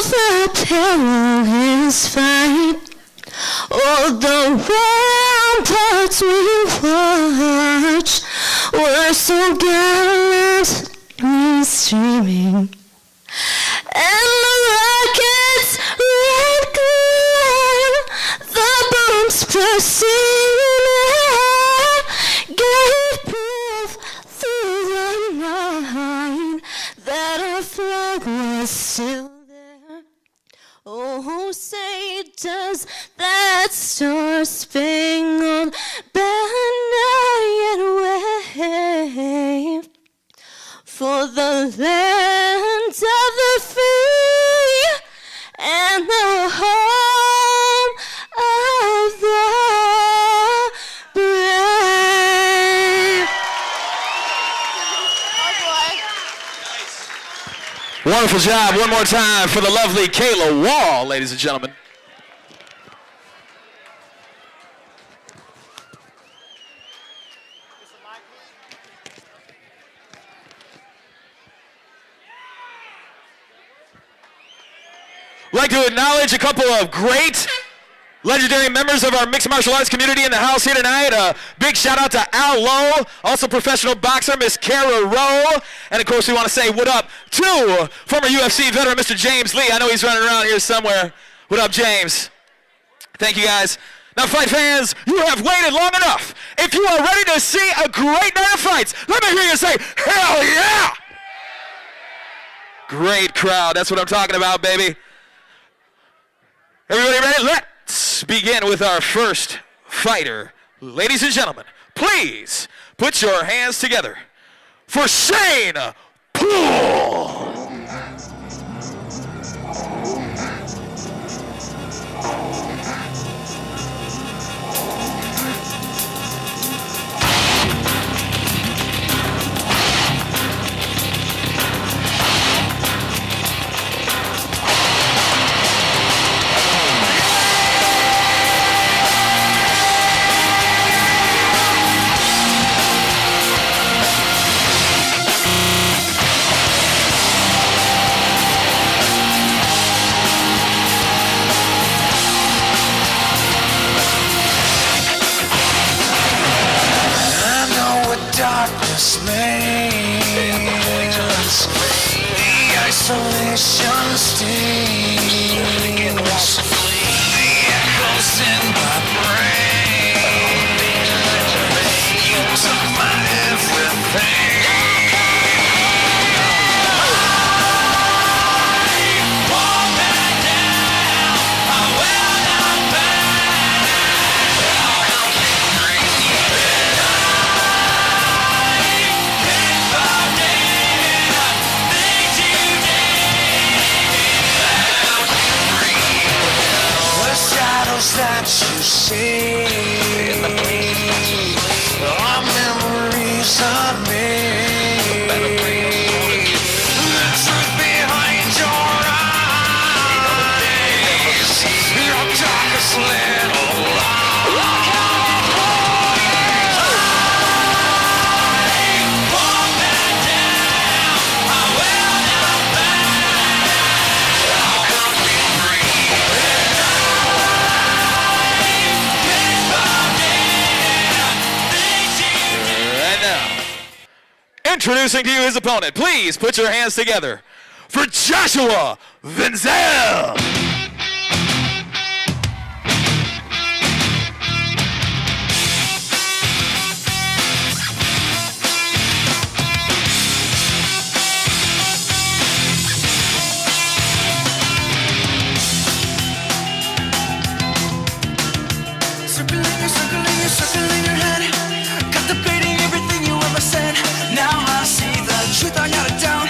the perilous fight, all the ramparts we watch were so gallantly streaming, and the rockets red glare, the bombs proceeding, gave proof through the night that our flag was still there. Oh, say does that star-spangled banner yet wave for the land of the free and the home of the brave. Wonderful job. One more time for the lovely Kayla Wall, ladies and gentlemen. I'd like to acknowledge a couple of great legendary members of our mixed martial arts community in the house here tonight. Big shout out to Al Lowe, also professional boxer, Miss Kara Rowe. And of course we want to say what up to former UFC veteran, Mr. James Lee. I know he's running around here somewhere. What up, James? Thank you, guys. Now, fight fans, you have waited long enough. If you are ready to see a great night of fights, let me hear you say, hell yeah! Great crowd, that's what I'm talking about, baby. Everybody ready? Let's begin with our first fighter. Ladies and gentlemen, please put your hands together for Shane Poole. Darkness means the isolation stings, the echoes in my brain. You took my everything. That you see are memories of me. The truth behind your eyes, your darkest little lie. Walk that down, I will not back. How come we Introducing to you his opponent. Please put your hands together for Joshua Vinzel. Circling your head, contemplating everything you ever said. Now I see the truth, I got it down.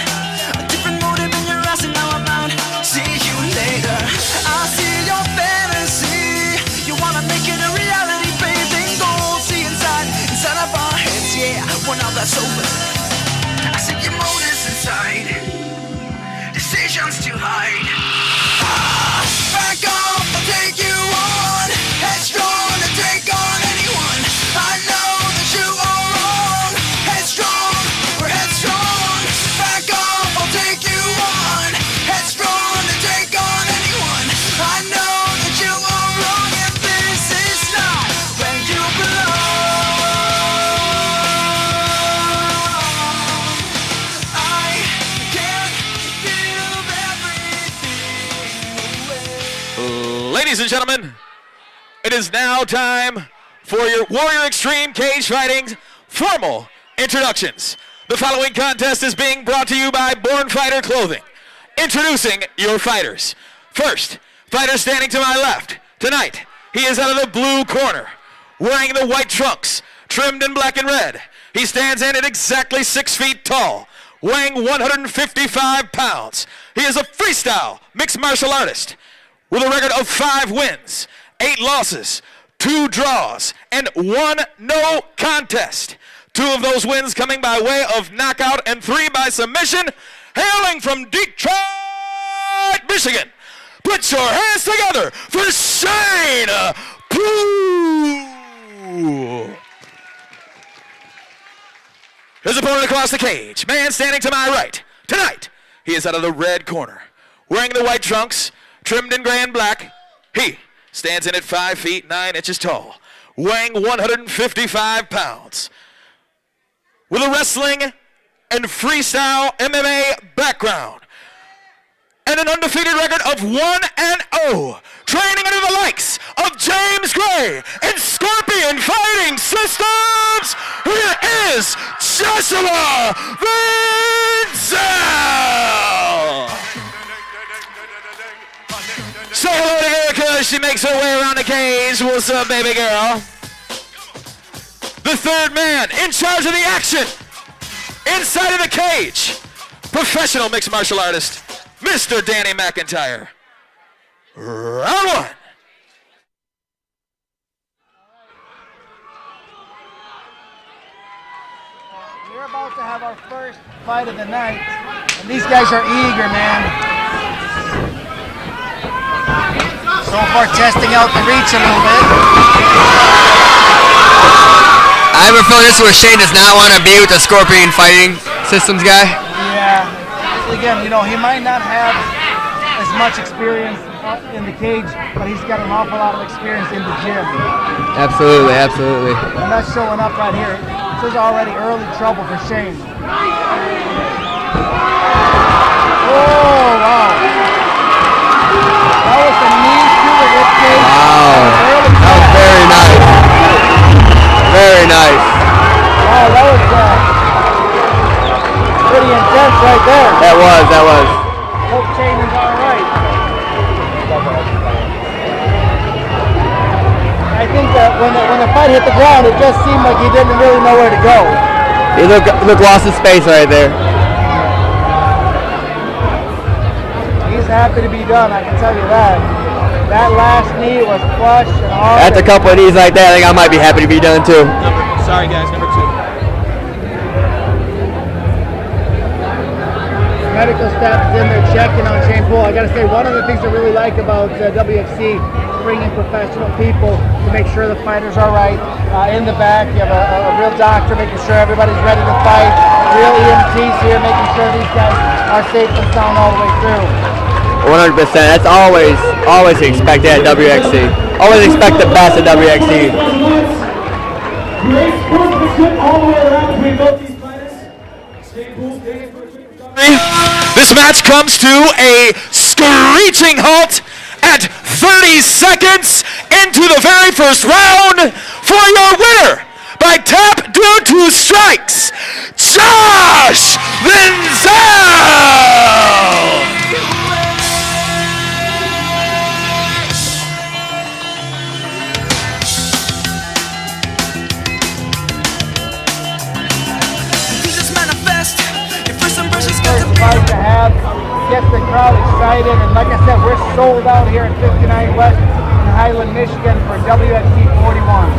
A different motive in your eyes, and now I'm bound. See you later. Ladies and gentlemen, it is now time for your Warrior Extreme Cage Fighting's formal introductions. The following contest is being brought to you by Born Fighter Clothing. Introducing your fighters. First, fighter standing to my left. Tonight, he is out of the blue corner, wearing the white trunks, trimmed in black and red. He stands in at exactly 6 feet tall, weighing 155 pounds. He is a freestyle mixed martial artist with a record of 5 wins, 8 losses, 2 draws, and 1 no contest. 2 of those wins coming by way of knockout and 3 by submission. Hailing from Detroit, Michigan. Put your hands together for Shane Pooh. His opponent across the cage, man standing to my right. Tonight, he is out of the red corner, wearing the white trunks, trimmed in gray and black. He stands in at 5 feet 9 inches tall, weighing 155 pounds. With a wrestling and freestyle MMA background, and an undefeated record of 1-0, training under the likes of James Gray and Scorpion Fighting Systems, here is Joshua Vinzel! Say hello to Erica as she makes her way around the cage. What's up, baby girl? The third man in charge of the action, inside of the cage, professional mixed martial artist, Mr. Danny McIntyre. Round 1. We're about to have our first fight of the night, and these guys are eager, man. So far, testing out the reach a little bit. I have a feeling this is where Shane does not want to be with the Scorpion Fighting Systems guy. Yeah. Again, you know, he might not have as much experience in the cage, but he's got an awful lot of experience in the gym. Absolutely, absolutely. And that's showing up right here. This is already early trouble for Shane. Oh, wow. That was the knee to the rib cage. Wow. That was very nice. Very nice. Wow, that was pretty intense right there. That was. Hope Shane is all right. I think that when the fight hit the ground, it just seemed like he didn't really know where to go. He looked lost in space right there. He's happy to be done, I can tell you that. That last knee was flush and hard. After a couple of knees like that, I think I might be happy to be done too. Sorry guys, number 2. Medical staff is in there checking on Shane Poole. I got to say, one of the things I really like about WXC is bringing professional people to make sure the fighters are right. In the back, you have a real doctor making sure everybody's ready to fight. Real EMTs here making sure these guys are safe and sound all the way through. 100%. That's always expected at WXC. Always expect the best at WXC. Great sportsmanship all the way around between both these fighters. Shane Poole, This match comes to a screeching halt at 30 seconds into the very first round for your winner by tap due to strikes, Josh Vinzel! Fight to have, get the crowd excited, and like I said, we're sold out here at 59 West in Highland, Michigan for WXC 41.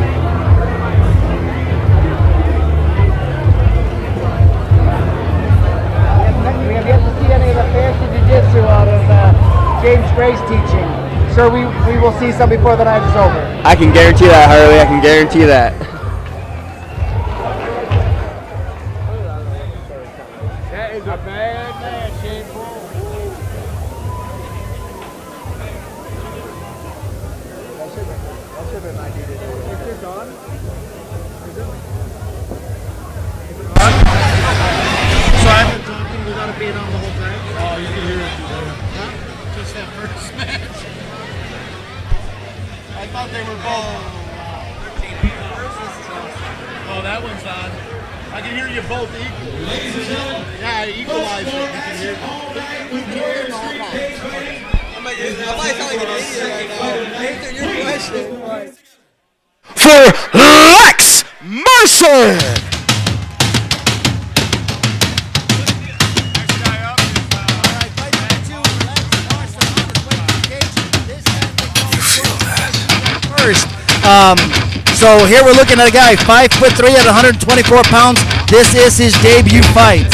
We have yet to see any of the fancy jiu-jitsu out of James Gray's teaching. Sure, we will see some before the night is over. I can guarantee that, Harley. I can guarantee that. That is a bad man, Shane Poole. That should have been my dude. Is it on? Is it on? So I've been talking without it being on the whole time? Oh, you can hear it. Huh? Just that first match. thought they were both. Oh, that one's on. I can hear you both equal. Yeah, I equalized it. You can hear them. I might sound like an idiot right now. Answer your question. For Lex Mercer. First, so here we're looking at a guy 5'3" at 124 pounds. This is his debut fight.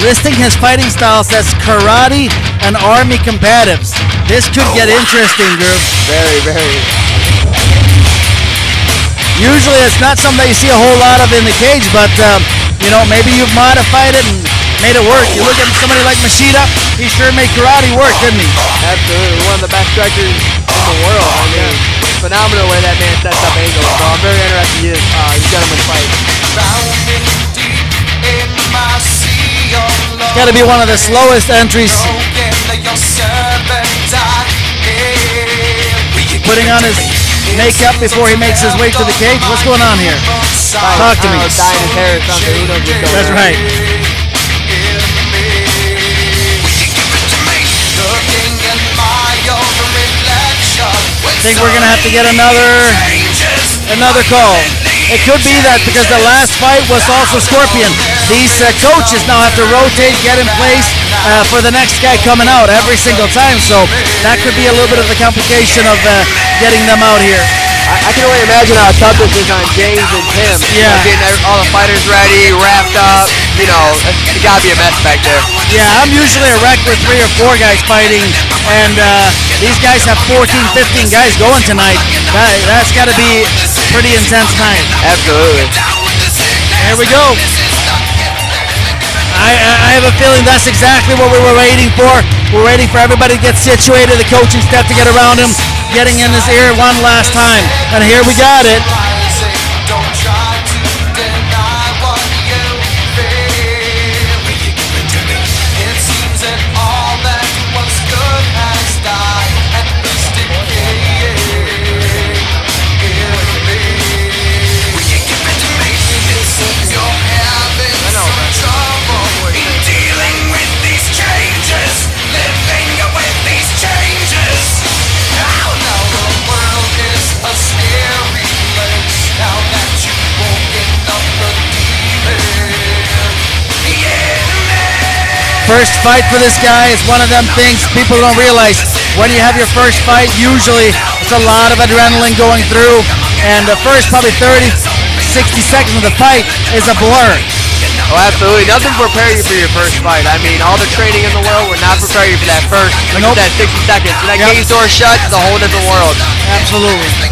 Listing his fighting styles as karate and army combatives. This could get interesting, Groove. Very, very. Usually it's not something that you see a whole lot of in the cage, but you know, maybe you've modified it and made it work. You look at somebody like Machida, he sure made karate work, didn't he? Absolutely. One of the best strikers in the world. I mean, phenomenal way that man sets up angles. So I'm very interested in these gentlemen fight. It's got to be one of the slowest entries. Putting on his makeup before he makes his way to the cage. What's going on here? Talk to me. Dyeing his hair or something. Who knows what's going on? That's right. I think we're gonna have to get another call. It could be that because the last fight was also Scorpion. These coaches now have to rotate, get in place for the next guy coming out every single time. So that could be a little bit of the complication of getting them out here. I can only imagine how tough this is on James and Tim. Yeah. Getting all the fighters ready, wrapped up. You know, it gotta be a mess back there. Yeah, I'm usually a wreck with 3 or 4 guys fighting, and these guys have 14, 15 guys going tonight. That's got to be pretty intense night. Absolutely. Here we go. I have a feeling that's exactly what we were waiting for. We're waiting for everybody to get situated, the coaching staff to get around him, getting in his ear one last time. And here we got it. First fight for this guy is one of them things people don't realize. When you have your first fight, usually it's a lot of adrenaline going through, and the first probably 30, 60 seconds of the fight is a blur. Oh, absolutely. Nothing to prepare you for your first fight. I mean, all the training in the world would not prepare you for that first, like that 60 seconds. When that cage door shuts, it's a whole different world. Absolutely.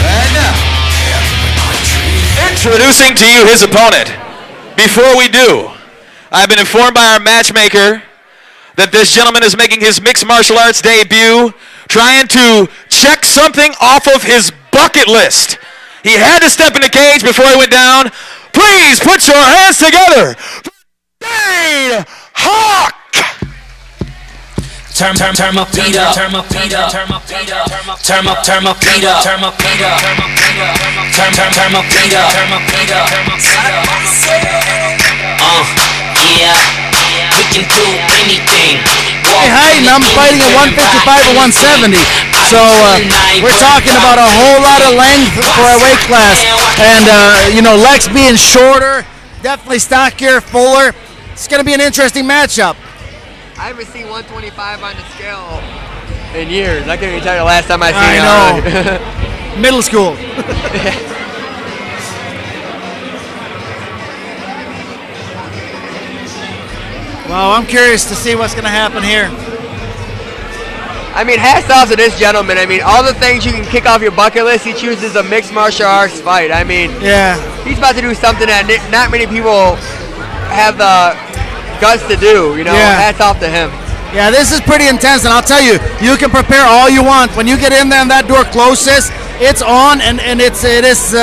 And now, introducing to you his opponent. Before we do, I've been informed by our matchmaker that this gentleman is making his mixed martial arts debut, trying to check something off of his bucket list. He had to step in the cage before he went down. Please put your hands together for Dane Hawk! Turn my feet up, turn my feet up, turn my feet up, turn my feet up, turn my feet up, turn my feet up, turn my feet up, turn my feet up, turn my feet up. Yeah, we can do anything. Hey, Hayden, I'm fighting at 155 or 170, so we're talking about a whole lot of length for a weight class, and you know, Lex being shorter, definitely stockier, fuller. It's going to be an interesting matchup. I haven't seen 125 on the scale in years. I can't even tell you the last time I seen it. I know. Middle school. Well, I'm curious to see what's going to happen here. I mean, hats off to this gentleman. I mean, all the things you can kick off your bucket list, he chooses a mixed martial arts fight. I mean, yeah, he's about to do something that not many people have the guts to do. You know, hats off to him. Yeah, this is pretty intense, and I'll tell you, you can prepare all you want. When you get in there and that door closes, it's on, and it is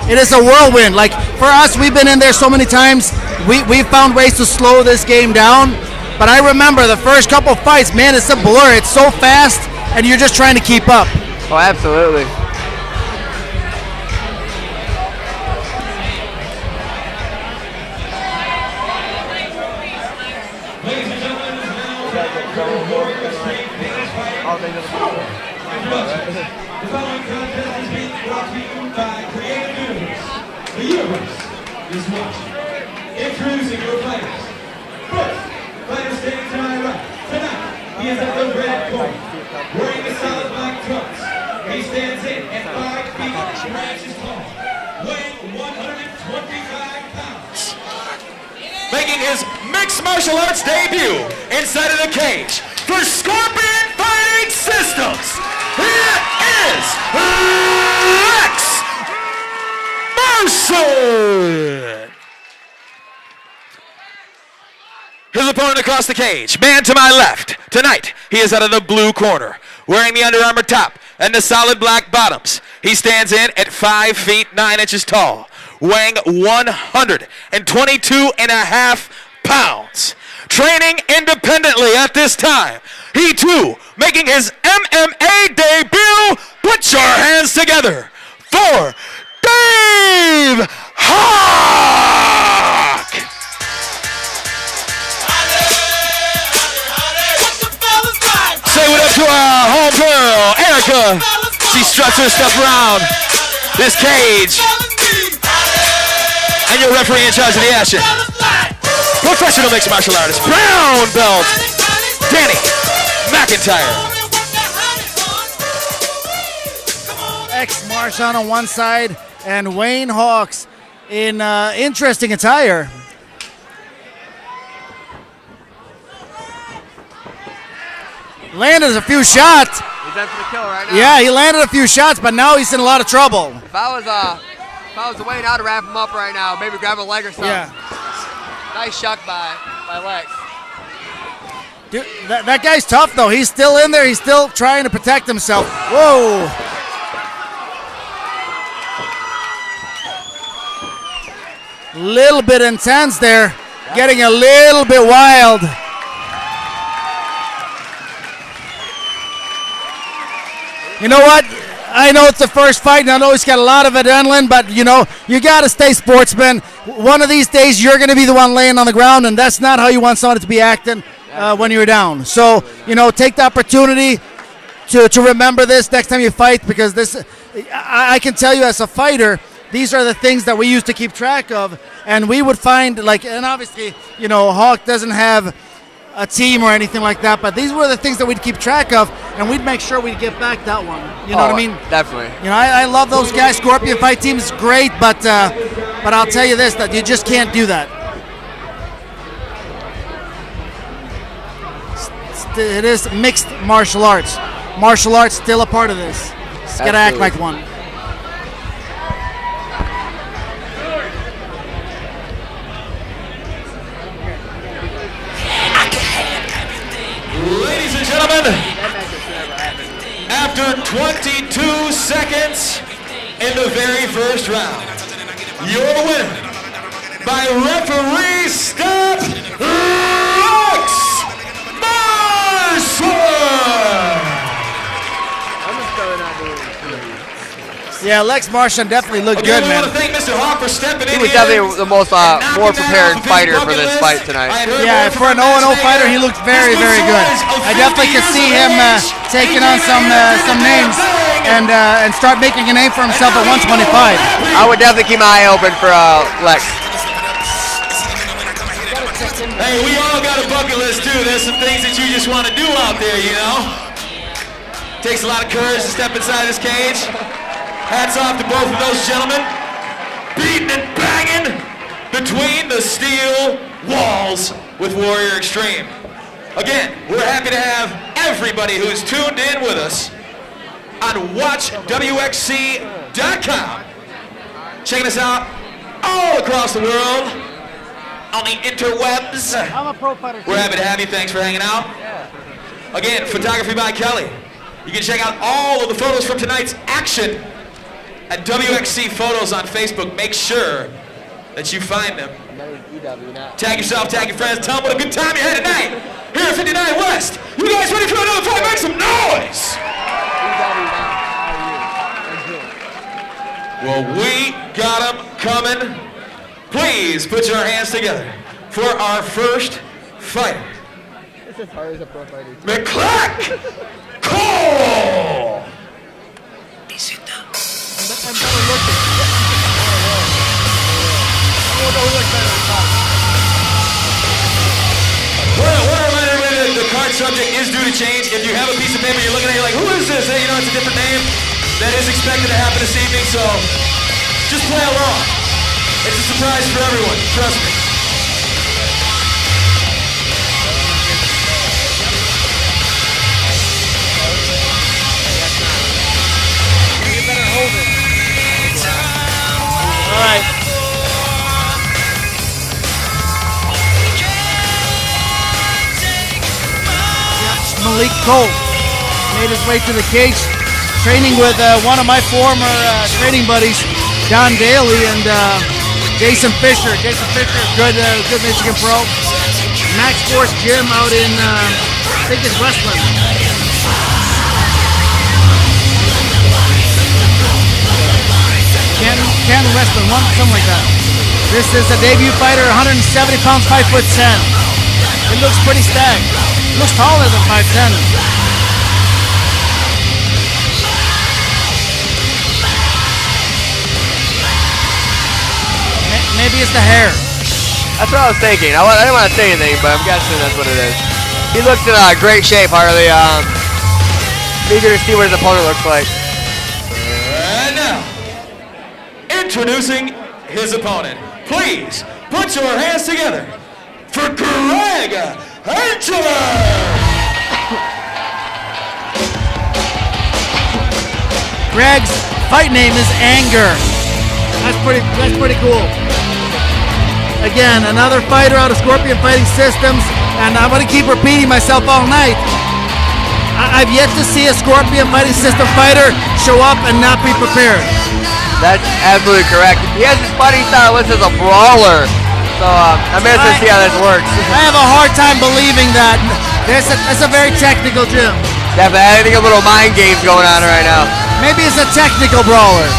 it is a whirlwind. Like for us, we've been in there so many times. We've found ways to slow this game down. But I remember the first couple fights, man, it's a blur. It's so fast, and you're just trying to keep up. Oh, absolutely. The following contest is being brought to you by Creative Universe. The universe is watching. Introducing your fighters. First, fighter standing to my right. Tonight, he is at the red corner. Wearing the solid black trunks. He stands in at 5 feet 3 inches tall. Weighing 125 pounds. Making his mixed martial arts debut inside of the cage for Scorpion Fighting Systems. Here is Wxc Sfs. His opponent across the cage, man to my left. Tonight, he is out of the blue corner, wearing the Under Armour top and the solid black bottoms. He stands in at 5 feet 9 inches tall, weighing 122.5 pounds. Training independently at this time. He too, making his MMA debut. Put your hands together for Dave Hawk. Say what up to our homegirl, Erica. She struts her stuff around this cage. And your referee in charge of the action. Professional mixed martial artist, brown belt, Danny McIntyre. X Marshawn on one side and Wayne Hawks in interesting attire. Landed a few shots. He's in for the kill right now. Yeah, he landed a few shots, but now he's in a lot of trouble. If I was Wayne, I'd wrap him up right now. Maybe grab a leg or something. Yeah. Nice shuck by Lex. Dude, that guy's tough, though. He's still in there. He's still trying to protect himself. Whoa. Little bit intense there. Getting a little bit wild. You know what? I know it's the first fight, and I know he's got a lot of adrenaline, but, you know, you got to stay sportsman. One of these days, you're going to be the one laying on the ground, and that's not how you want someone to be acting when you're down. So, you know, take the opportunity to remember this next time you fight, because this, I can tell you as a fighter, these are the things that we used to keep track of, and we would find, like, and obviously, you know, Hawk doesn't have a team or anything like that, but these were the things that we'd keep track of, and we'd make sure we'd get back that one. You know what I mean? Definitely. You know, I love those guys. Scorpion Fight Team is great, but I'll tell you this, that you just can't do that. It is mixed martial arts. Martial arts still a part of this. Just gotta act like one. Ladies and gentlemen, after 22 seconds in the very first round, your winner by referee stop, Wxc Yeah, Lex Marshawn definitely looked good, man. We want to thank Mr. Hawk for stepping in. He was definitely the most more prepared fighter for this fight tonight. Yeah, for an 0-0 fighter, he looked very, very good. I definitely could see him taking on some names and start making a name for himself at 125. I would definitely keep my eye open for Lex. Hey, we all got a bucket list too. There's some things that you just want to do out there, you know. Takes a lot of courage to step inside this cage. Hats off to both of those gentlemen, beating and banging between the steel walls with Warrior Extreme. Again, we're happy to have everybody who's tuned in with us on WatchWxc.com. Checking us out all across the world on the interwebs. I'm a pro fighter. We're happy to have you. Thanks for hanging out. Again, photography by Kelly. You can check out all of the photos from tonight's action at Wxc Photos on Facebook. Make sure that you find them. Tag yourself, tag your friends, tell them what a good time you had tonight here at 59 West. You guys ready for another fight? Make some noise! Well, we got them coming. Please put your hands together for our first fighter. It's as hard as a pro fighter. McClack Cole! Well, the card subject is due to change. If you have a piece of paper, you're looking at it, you're like, who is this? Hey, you know, it's a different name. That is expected to happen this evening, so just play along. It's a surprise for everyone, trust me. You better hold it. All right. Malik Cole made his way to the cage, training with one of my former training buddies, Don Daly and Jason Fisher. Jason Fisher, good Michigan pro. Max Force Gym out in, I think it's Westland. Canton Westland, something like that. This is a debut fighter, 170 pounds, 5'10". It looks pretty stacked. Looks taller than 5'10". Maybe it's the hair. That's what I was thinking. I didn't want to say anything, but I'm guessing that's what it is. He looks in great shape, Harley. Eager to see what his opponent looks like. And now, introducing his opponent. Please put your hands together for Greg Angela. Greg's fight name is Anger. That's pretty cool. Again, another fighter out of Scorpion Fighting Systems, and I'm going to keep repeating myself all night. I've yet to see a Scorpion Fighting System fighter show up and not be prepared. That's absolutely correct. He has his fighting style listed as a brawler, so I'm interested to see how this works. I have a hard time believing that. It's a very technical gym. Definitely, I think a little mind games going on right now. Maybe it's a technical brawler.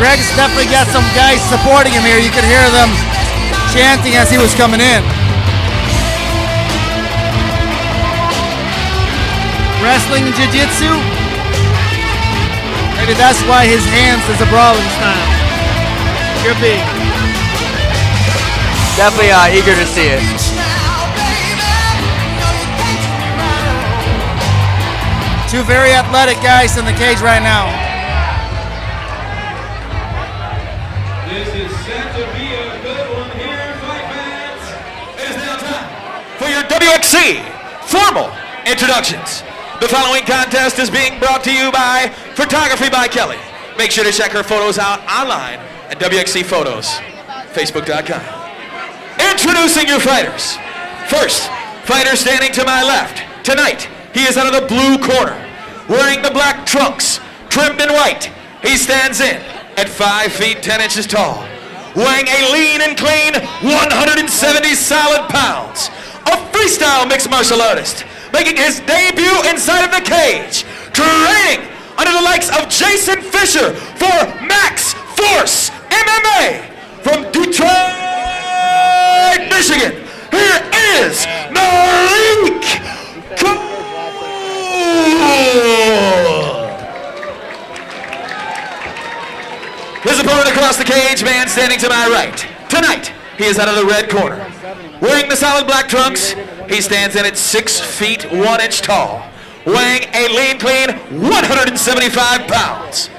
Greg's definitely got some guys supporting him here. You could hear them chanting as he was coming in. Wrestling and jiu-jitsu? Maybe that's why his hands is a brawling style. Could be. Definitely eager to see it. Two very athletic guys in the cage right now. This is set to be a good one here, fight fans. It is now time for your WXC formal introductions. The following contest is being brought to you by Photography by Kelly. Make sure to check her photos out online at WXC Photos, Facebook.com. Introducing your fighters. First, fighter standing to my left. Tonight, he is out of the blue corner, wearing the black trunks, trimmed in white. He stands in at 5 feet 10 inches tall, weighing a lean and clean 170 solid pounds. A freestyle mixed martial artist, making his debut inside of the cage, training under the likes of Jason Fisher for Max Force MMA from Detroit, Michigan. Here is Malik Cole. His opponent across the cage, man standing to my right. Tonight, he is out of the red corner. Wearing the solid black trunks, he stands in at 6 feet 1 inch tall, weighing a lean clean 175 pounds.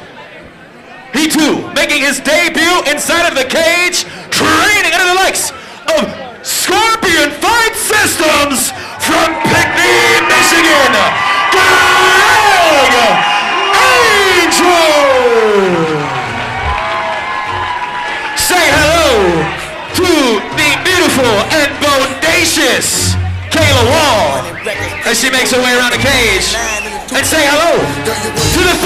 He too, making his debut inside of the cage, training under the likes of Scorpion Fight Systems from Pinckney, Michigan, Greg Angel. Say hello to the beautiful and bodacious Kayla Wall as she makes her way around the cage. And say hello to the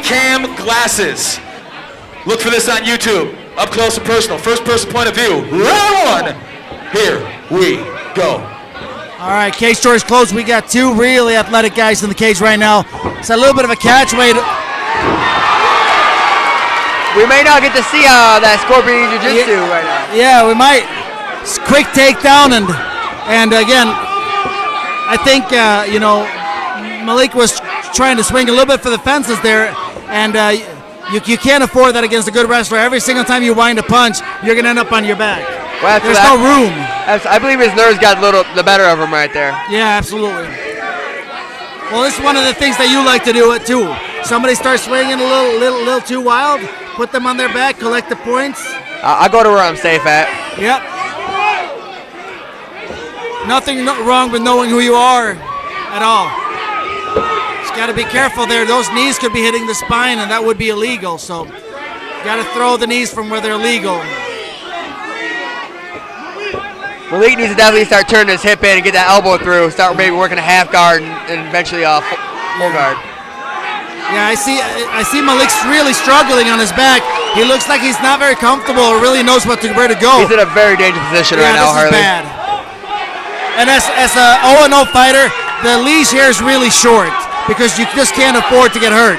cam glasses. Look for this on YouTube. Up close and personal. First person point of view. Round 1. Here we go. All right, cage door is closed. We got two really athletic guys in the cage right now. It's a little bit of a catch. We may not get to see that Scorpion Jiu-Jitsu right now. Yeah, we might. Quick takedown, and again, I think Malik was trying to swing a little bit for the fences there, and you can't afford that against a good wrestler. Every single time you wind a punch, you're gonna end up on your back. Well, there's no room. I believe his nerves got the better of him right there. Yeah, absolutely. Well, this is one of the things that you like to do it too. Somebody starts swinging a little too wild, put them on their back, collect the points. I go to where I'm safe at. Yep. Nothing wrong with knowing who you are at all. Just got to be careful there. Those knees could be hitting the spine, and that would be illegal. So, got to throw the knees from where they're legal. Malik needs to definitely start turning his hip in and get that elbow through. Start maybe working a half guard and eventually a full guard. Yeah, I see Malik's really struggling on his back. He looks like he's not very comfortable or really knows where to go. He's in a very dangerous position right now, Harley. Yeah, this is bad. And as a 0-0 fighter, the leash here is really short because you just can't afford to get hurt.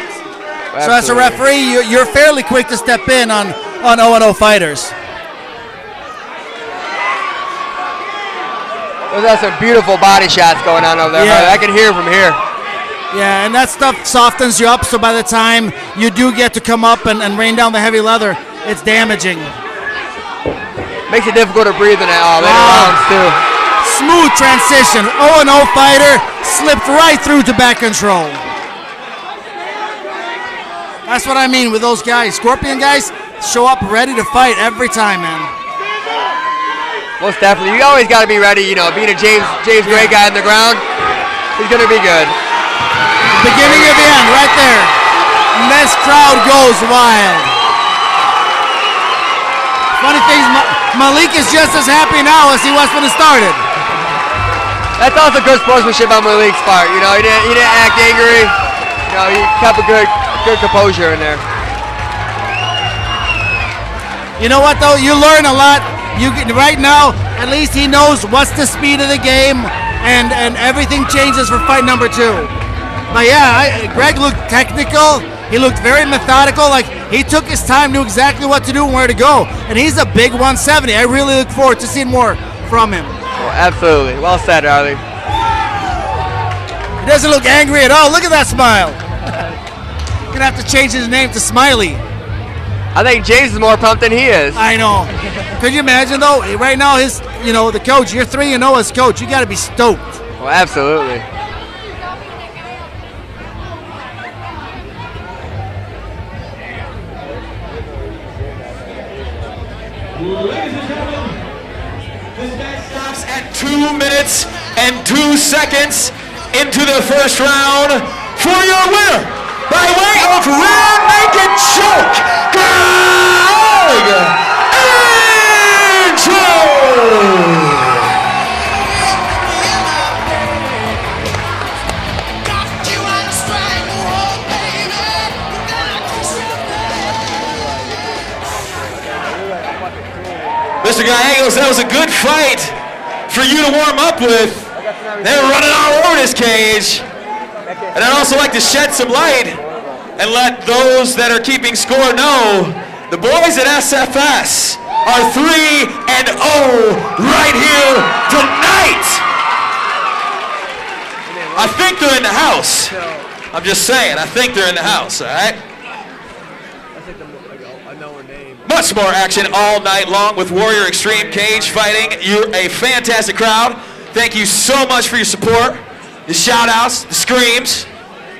Absolutely. So as a referee, you're fairly quick to step in on 0-0 fighters. Those are some beautiful body shots going on over there. Yeah. I can hear from here. Yeah, and that stuff softens you up, so by the time you do get to come up and rain down the heavy leather, it's damaging. Makes it difficult to breathe in that later rounds, too. Smooth transition. 0-0 fighter slipped right through to back control. That's what I mean with those guys. Scorpion guys show up ready to fight every time, man. Most definitely. You always got to be ready, being a James Gray guy on the ground, he's going to be good. Beginning of the end, right there. And this crowd goes wild. Funny thing, Malik is just as happy now as he was when it started. That's also good sportsmanship on Malik's part. He didn't act angry. He kept a good composure in there. You know what though? You learn a lot. Right now, at least he knows what's the speed of the game, and everything changes for fight number 2. But yeah, Greg looked technical. He looked very methodical. Like he took his time, knew exactly what to do and where to go. And he's a big 170. I really look forward to seeing more from him. Oh, absolutely. Well said, Harley. He doesn't look angry at all. Look at that smile. Gonna have to change his name to Smiley. I think James is more pumped than he is. I know. Could you imagine though? Right now, the coach. You're 3-0 as coach. You got to be stoked. Well, absolutely. Ladies and gentlemen, this match stops at 2 minutes and 2 seconds into the first round for your winner by way of rear naked choke, Greg Angel. Mr. Gallegos, that was a good fight for you to warm up with. They're running all over this cage. And I'd also like to shed some light and let those that are keeping score know the boys at SFS are 3-0 right here tonight. I think they're in the house. I'm just saying, I think they're in the house, all right? Much more action all night long with Warrior Extreme Cage Fighting. You're a fantastic crowd. Thank you so much for your support, the shout-outs, the screams.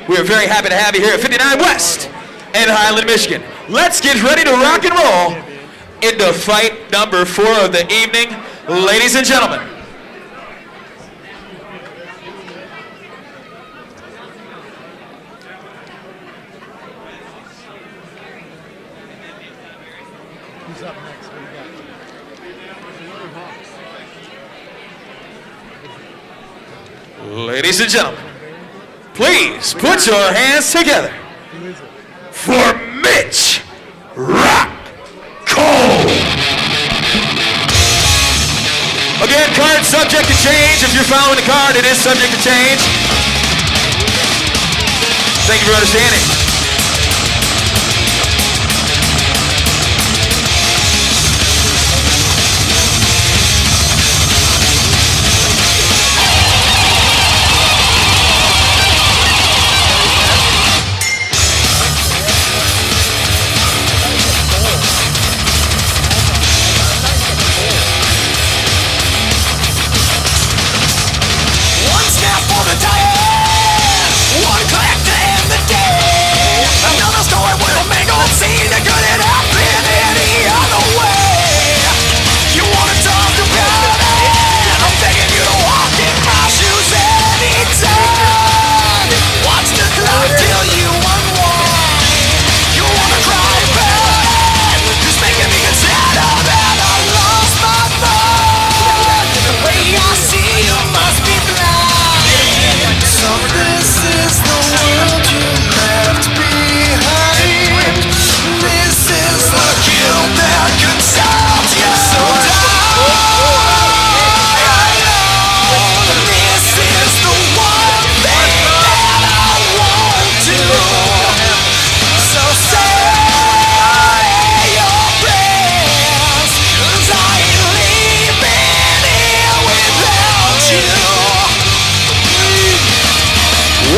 We are very happy to have you here at 59 West in Highland, Michigan. Let's get ready to rock and roll into fight number 4 of the evening, ladies and gentlemen. Ladies and gentlemen, please put your hands together for Mitch Rock Cole. Again, card subject to change. If you're following the card, it is subject to change. Thank you for understanding.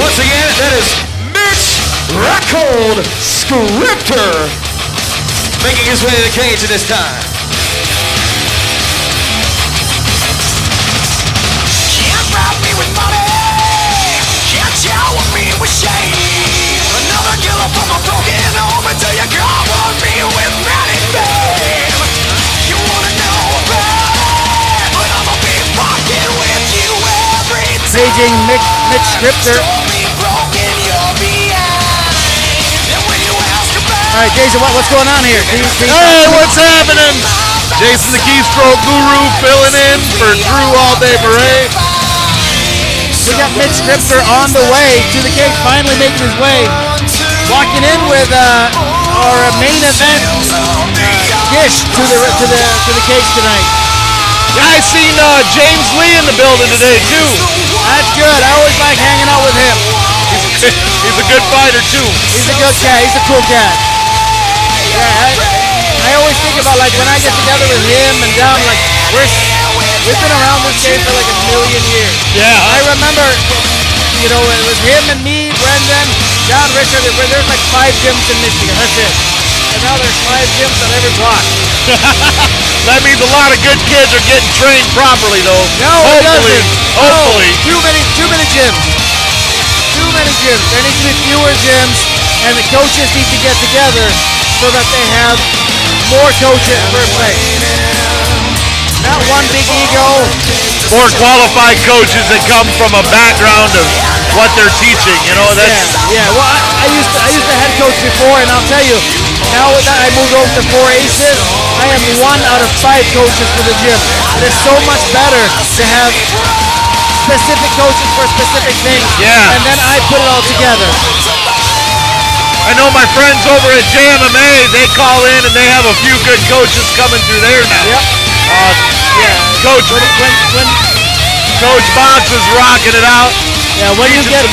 Once again, that is Mitch Rockhold Scripter making his way to the cage at this time. Can't rob me with money, can't shower me with shame. Another killer from a broken home until you cover me with money fame. You wanna know about it, but I'ma be fucking with you every time. Paging Mitch Scripter. All right, Jason, what's going on here? Hey, what's happening? Jason the Keystroke Guru filling in for Drew All Day Beret. We got Mitch Scripter on the way to the cage, finally making his way. Walking in with our main event dish to the cage tonight. Yeah, I seen James Lee in the building today too. That's good. I always like hanging out with him. He's a good fighter too. He's a good cat. He's a cool cat. Yeah, I always think about like when I get together with him and Don, like we've been around this game for like a million years. Yeah. I remember, you know, it was him and me, Brendan, John, Richard. There's like 5 gyms in Michigan. That's it. And now there's 5 gyms on every block. That means a lot of good kids are getting trained properly, though. No, it doesn't. Hopefully. No, too many gyms. Too many gyms. There needs to be fewer gyms, and the coaches need to get together so that they have more coaches per place. Not one big ego. More qualified coaches that come from a background of what they're teaching. You know, that's yeah. Well, I used to head coach before, and I'll tell you, now that I moved over to 4 Aces, I am 1 out of 5 coaches for the gym. It is so much better to have specific coaches for specific things. Yeah. And then I put it all together. I know my friends over at JMMA, they call in and they have a few good coaches coming through there now. Yep. Coach Box is rocking it out. Yeah, when you get to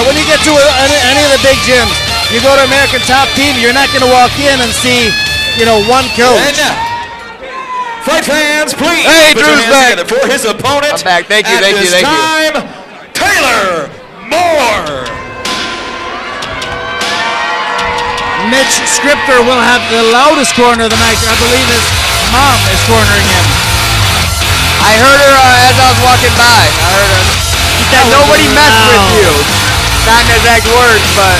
when you get to any of the big gyms, you go to American Top Team, you're not going to walk in and see, you know, one coach. And now, fight fans, please. Hey, put your Drew's hands back. together for his opponent. I'm back. Thank you, At thank you, this thank you. time, Taylor Moore. Mitch Scripter will have the loudest corner of the night. I believe his mom is cornering him. I heard her as I was walking by. I heard her. She said, "Nobody messed with you." Not in exact words, but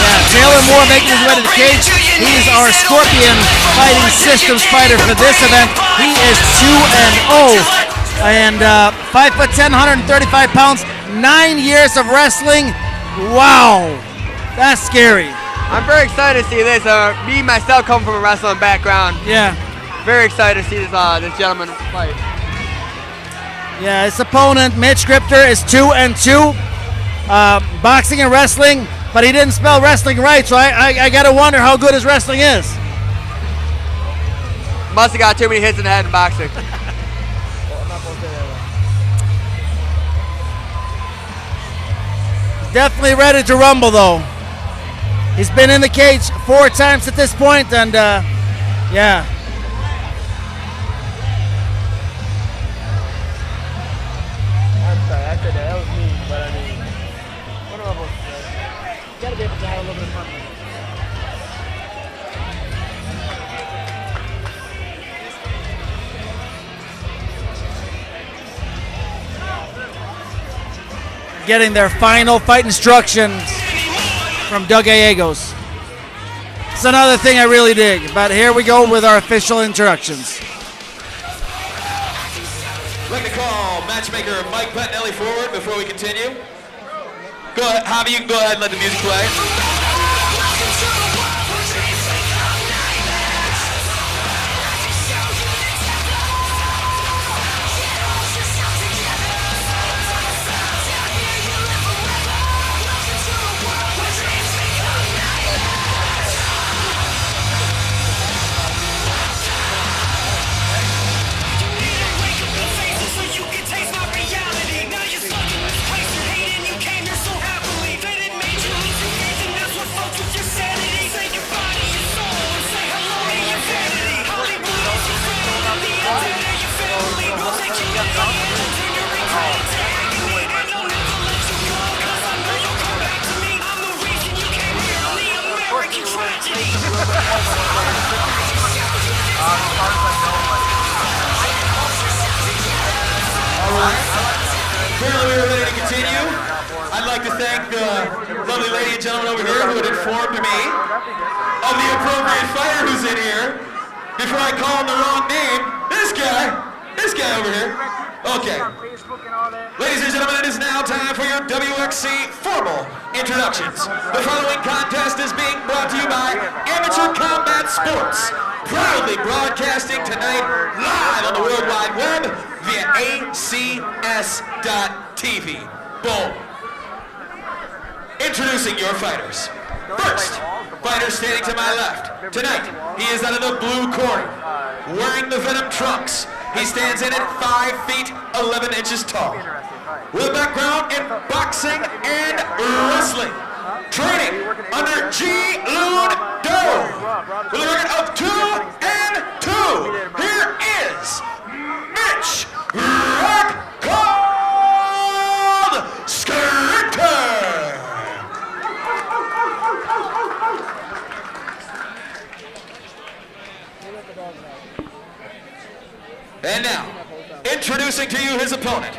yeah, Taylor Moore making his way to the cage. He's our Scorpion Fighting Systems fighter for this event. He is 2-0 and 5'10", 135 pounds, 9 years of wrestling. Wow, that's scary. I'm very excited to see this. Me myself come from a wrestling background. Yeah. Very excited to see this gentleman fight. Yeah, his opponent, Mitch Scripter, is 2-2. Boxing and wrestling, but he didn't spell wrestling right, so I got to wonder how good his wrestling is. Must have got too many hits in the head in boxing. Definitely ready to rumble, though. He's been in the cage 4 times at this point, and yeah. I'm sorry, I said that was me, but I mean, what am I supposed to say? You gotta be able to have a little bit of fun with it. Getting their final fight instructions from Doug Gallegos. It's another thing I really dig, but here we go with our official introductions. I'd like to call matchmaker Mike Pettinelli forward before we continue. Go ahead, Javi, you can go ahead and let the music play. Apparently we were ready to continue. I'd like to thank the lovely lady and gentleman over here who had informed me of the appropriate fighter who's in here before I call him the wrong name. This guy over here. Okay. Ladies and gentlemen, it is now time for your WXC formal introductions. The following contest is being brought to you by Amateur Combat Sports, proudly broadcasting tonight live on the World Wide Web via ACS.TV. Boom. Introducing your fighters. First, fighter standing to my left. Tonight, he is out of the blue corner, wearing the Venom trunks. He stands in at 5 feet 11 inches tall, with a background in boxing and wrestling. Training under G. Loon Do, with a record of 2-2. Here is Mitch Rockhold Skritter. And now, introducing to you his opponent,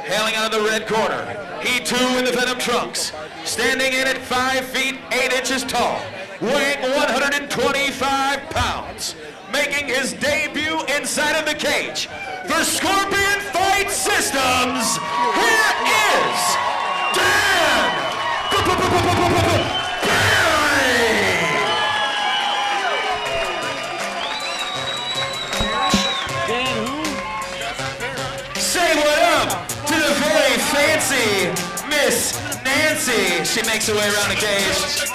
hailing out of the red corner, he too in the Venom trunks, standing in at 5 feet 8 inches tall, weighing 125 pounds, making his debut inside of the cage. For Scorpion Fight Systems, here is Dan fancy Miss Nancy. She makes her way around the cage.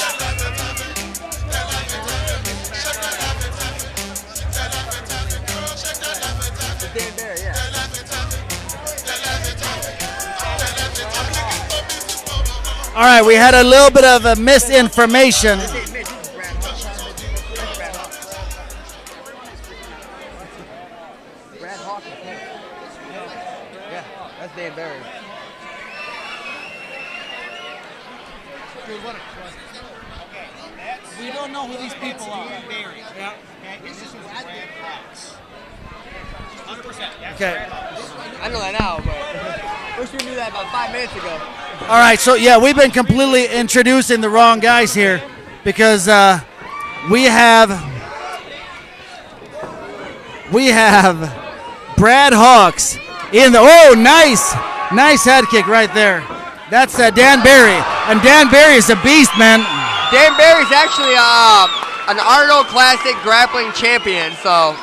All right, we had a little bit of misinformation. We don't know who these people are. Yeah. This is Brad Hawks. 100%. Okay. I know that now, but wish we knew that about 5 minutes ago. All right, so yeah, we've been completely introducing the wrong guys here because we have Brad Hawks in the nice head kick right there. That's Dan Barry, and Dan Barry is a beast, man. Dan Barry's actually an Arnold Classic grappling champion, so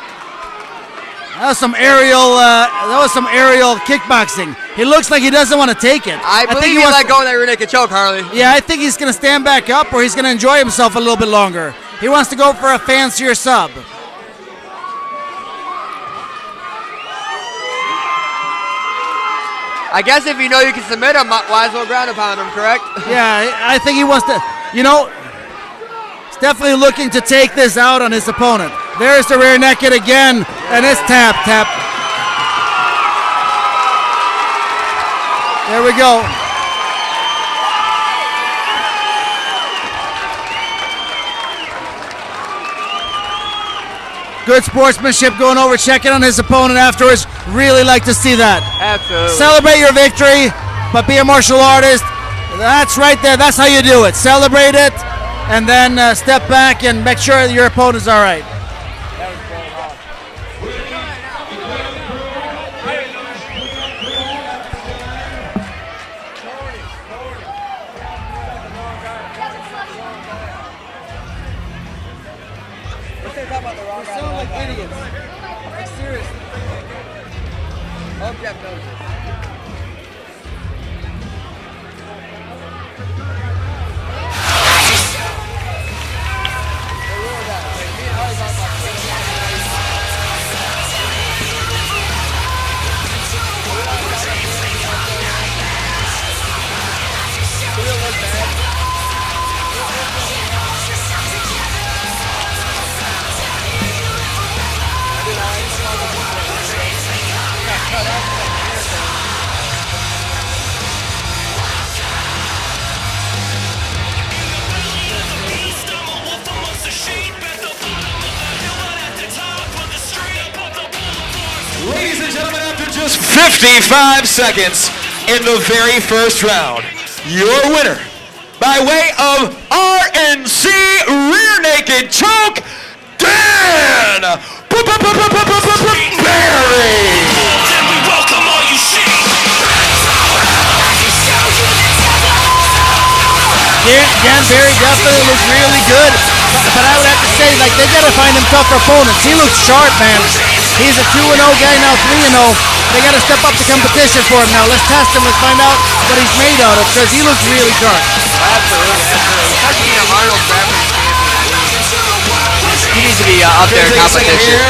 That was some aerial kickboxing. He looks like he doesn't want to take it. I believe he let go of that rear naked choke, Harley. Yeah, I think he's going to stand back up, or he's going to enjoy himself a little bit longer. He wants to go for a fancier sub. I guess if you know you can submit him, might as well ground upon him, correct? Yeah, I think he wants to, he's definitely looking to take this out on his opponent. There's the rear naked again, and it's tap. There we go. Good sportsmanship going over, checking on his opponent afterwards. Really like to see that. Absolutely. Celebrate your victory, but be a martial artist. That's right there. That's how you do it. Celebrate it, and then step back and make sure that your opponent's all right. Ladies and gentlemen, after just 55 seconds in the very first round, your winner, by way of RNC rear naked choke, Dan Barry. Dan Barry definitely looks really good, but I would have to say, they got to find him tougher opponents. He looks sharp, man. He's a 2-0 guy now, 3-0. They got to step up the competition for him now. Let's test him. Let's find out what he's made out of, because he looks really sharp. Absolutely. Arnold Bradley champion. He needs to be up there in competition.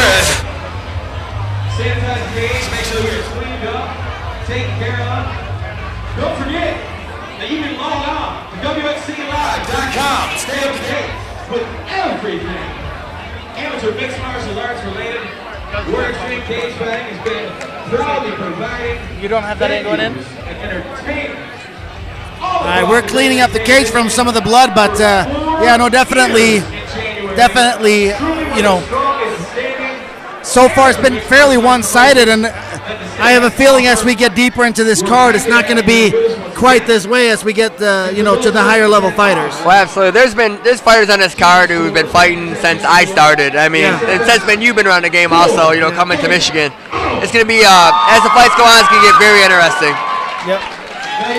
Sanitize the cage, make sure we're cleaned up, taken care of. Don't forget that you can log on to WXCLive.com and stay up to date with everything amateur mixed martial arts related. Where Extreme Cage Fighting has been proudly providing. You don't have that angle in? And entertainment. All right, we're cleaning up the cage from some of the blood, but definitely, so far it's been fairly one-sided, and I have a feeling as we get deeper into this card, it's not going to be quite this way as we get, to the higher level fighters. Well, absolutely. There's fighters on this card who've been fighting since I started. I mean, and since you've been around the game also, coming to Michigan. It's going to be, as the fights go on, it's going to get very interesting. Yep. Now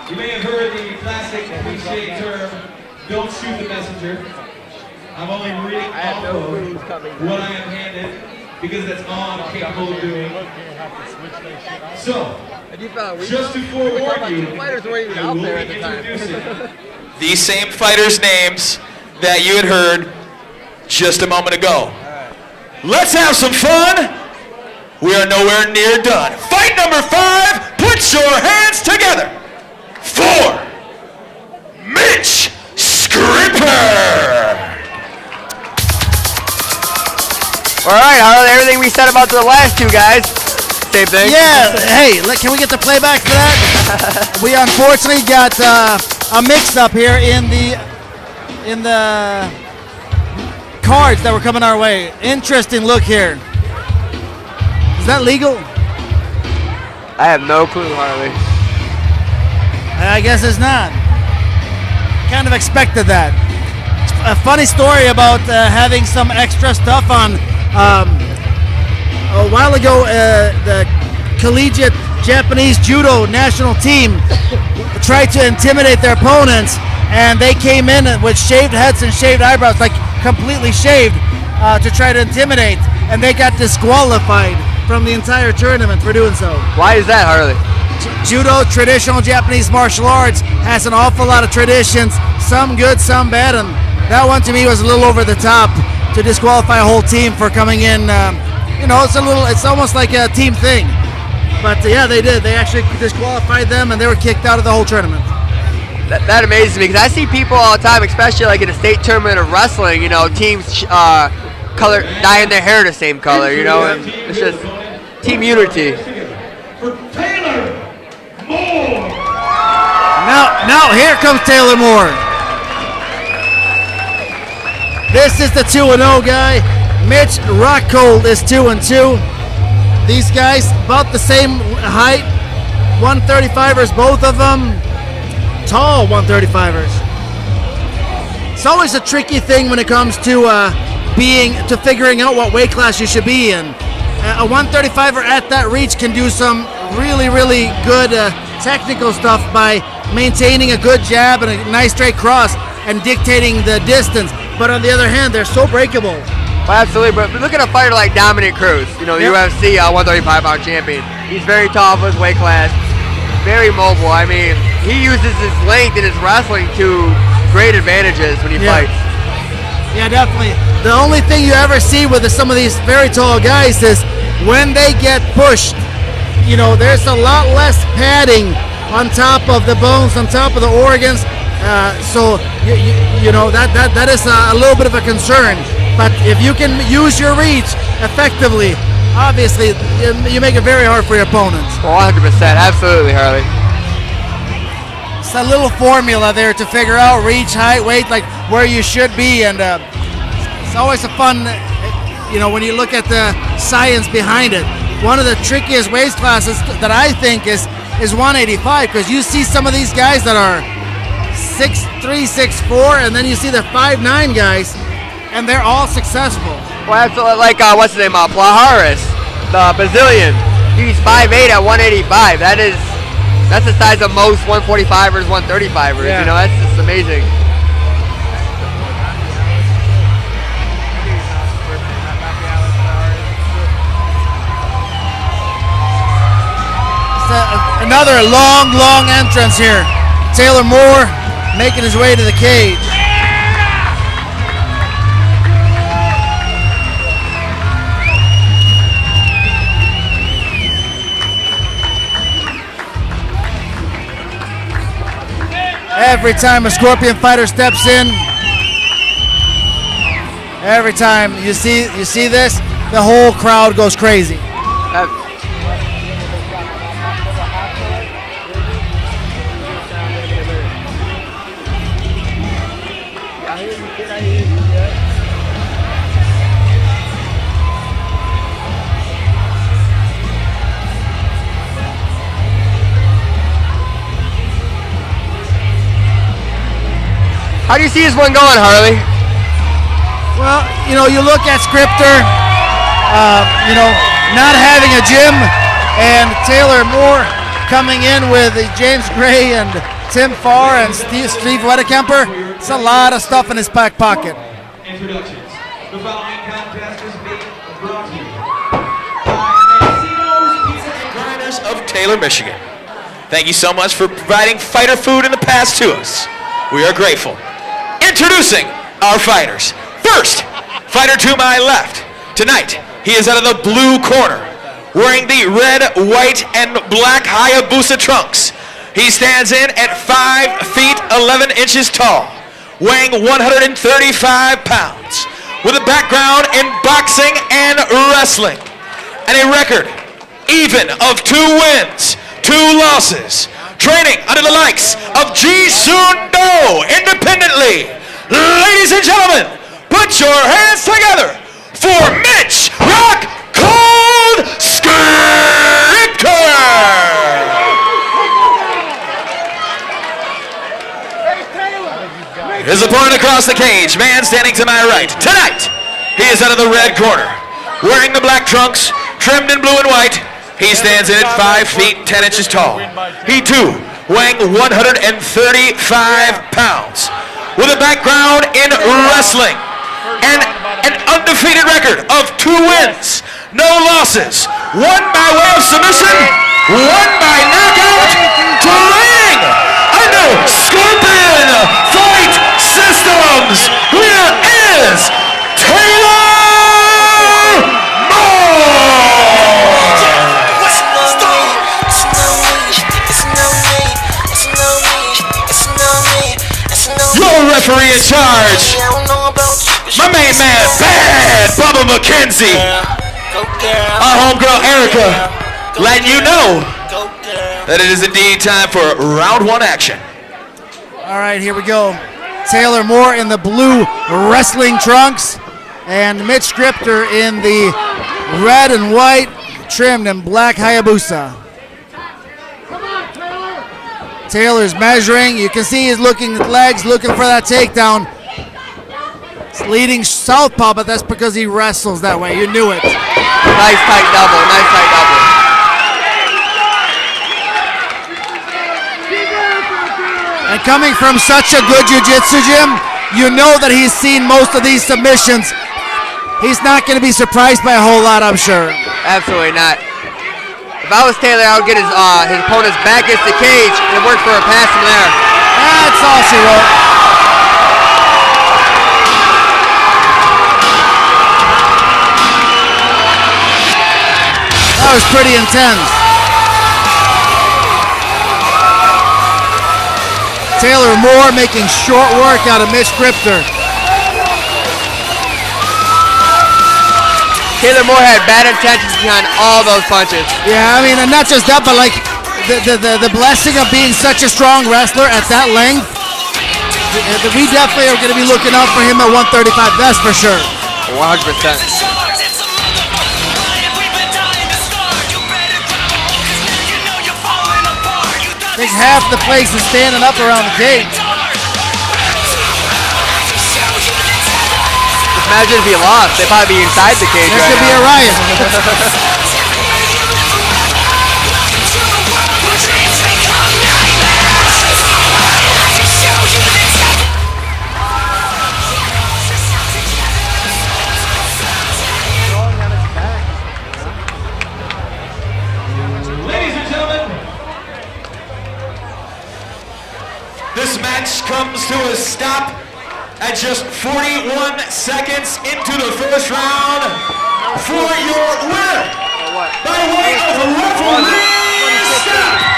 you may have heard the classic cliche term, don't shoot the messenger. I'm only reading off of what I am handed, because that's all I'm capable of doing. So, just to forewarn you, Fighters weren't even out there at the time. These same fighters' names that you had heard just a moment ago. Let's have some fun. We are nowhere near done. Fight number 5, put your hands together for Mitch Skripper. All right, Harley, everything we said about the last two guys, same thing. Yeah, hey, can we get the playback for that? We unfortunately got a mix-up here in the cards that were coming our way. Interesting look here. Is that legal? I have no clue, Harley. I guess it's not. Kind of expected that. A funny story about having some extra stuff on. A while ago, the collegiate Japanese judo national team tried to intimidate their opponents, and they came in with shaved heads and shaved eyebrows, like completely shaved, to try to intimidate. and they got disqualified from the entire tournament for doing so. Why is that, Harley? Judo, traditional Japanese martial arts, has an awful lot of traditions, some good, some bad, and that one to me was a little over the top to disqualify a whole team for coming in. It's almost like a team thing. But yeah, they did. They actually disqualified them, and they were kicked out of the whole tournament. That amazes me, because I see people all the time, especially like in a state tournament of wrestling, teams dyeing their hair the same color, and it's just team unity. Now here comes Taylor Moore. This is the 2-0 guy. Mitch Rockhold is 2-2. These guys about the same height, 135ers, both of them. Tall 135ers. It's always a tricky thing when it comes to figuring out what weight class you should be in. A 135er at that reach can do some really, really good technical stuff by maintaining a good jab and a nice straight cross and dictating the distance. But on the other hand, they're so breakable. Well, absolutely, but look at a fighter like Dominic Cruz, the UFC 135-pound champion. He's very tall for his weight class, very mobile. I mean, he uses his length in his wrestling to great advantages when he fights. Yeah, definitely. The only thing you ever see with some of these very tall guys is when they get pushed, there's a lot less padding on top of the bones, on top of the organs. So that is a little bit of a concern. But if you can use your reach effectively, obviously you make it very hard for your opponents. 100%, absolutely, Harley. It's a little formula there to figure out reach, height, weight, like where you should be, and it's always a fun, when you look at the science behind it. One of the trickiest weight classes that I think is 185, because you see some of these guys that are 6'3", 6'4", and then you see the 5'9" guys, and they're all successful. Well, absolutely, like what's his name, Plaharis, the Brazilian. He's 5'8" at 185. That's the size of most 145ers, 135ers. Yeah. That's just amazing. Another long entrance here. Taylor Moore making his way to the cage. Every time a Scorpion fighter steps in, every time you see this, the whole crowd goes crazy. How do you see this one going, Harley? Well, you look at Scripter, not having a gym, and Taylor Moore coming in with James Gray and Tim Farr and Steve Wedekemper. It's a lot of stuff in his back pocket. Introductions. The following contest is being brought to you by Mancino's Pizza and Grinders of Taylor, Michigan. Thank you so much for providing fighter food in the past to us. We are grateful. Introducing our fighters. First, fighter to my left. Tonight, he is out of the blue corner, wearing the red, white, and black Hayabusa trunks. He stands in at 5 feet 11 inches tall, weighing 135 pounds, with a background in boxing and wrestling, and a record even of 2 wins, 2 losses, training under the likes of Ji-Sun Do independently. Ladies and gentlemen, put your hands together for Mitch Rock Cold Scripter. His opponent across the cage, man standing to my right. Tonight, he is out of the red corner, wearing the black trunks, trimmed in blue and white. He stands in at 5 feet 10 inches tall. He too, weighing 135 pounds, with a background in wrestling. and an undefeated record of 2 wins, no losses, 1 by way of submission, 1 by knockout, to ring a new Scorpion Fight Systems. Here is Taylor Your referee in charge, my main man, Bad Bubba McKenzie. Our homegirl Erica, letting you know that it is indeed time for round 1 action. All right, here we go. Taylor Moore in the blue wrestling trunks, and Mitch Scripter in the red and white trimmed in black Hayabusa. Taylor's measuring. You can see he's looking at legs, looking for that takedown. It's leading southpaw, but that's because he wrestles that way. You knew it. Nice tight double. Nice tight double. And coming from such a good jiu-jitsu gym, you know that he's seen most of these submissions. He's not going to be surprised by a whole lot, I'm sure. Absolutely not. If I was Taylor, I would get his opponent's back against the cage and work for a pass from there. That's all she wrote. That was pretty intense. Taylor Moore making short work out of Mitch Scripter. Taylor Moore had bad intentions behind all those punches. Yeah, I mean, and not just that, but like the blessing of being such a strong wrestler at that length. We definitely are going to be looking out for him at 135. That's for sure. 100%. I think half the place is standing up around the cage. Imagine if he lost. They'd probably be inside the cage. There could be a riot. Ladies and gentlemen, This match comes to a stop at just 41 seconds into the first round for your winner by way of a referee stop.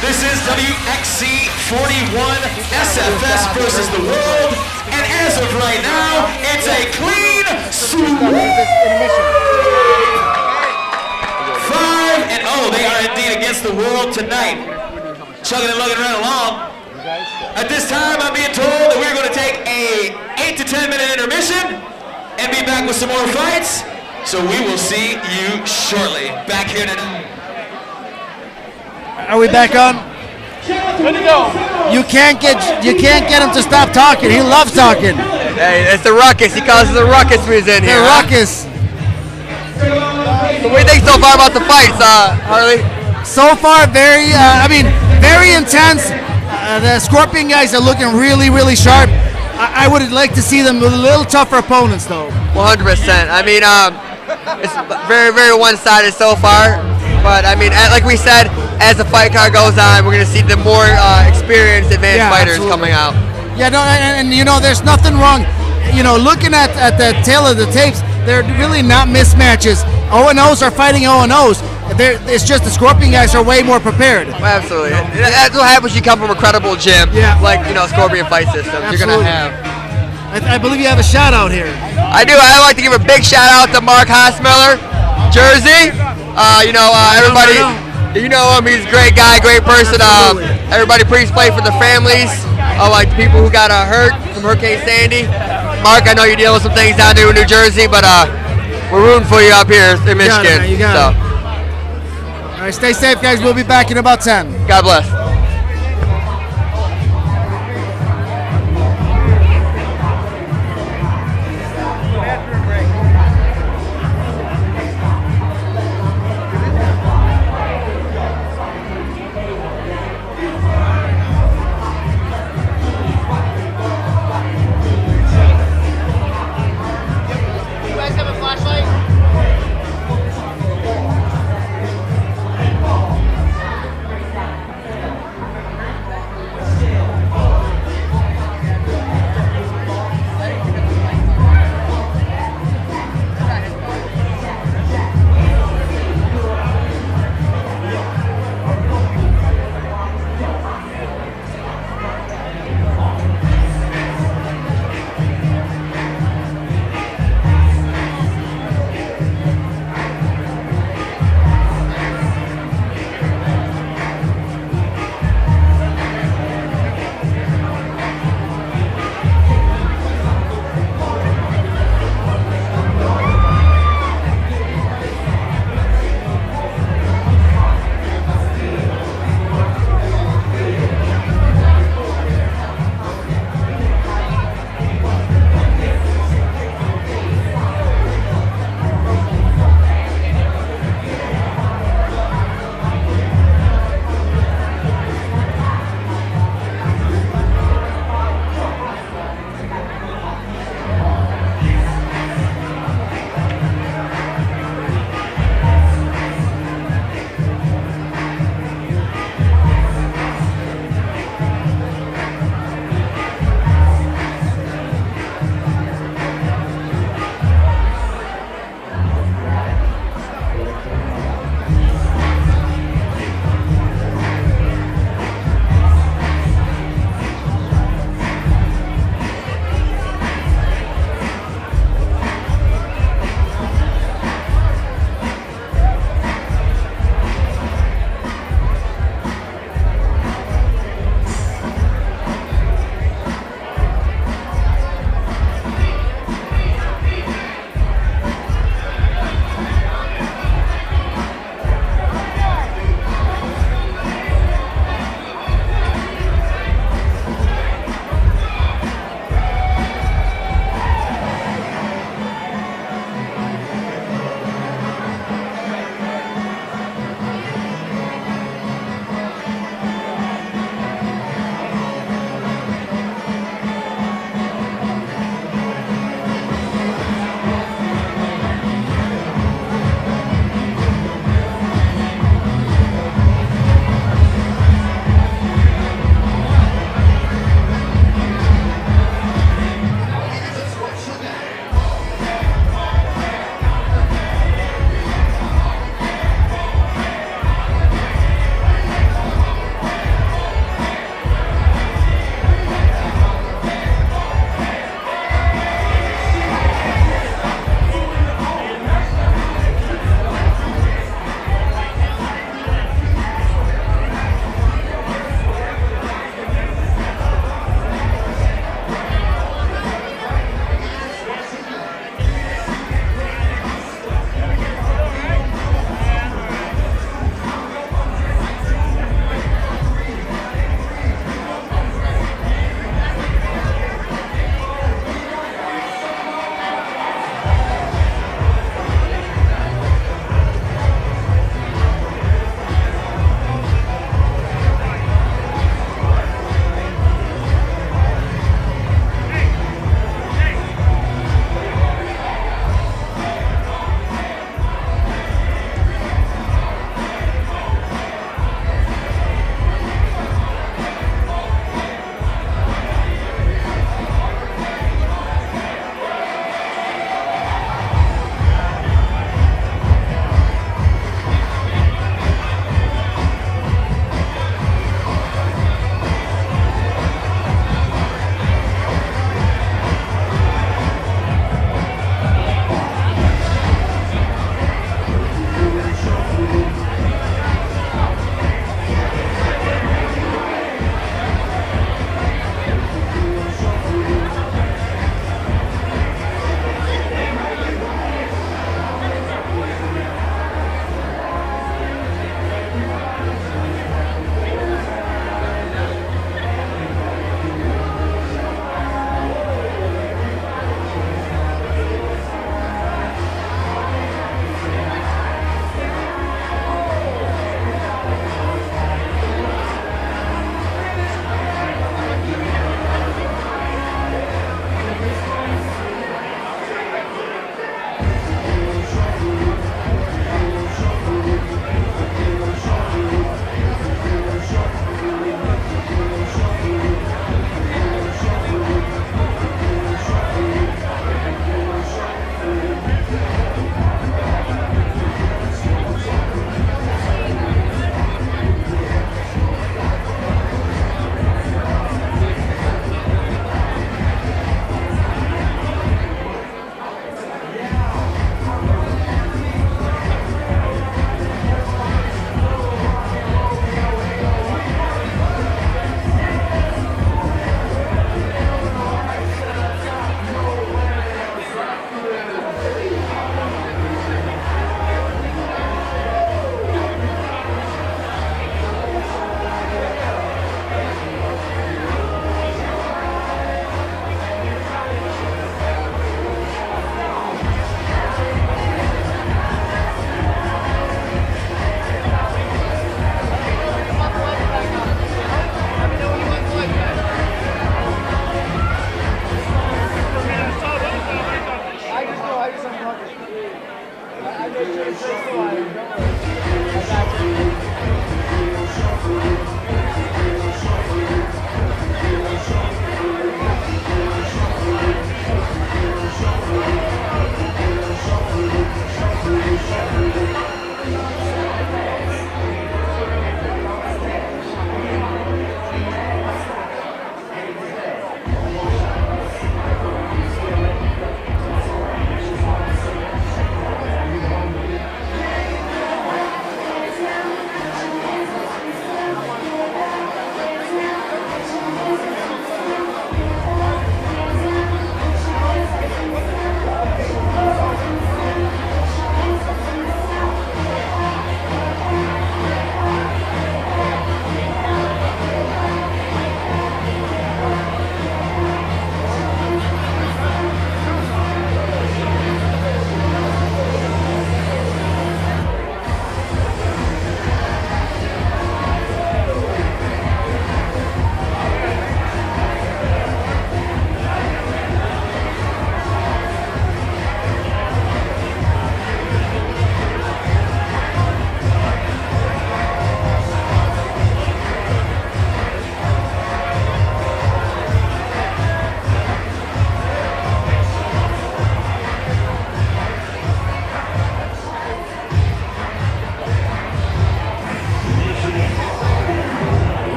This is Wxc 41 Sfs versus the world, and as of right now, it's a clean sweep. 5-0, they are indeed against the world tonight. Chugging and lugging right along. At this time, I'm being told that we're going to take a 8 to 10 minute intermission and be back with some more fights. So we will see you shortly. Back here tonight. Are we back on? Good to go. You can't get him to stop talking. He loves talking. Hey, it's the ruckus. He calls it the ruckus when he's in here. The ruckus. So what do you think so far about the fights, Harley? So far, very intense. The Scorpion guys are looking really, really sharp. I would like to see them with a little tougher opponents, though. 100%. I mean, it's very, very one-sided so far. But I mean, like we said, as the fight card goes on, we're going to see the more experienced, advanced fighters coming out. Yeah, no, and you know, there's nothing wrong. You know, looking at the tail of the tapes, they're really not mismatches. O&Os are fighting O&Os. It's just the Scorpion guys are way more prepared. Absolutely. That's what happens when you come from a credible gym, like, you know, Scorpion Fight Systems. Absolutely. You're going to have. I believe you have a shout out here. I do. I'd like to give a big shout out to Mark Hosmiller, Jersey. Everybody, you know him. He's a great guy, great person. Everybody, please play for the families of like the people who got hurt from Hurricane Sandy. Mark, I know you're dealing with some things down there in New Jersey, but We're rooting for you up here in Michigan. You got it. All right, stay safe, guys. We'll be back in about 10. God bless.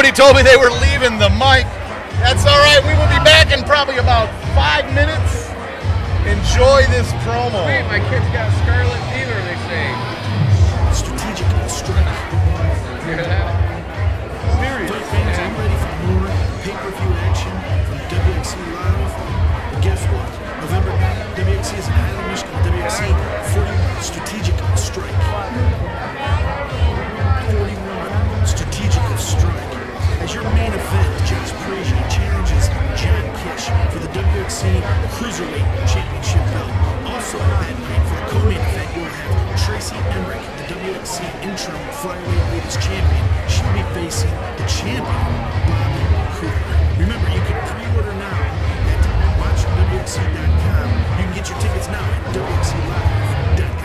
Somebody told me they were leaving the mic. That's all right. We will be back in probably about 5 minutes. Enjoy this promo. Wait, my kid's got scarlet fever, they say. Strategic strike. You hear that? Serious. Fight fans, I'm ready for more pay-per-view action from Wxc Live. But guess what? November 9th, Wxc is in Highland, Michigan. Wxc 41 Strategic Strike. 41 Strategic Strike. As your main event, Josh Frazier challenges John Kish for the WXC Cruiserweight Championship belt. Also that night, for the co-main event, you'll have Tracy Emmerich, the WXC interim flyweight ladies champion. She'll be facing the champion, Bobby Cooper. Remember, you can pre-order now at watchwxc.com. You can get your tickets now at wxclive.com.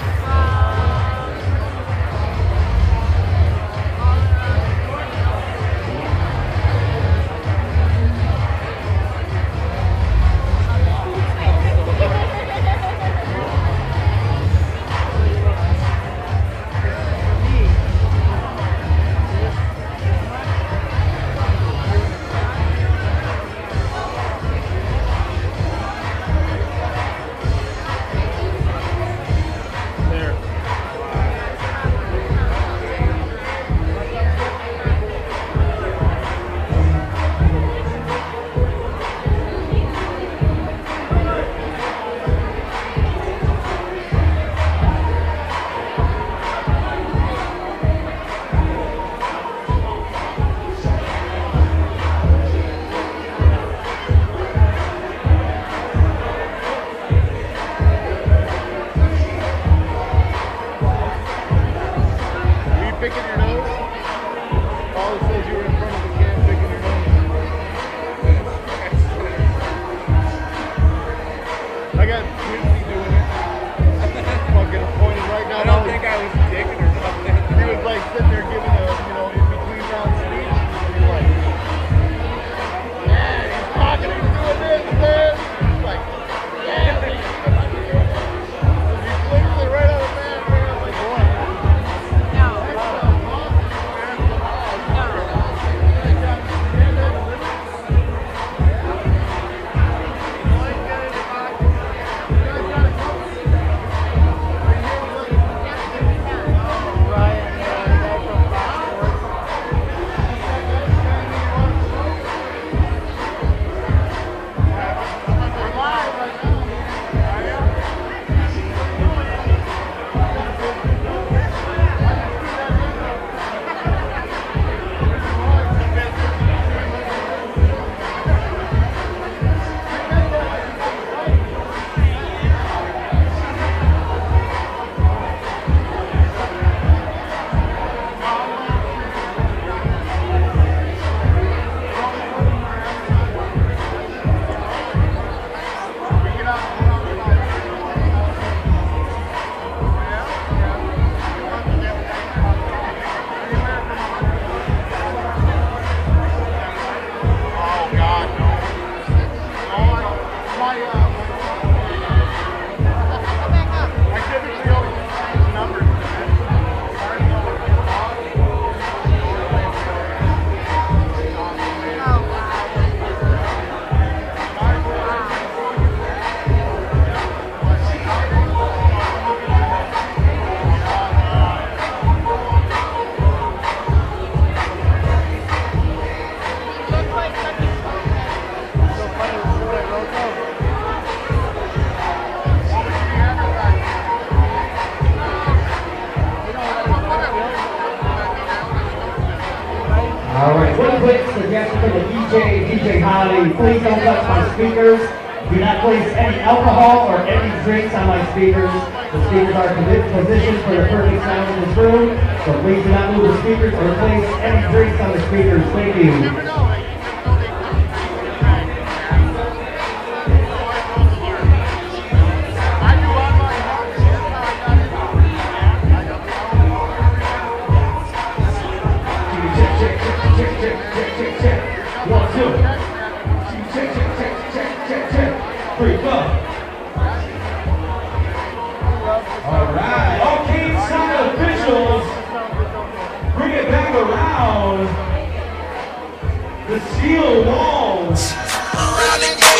DJ Holly, please don't touch my speakers. Do not place any alcohol or any drinks on my speakers. The speakers are positioned for the perfect sound in this room, so please do not move the speakers or place any drinks on the speakers. Thank you. the steel walls.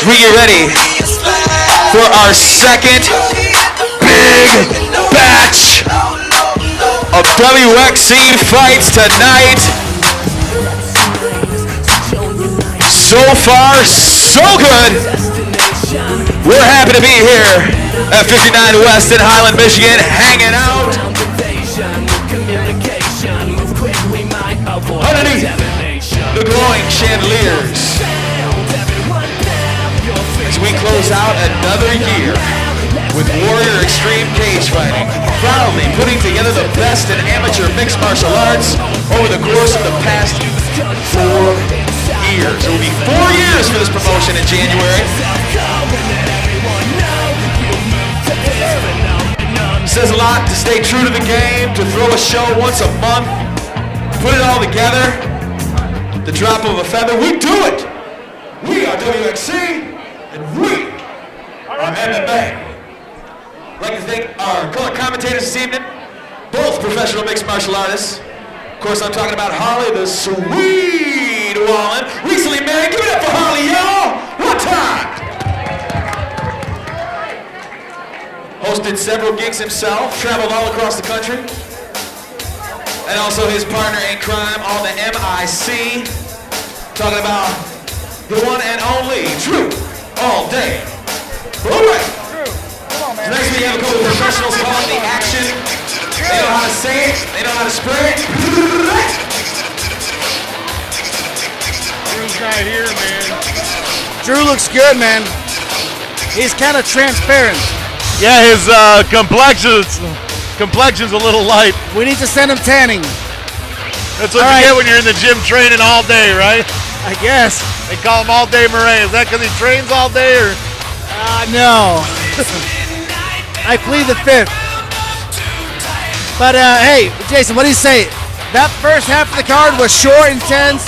We get ready for our second big batch of WXC fights tonight. So far, so good. We're happy to be here at 59 West in Highland, Michigan, hanging out underneath the glowing chandeliers as we close out another year with Warrior Extreme Cage Fighting, proudly putting together the best in amateur mixed martial arts over the course of the past 4 years. It will be 4 years for this promotion in January. Says a lot to stay true to the game, to throw a show once a month, put it all together, the drop of a feather. We do it! We are WXC, and we are MMA. I'd like to thank our color commentators this evening, both professional mixed martial artists. Of course, I'm talking about Harley the Sweet Wallen, recently married. Give it up for Harley, y'all! One time! Hosted several gigs himself, traveled all across the country. And also his partner in crime on the MIC. Talking about the one and only Drew All Day. All right. Next we have a couple of professionals calling the action. They know how to say it, they know how to spray it. Drew's not here, man. Drew looks good, man. He's kind of transparent. Yeah, his complexion's a little light. We need to send him tanning. That's what you get when you're in the gym training all day, right? I guess. They call him All Day Murray. Is that because he trains all day, or? No. I plead the fifth. But hey, Jason, what do you say? That first half of the card was short, intense.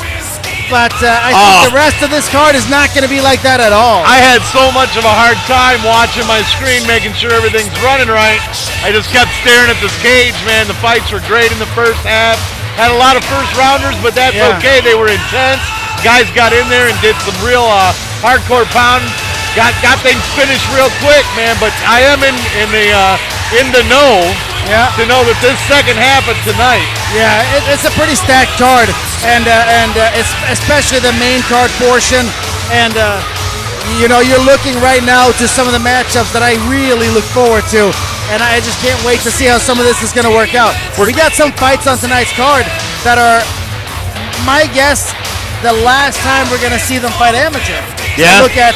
But I think the rest of this card is not going to be like that at all. I had so much of a hard time watching my screen, making sure everything's running right. I just kept staring at this cage, man. The fights were great in the first half. Had a lot of first rounders, but that's okay. They were intense. Guys got in there and did some real hardcore pounding. Got things finished real quick, man. But I am in the know. Yeah. To know that this second half of tonight. Yeah, it's a pretty stacked card, and it's especially the main card portion. And you know, you're looking right now to some of the matchups that I really look forward to, and I just can't wait to see how some of this is going to work out. We got some fights on tonight's card that are, my guess, the last time we're going to see them fight amateur. Yeah. I look at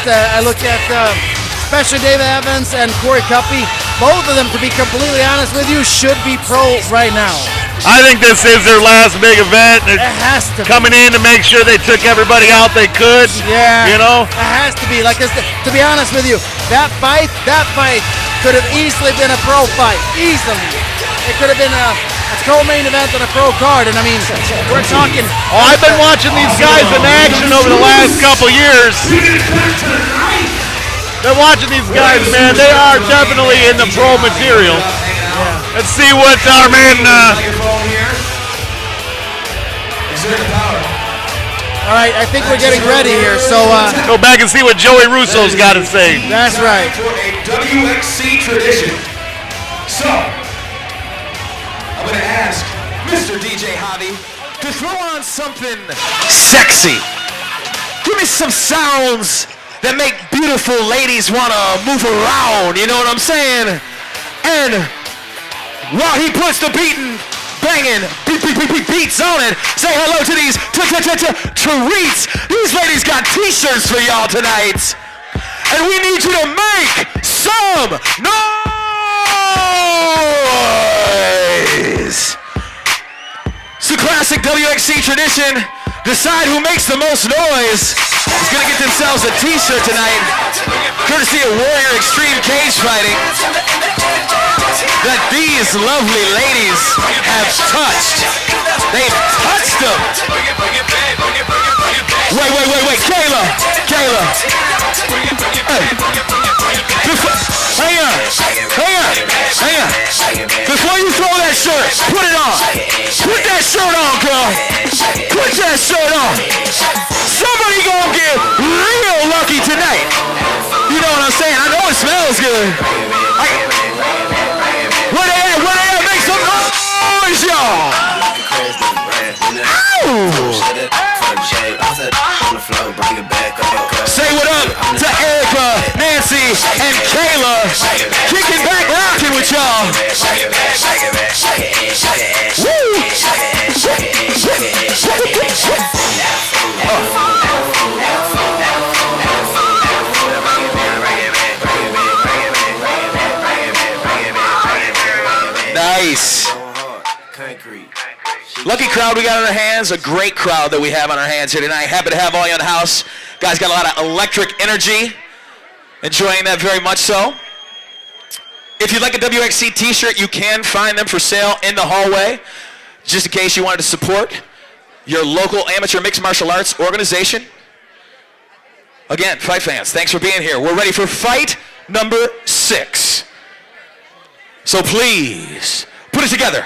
especially David Evans and Corey Cuppy. Both of them, to be completely honest with you, should be pro right now. I think this is their last big event. It has to be. Coming in to make sure they took everybody out they could. Yeah. You know? It has to be. Like, to be honest with you, that fight could have easily been a pro fight. Easily. It could have been a co-main event on a pro card. And I mean, we're talking. Oh, I've been watching these guys in action over the last couple years. Been watching these guys, man. They are definitely in the pro material. Yeah. Let's see what our man. All right, I think we're getting ready here. So go back and see what Joey Russo's got to say. That's right. For a WXC tradition. So I'm going to ask Mr. DJ Javi to throw on something sexy. Give me some sounds that make beautiful ladies want to move around, you know what I'm saying? And while he puts the banging beats on it, say hello to these treats. These ladies got t-shirts for y'all tonight. And we need you to make some noise. It's a classic WXC tradition. Decide who makes the most noise is going to get themselves a t-shirt tonight, courtesy of Warrior Extreme Cage Fighting, that these lovely ladies have touched. They've touched them. Wait, Kayla. Hey. Hang on. Before you throw that shirt, put it on. Put that shirt on, girl. Put that shirt on. So smells good. Where they at? Where they at? Make some noise, y'all. Say what up to Erica, Nancy, and Kayla. Kicking back, rocking with y'all. Nice. Lucky crowd we got on our hands, a great crowd that we have on our hands here tonight. Happy to have all you in the house. Guys got a lot of electric energy. Enjoying that very much so. If you'd like a WXC t-shirt, you can find them for sale in the hallway, just in case you wanted to support your local amateur mixed martial arts organization. Again, fight fans, thanks for being here. We're ready for fight number 6. So please, put it together.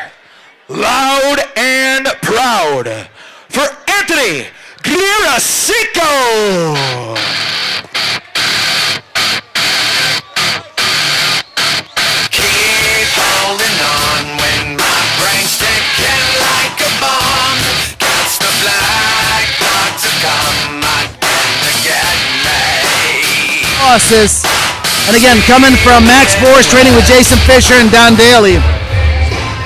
Loud and proud for Anthony Guirasico. Keep holding on when my brain's ticking like a bomb. Gets the black dog to come again to get me. Losses. And again, coming from Max Force, training with Jason Fisher and Don Daly.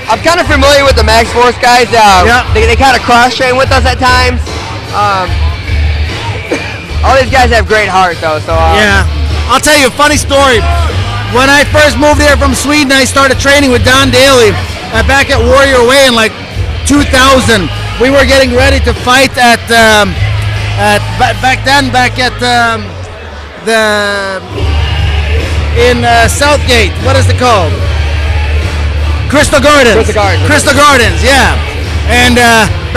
I'm kind of familiar with the Max Force guys. They kind of cross-train with us at times. All these guys have great heart, though. So yeah, I'll tell you a funny story. When I first moved here from Sweden, I started training with Don Daly back at Warrior Way in like 2000. We were getting ready to fight at Southgate. What is it called? Crystal Gardens, yeah. And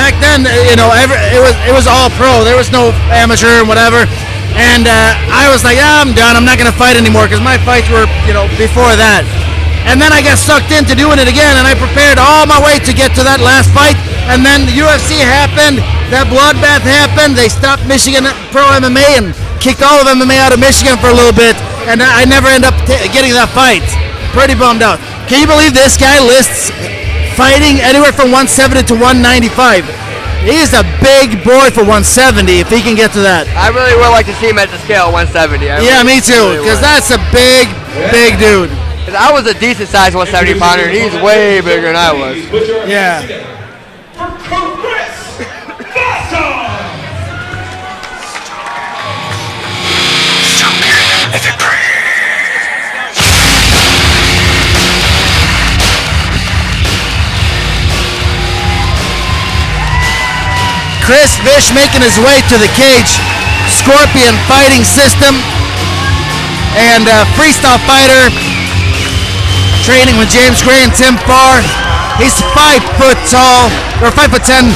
back then, you know, it was all pro. There was no amateur and whatever. And I was like, I'm done. I'm not gonna fight anymore because my fights were, you know, before that. And then I got sucked into doing it again, and I prepared all my way to get to that last fight. And then the UFC happened. That bloodbath happened. They stopped Michigan Pro MMA and kicked all of MMA out of Michigan for a little bit. And I never end up getting that fight. Pretty bummed out. Can you believe this guy lists fighting anywhere from 170 to 195? He's a big boy for 170 if he can get to that. I really would like to see him at the scale 170. Yeah, me too, because that's a big dude. Cause I was a decent sized 170 pounder, and he's way bigger than I was. Yeah. Chris Vish making his way to the cage. Scorpion fighting system and freestyle fighter training with James Gray and Tim Farr. He's 5 foot tall, or 5'10",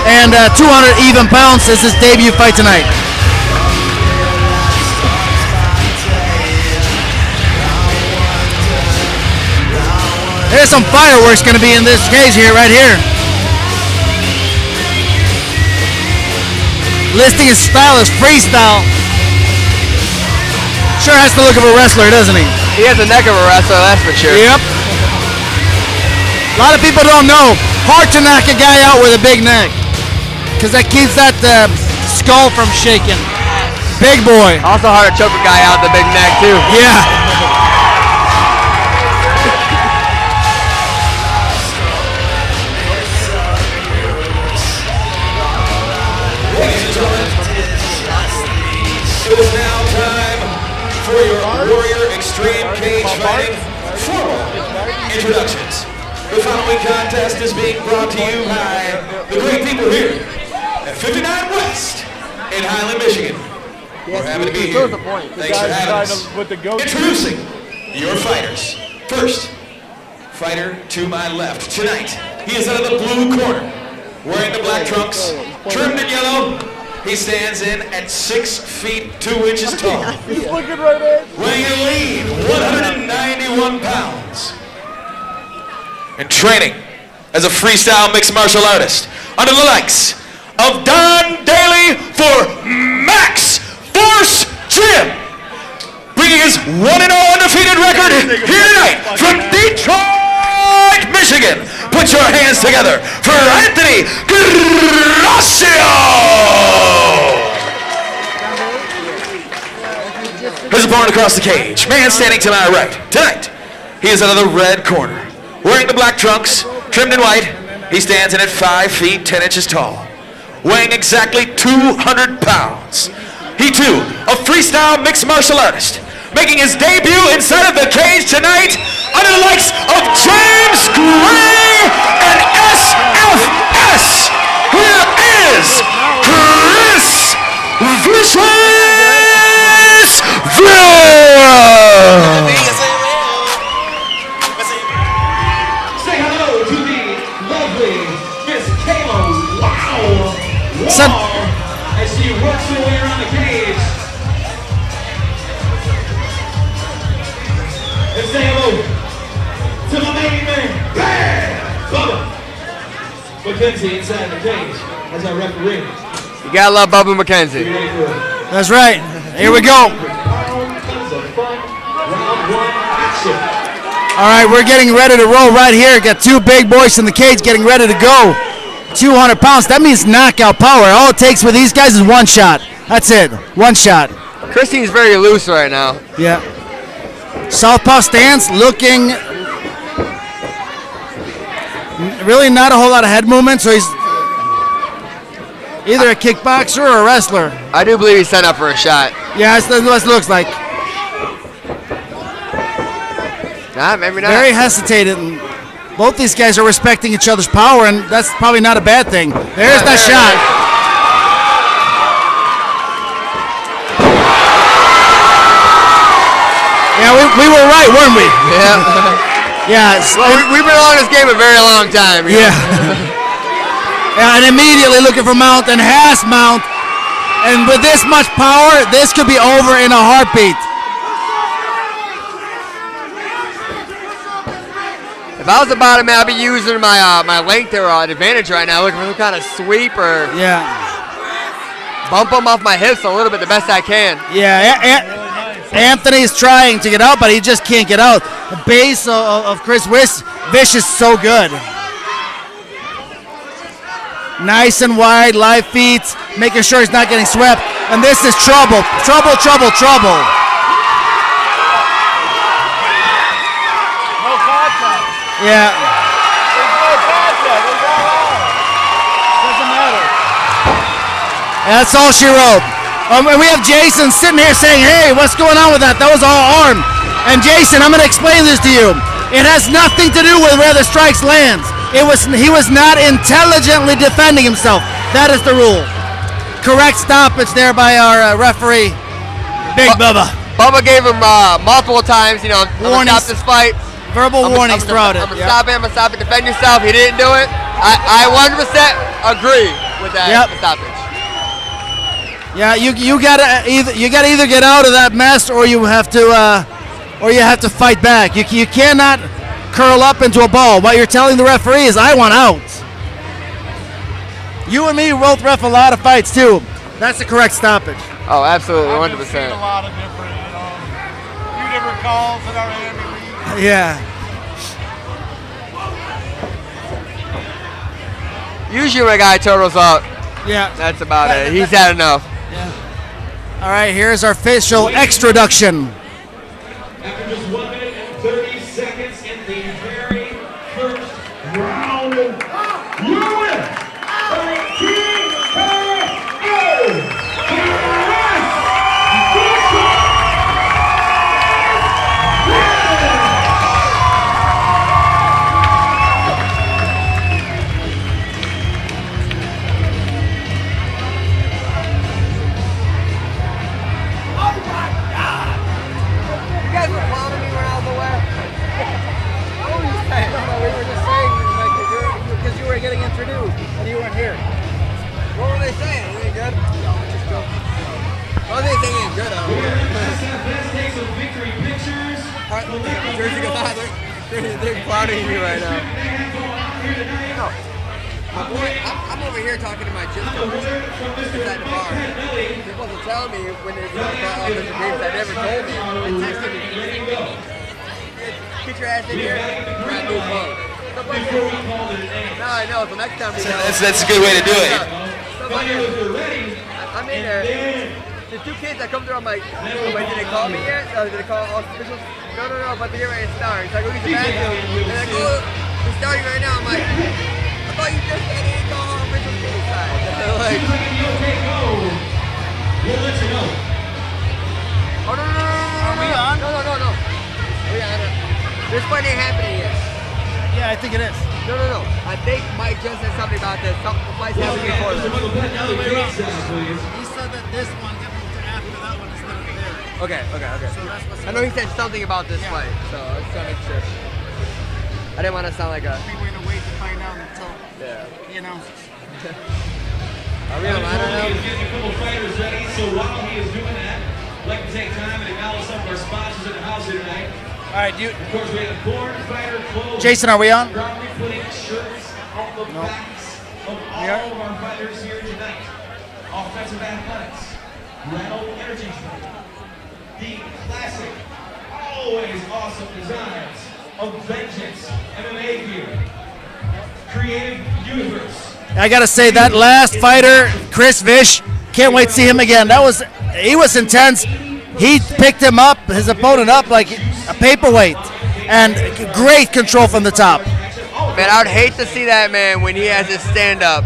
and 200 even pounds. This is his debut fight tonight. There's some fireworks going to be in this cage here, right here. Listing his style as freestyle. Sure has the look of a wrestler, doesn't he? He has the neck of a wrestler, that's for sure. Yep. A lot of people don't know. Hard to knock a guy out with a big neck, because that keeps that skull from shaking. Big boy. Also hard to choke a guy out with a big neck, too. Yeah. It is now time for your Warrior Extreme Cage Fighting formal introductions. The following contest is being brought to you by the great people here at 59 West in Highland, Michigan. We're happy to be here. Thanks for having us. Introducing your fighters. First, fighter to my left tonight. He is out of the blue corner, wearing the black trunks, trimmed in yellow. He stands in at 6 feet 2 inches tall. He's looking right at me. Weighing a lean 191 pounds. And training as a freestyle mixed martial artist under the likes of Don Daly for Max Force Gym. Bring his 1-0 undefeated record here tonight from Detroit, Michigan. Put your hands together for Anthony Gracio. His opponent across the cage, man standing to my right. Tonight, he is out of the red corner. Wearing the black trunks, trimmed in white, he stands in at 5 feet 10 inches tall. Weighing exactly 200 pounds. He too, a freestyle mixed martial artist, making his debut inside of the cage tonight under the likes of James Gray and SFS. Here is Chris Say hello to the lovely Miss Kayla. Wow. As she works her way around the cage. And say hello to my main man, Bubba McKenzie inside the cage as our referee. You gotta love Bubba McKenzie. That's right. Here we go. All right, we're getting ready to roll right here. Got two big boys in the cage getting ready to go. 200 pounds. That means knockout power. All it takes with these guys is one shot. That's it. One shot. Christine's very loose right now. Yeah. Southpaw stance, looking really not a whole lot of head movement, so he's either a kickboxer or a wrestler. I do believe he's set up for a shot. Yeah, that's what it looks like. Nah, maybe not. Very hesitated. And both these guys are respecting each other's power, and that's probably not a bad thing. There's that shot. Yeah, we were right, weren't we? Yeah. Yeah. Well, we've been on this game a very long time. Yeah. Yeah, and immediately looking for mount and has mount. And with this much power, this could be over in a heartbeat. If I was the bottom man, I'd be using my length or advantage right now, looking for some kind of sweep or bump them off my hips a little bit the best I can. Yeah, Anthony's trying to get out, but he just can't get out. The base of Chris Vish is so good. Nice and wide, live feet, making sure he's not getting swept. And this is trouble, trouble, trouble, trouble. No contact. Yeah. There's no contact. It's all on. Doesn't matter. That's all she wrote. And we have Jason sitting here saying, hey, what's going on with that? That was all arm. And Jason, I'm going to explain this to you. It has nothing to do with where the strikes lands. He was not intelligently defending himself. That is the rule. Correct stoppage there by our referee, Big Bubba. Bubba gave him multiple times, I'm going to stop this fight. Verbal warnings throughout it. I'm going to stop it, defend yourself. He didn't do it. I 100% agree with that stoppage. Yeah, you gotta either get out of that mess or you have to fight back. You cannot curl up into a ball. What you're telling the referee is, I want out. You and me both ref a lot of fights too. That's the correct stoppage. Oh, absolutely, 100%. I've seen a lot of different, few different calls in our Miami league. Yeah. Usually when a guy totals up, that's about it. He's had enough. All right, here's our official extraduction. After just 1 minute and 30 seconds in the very first round, you win by getting introduced, and you weren't here. What were they saying? Are they good? No, just joking. Oh, they think it's good. Sfs take some victory pictures. They're clowning you right now. I'm over here talking to my gym coach at the bar. They're supposed to tell me when they're going to start all different games that never told me. They texted me. Get your ass in here. We're at New Club. Now I know, so next time we know. That's a good way to do it. I'm in there. The two kids that come through, I'm like, wait, did they call me yet? Did they call all officials? No, but they're getting ready to start. So I go use the bathroom. They're like, oh, we're starting right now. I'm like, I thought you just said they didn't call all officials inside. They're like, We'll let you know. oh, no. Are we on? No. This fight ain't happening yet. Yeah, I think it is. No. I think Mike just said something about this. The fight's happening before this. He said that this one got moved to after that one instead of there. Okay. So that's what's I know he said something about this fight, so I just want to make sure. I didn't want to sound like a. I think we're gonna wait to find out until you know. Are we on? I don't know. He is getting a couple fighters ready, so while he is doing that, I'd like to take time and acknowledge some of our sponsors in the house here tonight. All right, Of course, we have Born Fighter Clothes. Jason, are we on? Proudly putting shirts on the backs of all of our fighters here tonight. Offensive athletics, Rattle Energy Drink, the classic, always awesome designs of Vengeance MMA gear, Creative Universe. I gotta say that last fighter, Chris Vish, can't wait to see him again. He was intense. He picked him up, his opponent up like a paperweight, and great control from the top. Man, I would hate to see that man when he has his stand-up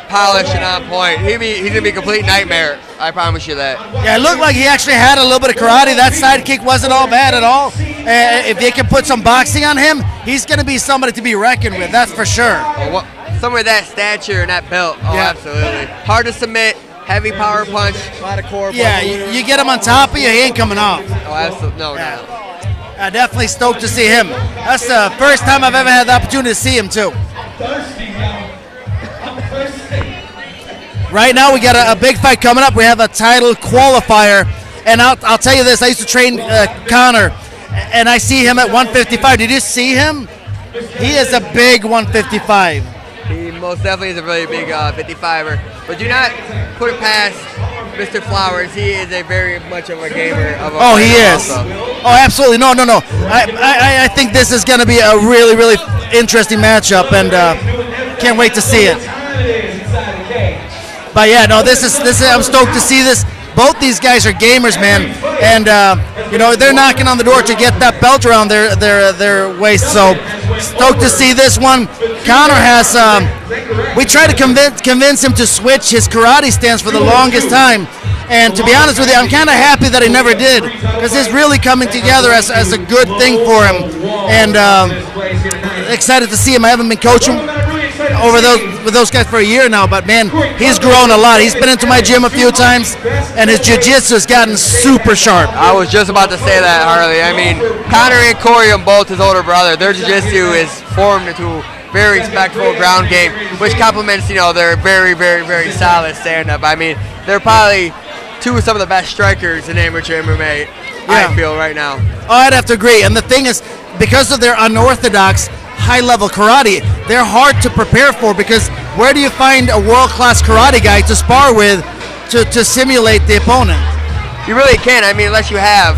polished and on point. He's gonna be a complete nightmare. I promise you that. Yeah, it looked like he actually had a little bit of karate. That side kick wasn't all bad at all. If they can put some boxing on him, he's gonna be somebody to be reckoned with. That's for sure. Someone with that stature and that belt. Oh, yeah. Absolutely. Hard to submit. Heavy power punch, a lot of core. Yeah, you get him on top of you, he ain't coming off. Oh, absolutely. No. I'm definitely stoked to see him. That's the first time I've ever had the opportunity to see him, too. Right now, we got a big fight coming up. We have a title qualifier. And I'll tell you this, I used to train Connor, and I see him at 155. Did you see him? He is a big 155. He most definitely is a really big 55er. But do not put it past Mr. Flowers. He is a very much of a gamer. He is. Also. Oh, absolutely. No. I think this is going to be a really, really interesting matchup, and can't wait to see it. But yeah, no, this is. I'm stoked to see this. Both these guys are gamers, man, and they're knocking on the door to get that belt around their waist. So stoked to see this one. Connor has. We tried to convince him to switch his karate stance for the longest time, and to be honest with you, I'm kind of happy that he never did, because it's really coming together as a good thing for him. And excited to see him. I haven't been coaching with those guys for a year now, but man, he's grown a lot. He's been into my gym a few times, and his jiu-jitsu has gotten super sharp. I was just about to say that, Harley. I mean, Connor and Corey are both his older brother. Their jiu-jitsu is formed into very respectful ground game, which complements, their very, very, very solid stand-up. I mean, they're probably two of some of the best strikers in amateur MMA, I feel, right now. Oh, I'd have to agree. And the thing is, because of their unorthodox high-level karate, they're hard to prepare for, because where do you find a world-class karate guy to spar with to simulate the opponent? You really can't. I mean, unless you have,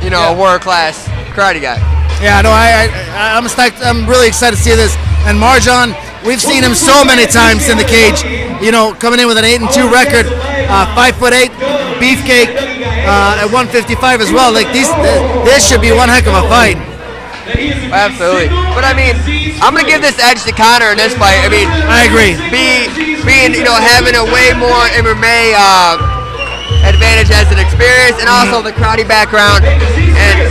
a world-class karate guy. Yeah, no, I'm stoked. I'm really excited to see this. And Marjan, we've seen him so many times in the cage. Coming in with an 8-2 record, 5'8", beefcake at 155 as well. Like this should be one heck of a fight. Absolutely. But I mean, I'm gonna give this edge to Connor in this fight. I mean, I agree. Being having a way more MMA advantage as an experience, and also the karate background, and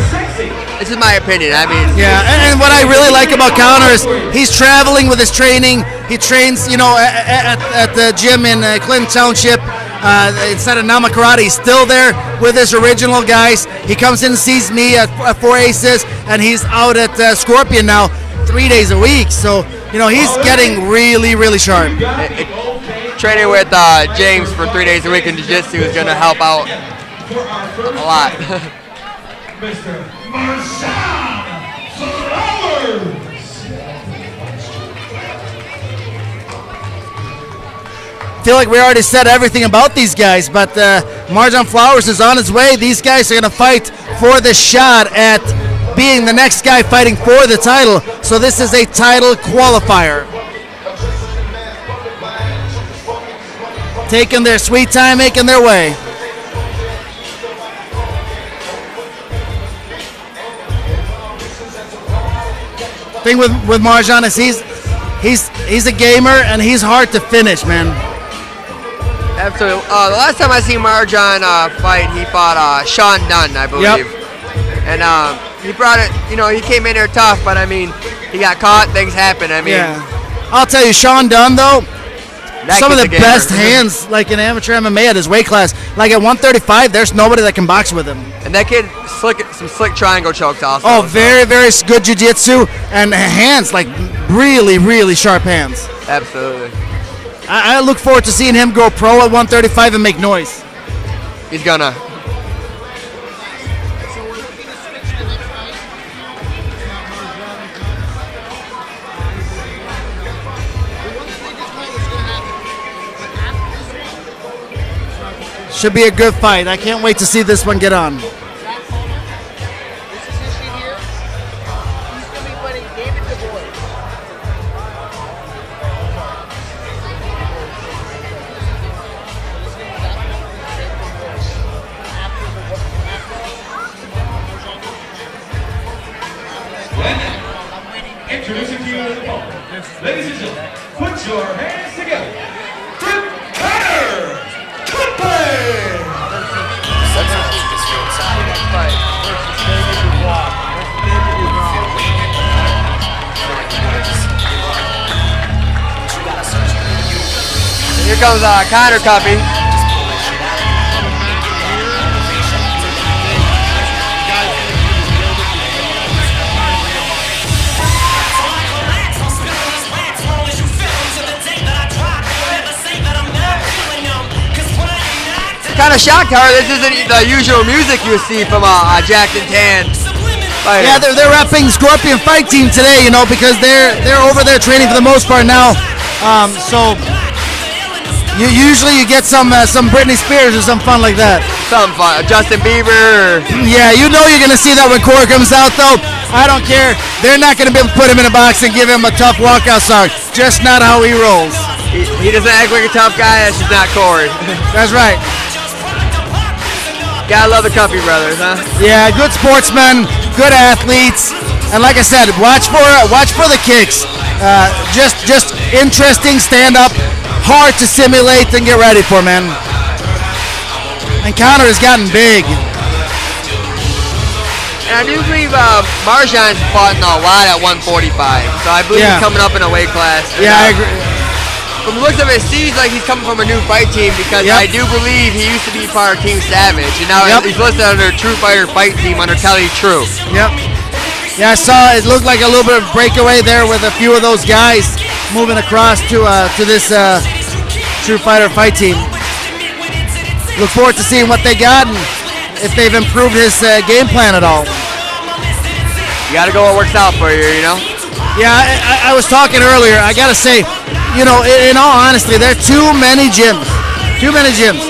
this is my opinion. I mean, yeah. And what I really like about Connor is he's traveling with his training. He trains, at the gym in Clinton Township. Instead of Nama Karate, he's still there with his original guys. He comes in and sees me at 4 Aces, and he's out at Scorpion now 3 days a week. So, he's getting really, really sharp. Training with James for 3 days a week in jiu-jitsu is going to help out a lot. Mr. Marshawn Flowers. feel like we already said everything about these guys, but Marjan Flowers is on his way. These guys are going to fight for the shot at being the next guy fighting for the title. So this is a title qualifier. Taking their sweet time, making their way. Thing with Marjan is he's a gamer and he's hard to finish, man. Absolutely. The last time I seen Marjan fight, he fought Sean Dunn, I believe. Yep. And he brought it. You know, he came in there tough, but I mean, he got caught. Things happen. I mean, yeah. I'll tell you, Sean Dunn though. Some of the kid's a best gamer. hands, like in amateur MMA at his weight class. Like at 135, there's nobody that can box with him. And that kid some slick triangle chokes also. Oh, very, very good jiu-jitsu and hands, like really, really sharp hands. Absolutely. I look forward to seeing him go pro at 135 and make noise. He's gonna. Should be a good fight. I can't wait to see this one get on. Introducing to you the opponent. Ladies and gentlemen, put your hands together. Cutter! Here comes Connor Cuppy. Kind of shocked, Howard. This isn't the usual music you see from Jackson Tan. Yeah, they're repping Scorpion Fight Team today, you know, because they're over there training for the most part now. So usually you get some Britney Spears or some fun like that. Something fun. Justin Bieber. Yeah, you know you're gonna see that when Corey comes out, though. I don't care. They're not gonna be able to put him in a box and give him a tough walkout song. Just not how he rolls. He doesn't act like a tough guy. That's just not Corey. That's right. Gotta love the Cuppy brothers, huh? Yeah, good sportsmen, good athletes, and like I said, watch for the kicks. Just interesting stand up, hard to simulate and get ready for, man. And Connor has gotten big. And I do believe Marjan's fought a lot at 145, so I believe he's coming up in a weight class. Yeah, I agree. From the looks of it, it seems like he's coming from a new fight team because I do believe he used to be part of Team Savage, and now he's listed under True Fighter Fight Team under Kelly True. Yep. Yeah, I saw it looked like a little bit of breakaway there with a few of those guys moving across to this True Fighter Fight Team. Look forward to seeing what they got and if they've improved his game plan at all. You got to go what works out for you, you know? Yeah, I was talking earlier. I got to say, you know, in all honesty, there are too many gyms. Too many gyms.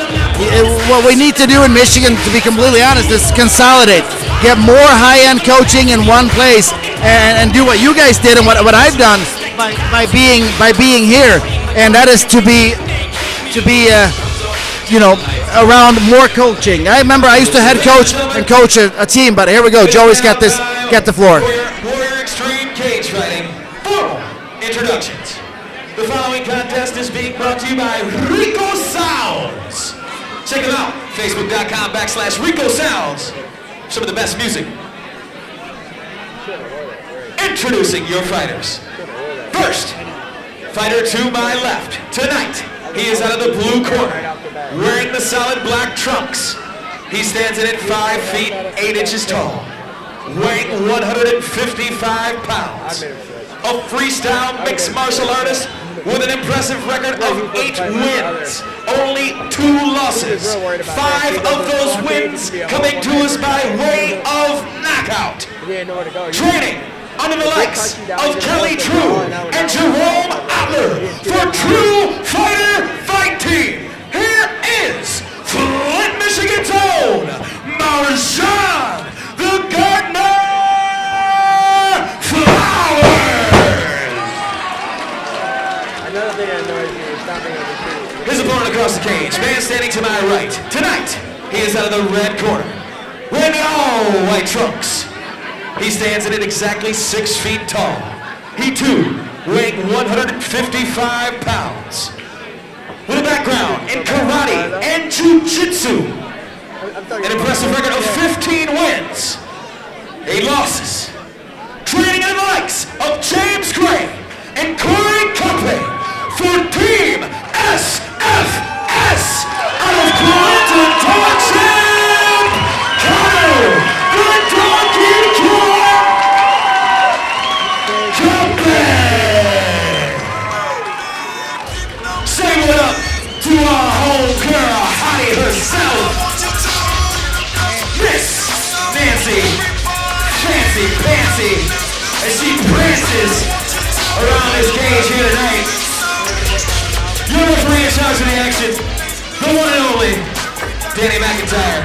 What we need to do in Michigan, to be completely honest, is consolidate. Get more high-end coaching in one place and do what you guys did and what I've done by being here. And that is to be you know, around more coaching. I remember I used to head coach and coach a team, but here we go. Joey's got the floor. Warrior Extreme Cage Fighting. Formal introductions. The following contest is being brought to you by Rico Sounds. Check them out. Facebook.com/Rico Sounds. Some of the best music. Introducing your fighters. First, fighter to my left. Tonight, he is out of the blue corner, wearing the solid black trunks. He stands in at 5 feet 8 inches tall, weighing 155 pounds. A freestyle mixed martial artist with an impressive record of 8 wins, only 2 losses. 5 of those wins coming to us by way of knockout. Training under the likes of Kelly True and Jerome Adler for True Fighter Fight winning team, here is Flint, Michigan's own Marjan the Gardener Flowers. Another thing I noticed is stopping on the street. His opponent across the cage, man standing to my right. Tonight, he is out of the red corner, wearing the all-white trunks. He stands at exactly 6 feet tall. He too, weighing 155 pounds. With a background in karate and jiu-jitsu. An impressive record of 15 wins, 8 losses. Training under the likes of James Gray and Corey Copley for Team SFS out of Clinton Township, Connor the Donkey Copley. Say what up to our home girl, Hottie herself, Miss Nancy Fancy Pantsy, as she prances around this cage here tonight. Your referee in charge of the action, the one and only Danny McIntyre.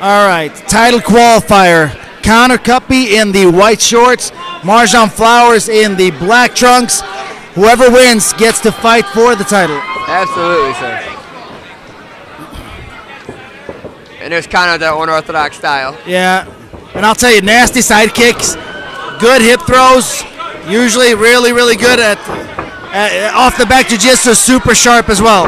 All right, title qualifier. Connor Cuppy in the white shorts, Marjan Flowers in the black trunks. Whoever wins gets to fight for the title. Absolutely, sir. And there's kind of that unorthodox style. Yeah, and I'll tell you, nasty side kicks, good hip throws, usually really, really good at off the back jiu-jitsu, super sharp as well.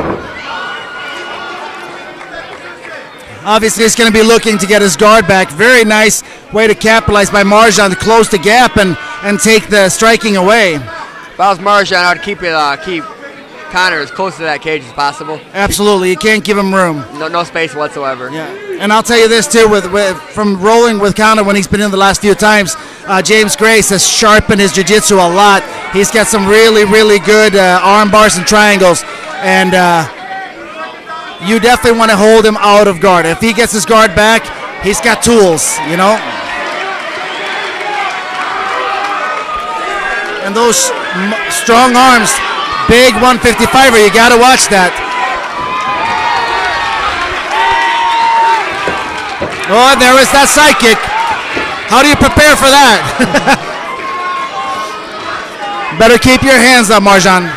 Obviously, he's going to be looking to get his guard back. Very nice way to capitalize by Marjan to close the gap and take the striking away. If I was Marjan, I would keep Connor as close to that cage as possible. Absolutely, you can't give him room. No space whatsoever. Yeah, and I'll tell you this too, from rolling with Connor when he's been in the last few times, James Grace has sharpened his jiu-jitsu a lot. He's got some really, really good arm bars and triangles, and you definitely want to hold him out of guard. If he gets his guard back, he's got tools, you know. And those strong arms, big 155er, you got to watch that. Oh, there is that side kick. How do you prepare for that? Better keep your hands up, Marjan.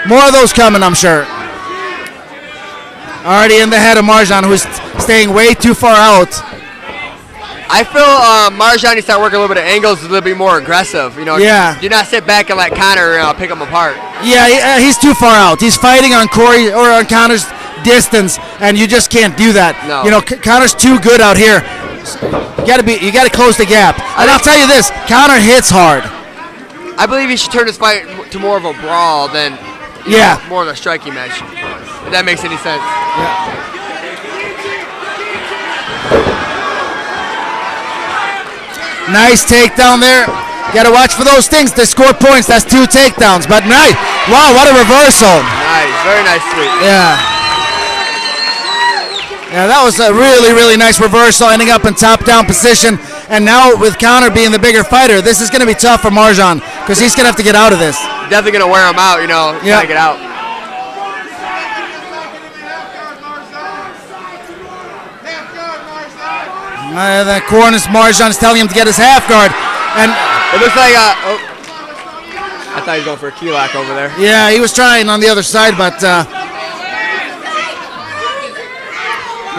More of those coming, I'm sure. Already in the head of Marjan, who's staying way too far out. I feel Marjan needs to start working a little bit of angles, a little bit more aggressive. You know, Yeah. Do not sit back and let Connor pick him apart. Yeah, he's too far out. He's fighting on Corey or on Connor's distance, and you just can't do that. No. You know, Connor's too good out here. You got to close the gap. And I'll tell you this, Connor hits hard. I believe he should turn his fight to more of a brawl than more of a striking match. If that makes any sense. Nice takedown there. Got to watch for those things. They score points. That's 2 takedowns. But nice. Wow, what a reversal. Nice. Very nice sweep. Yeah. Yeah, that was a really, really nice reversal, ending up in top-down position. And now with Connor being the bigger fighter, this is going to be tough for Marjan because he's going to have to get out of this. Definitely going to wear him out, you know. Yeah. Gotta get out. The corner's Marjan is telling him to get his half guard. And it looks like I thought he was going for a key lock over there. Yeah, he was trying on the other side, but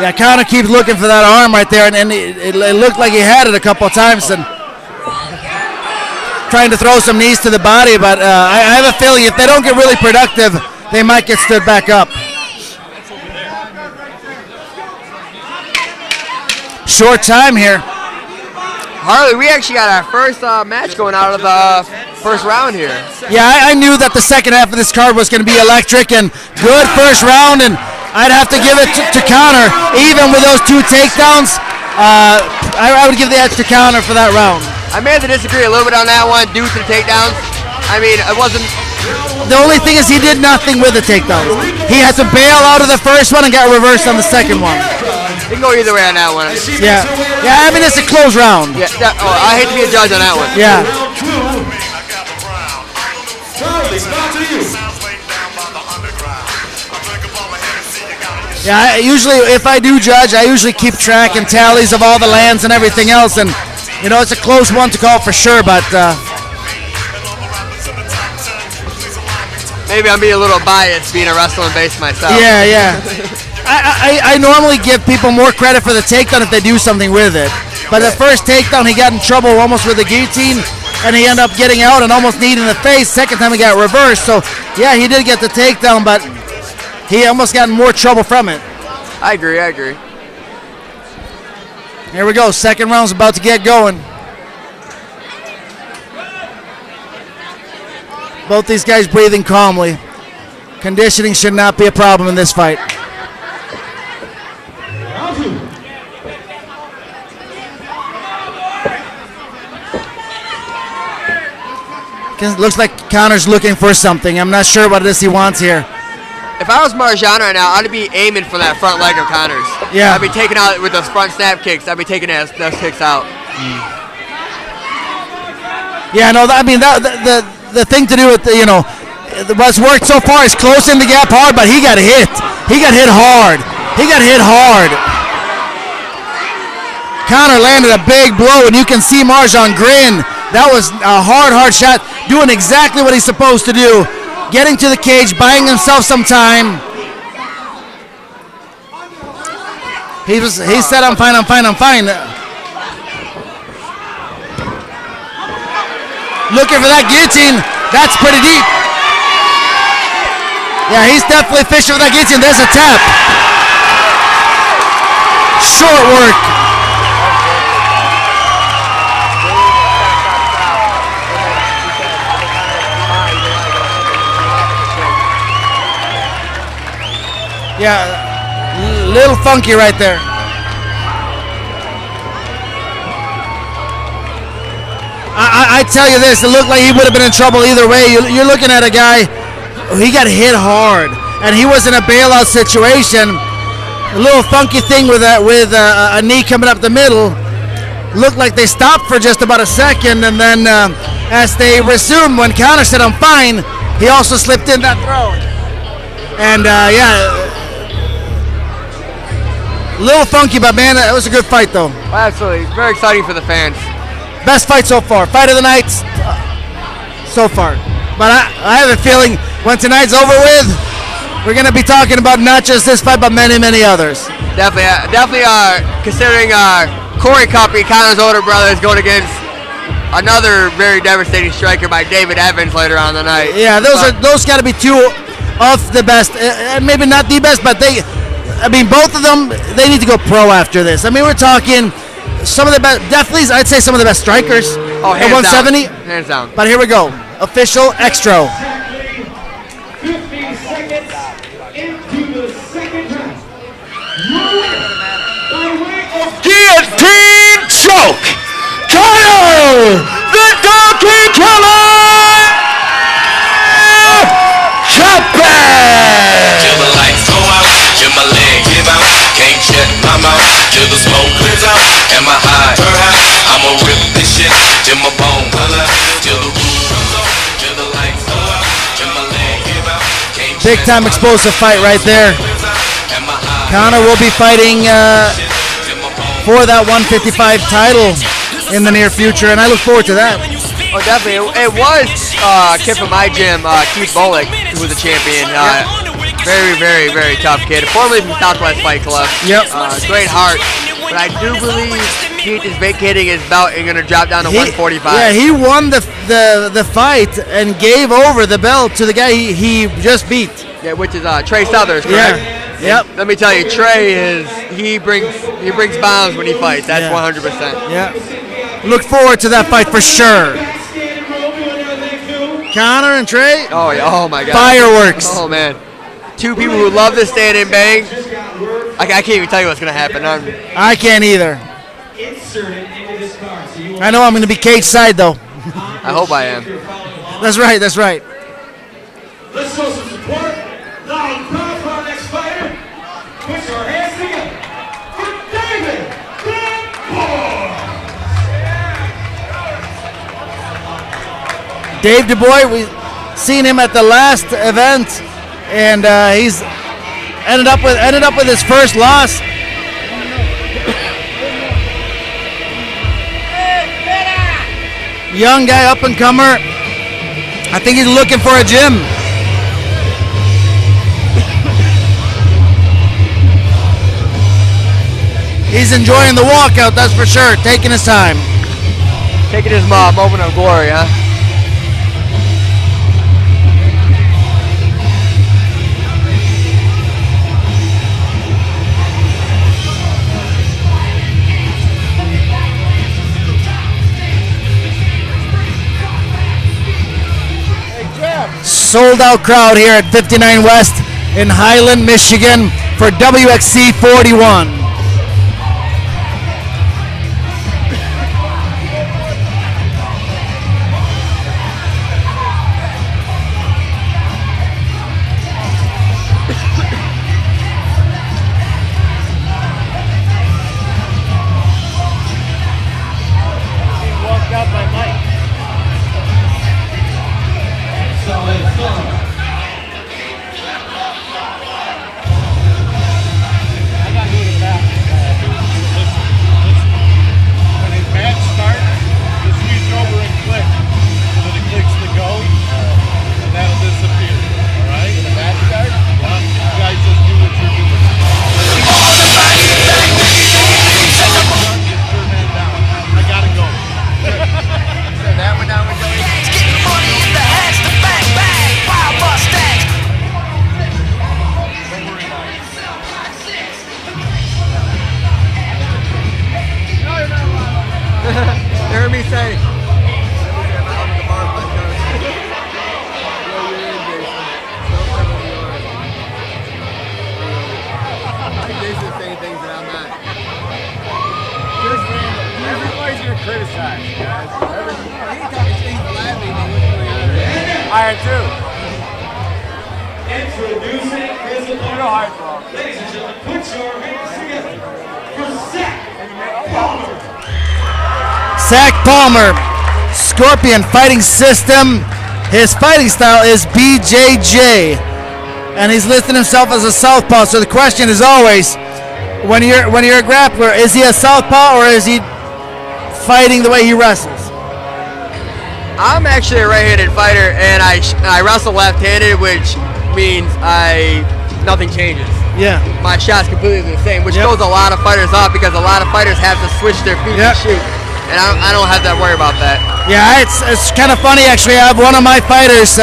yeah, Connor keeps looking for that arm right there, and it looked like he had it a couple of times, and trying to throw some knees to the body, but I have a feeling if they don't get really productive, they might get stood back up. Short time here. Harley, we actually got our first match going out of the first round here. Yeah, I knew that the second half of this card was going to be electric, and good first round, and I'd have to give it to Connor. Even with those 2 takedowns, I would give the edge to Connor for that round. I may have to disagree a little bit on that one due to the takedowns. I mean, it wasn't... The only thing is he did nothing with the takedowns. He had to bail out of the first one and got reversed on the second one. You can go either way on that one. Yeah, I mean, it's a close round. Yeah, I hate to be a judge on that one. Yeah. Charlie, spot to you. Yeah, usually if I do judge, I usually keep track and tallies of all the lands and everything else, and it's a close one to call for sure, but maybe I'm being a little biased being a wrestling base myself. Yeah. I normally give people more credit for the takedown if they do something with it. But the first takedown, he got in trouble almost with the guillotine, and he ended up getting out and almost kneed in the face. Second time he got reversed. So, yeah, he did get the takedown, but he almost got in more trouble from it. I agree. Here we go. Second round's about to get going. Both these guys breathing calmly. Conditioning should not be a problem in this fight. Looks like Connor's looking for something. I'm not sure what it is he wants here. If I was Marjan right now, I'd be aiming for that front leg of Connor's. Yeah. I'd be taking out with those front snap kicks. I'd be taking those kicks out. Yeah, no, I mean, the thing to do with, what's worked so far is closing the gap hard, but he got hit. He got hit hard. Connor landed a big blow, and you can see Marjan grin. That was a hard shot, doing exactly what he's supposed to do. Getting to the cage, buying himself some time. He said, I'm fine. Looking for that guillotine. That's pretty deep. Yeah, he's definitely fishing for that guillotine. There's a tap. Short work. Yeah, little funky right there. I tell you this, it looked like he would have been in trouble either way. You're looking at a guy, he got hit hard, and he was in a bailout situation. A little funky thing with a knee coming up the middle. Looked like they stopped for just about a second, and then as they resumed, when Connor said, I'm fine, he also slipped in that throw. And yeah, a little funky, but man, it was a good fight though. Absolutely, very exciting for the fans. Best fight so far. Fight of the night so far. But I have a feeling when tonight's over with, we're going to be talking about not just this fight, but many, many others. Definitely considering Corey Cuppy, Connor's older brother, is going against another very devastating striker by David Evans later on in the night. Yeah, those got to be two of the best. Maybe not the best, but both of them, they need to go pro after this. I mean, we're talking some of the best, definitely, I'd say some of the best strikers at 170. Hands down. But here we go. Official extra. 15 seconds into the second round. Your winner by way of Guillotine choke. Connor, the Donkey Killer. Champion. Till the lights go out, till my leg give out, can't shut my mouth, till the smoke clears out, and my high turn out, I'ma rip this shit, till my bone holla, till the roof comes on, till the lights go out, till my leg give out, can't Big time explosive fight right there. Connor will be fighting for that 155 title in the near future, and I look forward to that. Oh, definitely. It was kid from my gym, Keith Bullock, who was a champion. Very, very, very tough kid. Formerly from Southwest Fight Club. Yep. Great heart. But I do believe Keith is vacating his belt and going to drop down to 145. Yeah, he won the fight and gave over the belt to the guy he just beat. Yeah, which is Trey Southers, correct? Yeah. Yep. Let me tell you, Trey he brings bombs when he fights. That's 100%. Yeah. Look forward to that fight for sure. Connor and Trey. Oh yeah. Oh my God. Fireworks. Oh man. Two people who love to stand and bang. I can't even tell you what's gonna happen. I can't either. I know I'm gonna be cage side though. I hope I am. That's right. That's right. Let's show some support. Loud applause for our next fighter. Put your hands together for David Dave DuBois, seen him at the last event, and he's ended up with his first loss. Young guy, up and comer. I think he's looking for a gym. He's enjoying the walkout, that's for sure. Taking his time. Taking his moment of glory, huh? Sold out crowd here at 59 West in Highland, Michigan for WXC 41. Zach Palmer, Scorpion fighting system. His fighting style is BJJ, and he's listed himself as a southpaw. So the question is always, when you're a grappler, is he a southpaw or is he fighting the way he wrestles? I'm actually a right-handed fighter, and I wrestle left-handed, which means nothing changes. Yeah. My shot's completely the same, which throws a lot of fighters off because a lot of fighters have to switch their feet to shoot. And I don't have to worry about that. Yeah, it's kind of funny actually. I have one of my fighters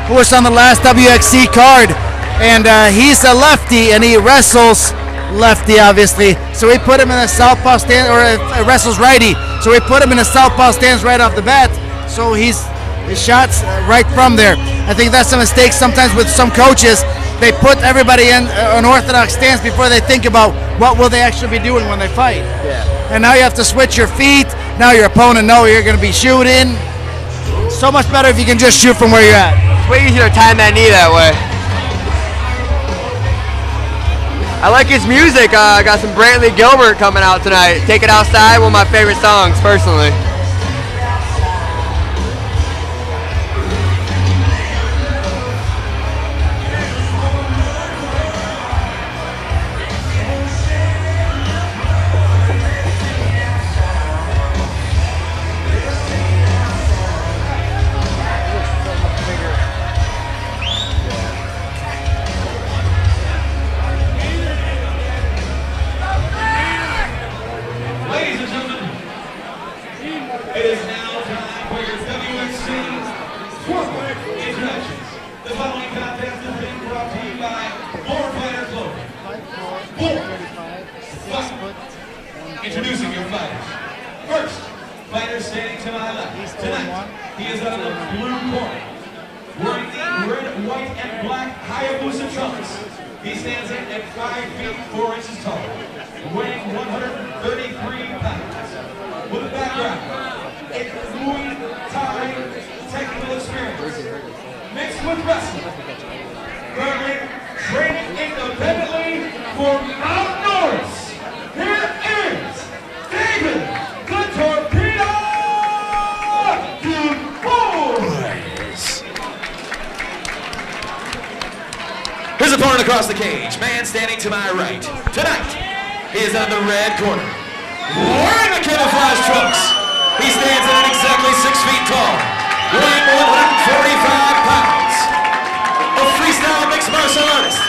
who was on the last WXC card, and he's a lefty and he wrestles lefty, obviously. So we put him in a southpaw stance, or wrestles righty. So we put him in a southpaw stance right off the bat. So his shots right from there. I think that's a mistake sometimes with some coaches. They put everybody in an orthodox stance before they think about what will they actually be doing when they fight. Yeah. And now you have to switch your feet. Now your opponent knows you're going to be shooting. So much better if you can just shoot from where you're at. It's way easier to time that knee that way. I like his music. I got some Brantley Gilbert coming out tonight. Take It Outside, one of my favorite songs, personally. Introducing your fighters. First, fighter standing to my left. Tonight, he is out of the blue corner. Wearing the red, white, and black Hayabusa trunks. He stands at 5 feet 4 inches tall, weighing 133 pounds. With a background in Muay Thai technical experience, mixed with wrestling. Currently training independently for Mount Norris. Here is David the Torpedo DuBois. the cage, man standing to my right. Tonight, he is on the red corner. Wearing the camouflage trunks. He stands at exactly 6 feet tall, weighing 145 pounds. A freestyle mixed martial artist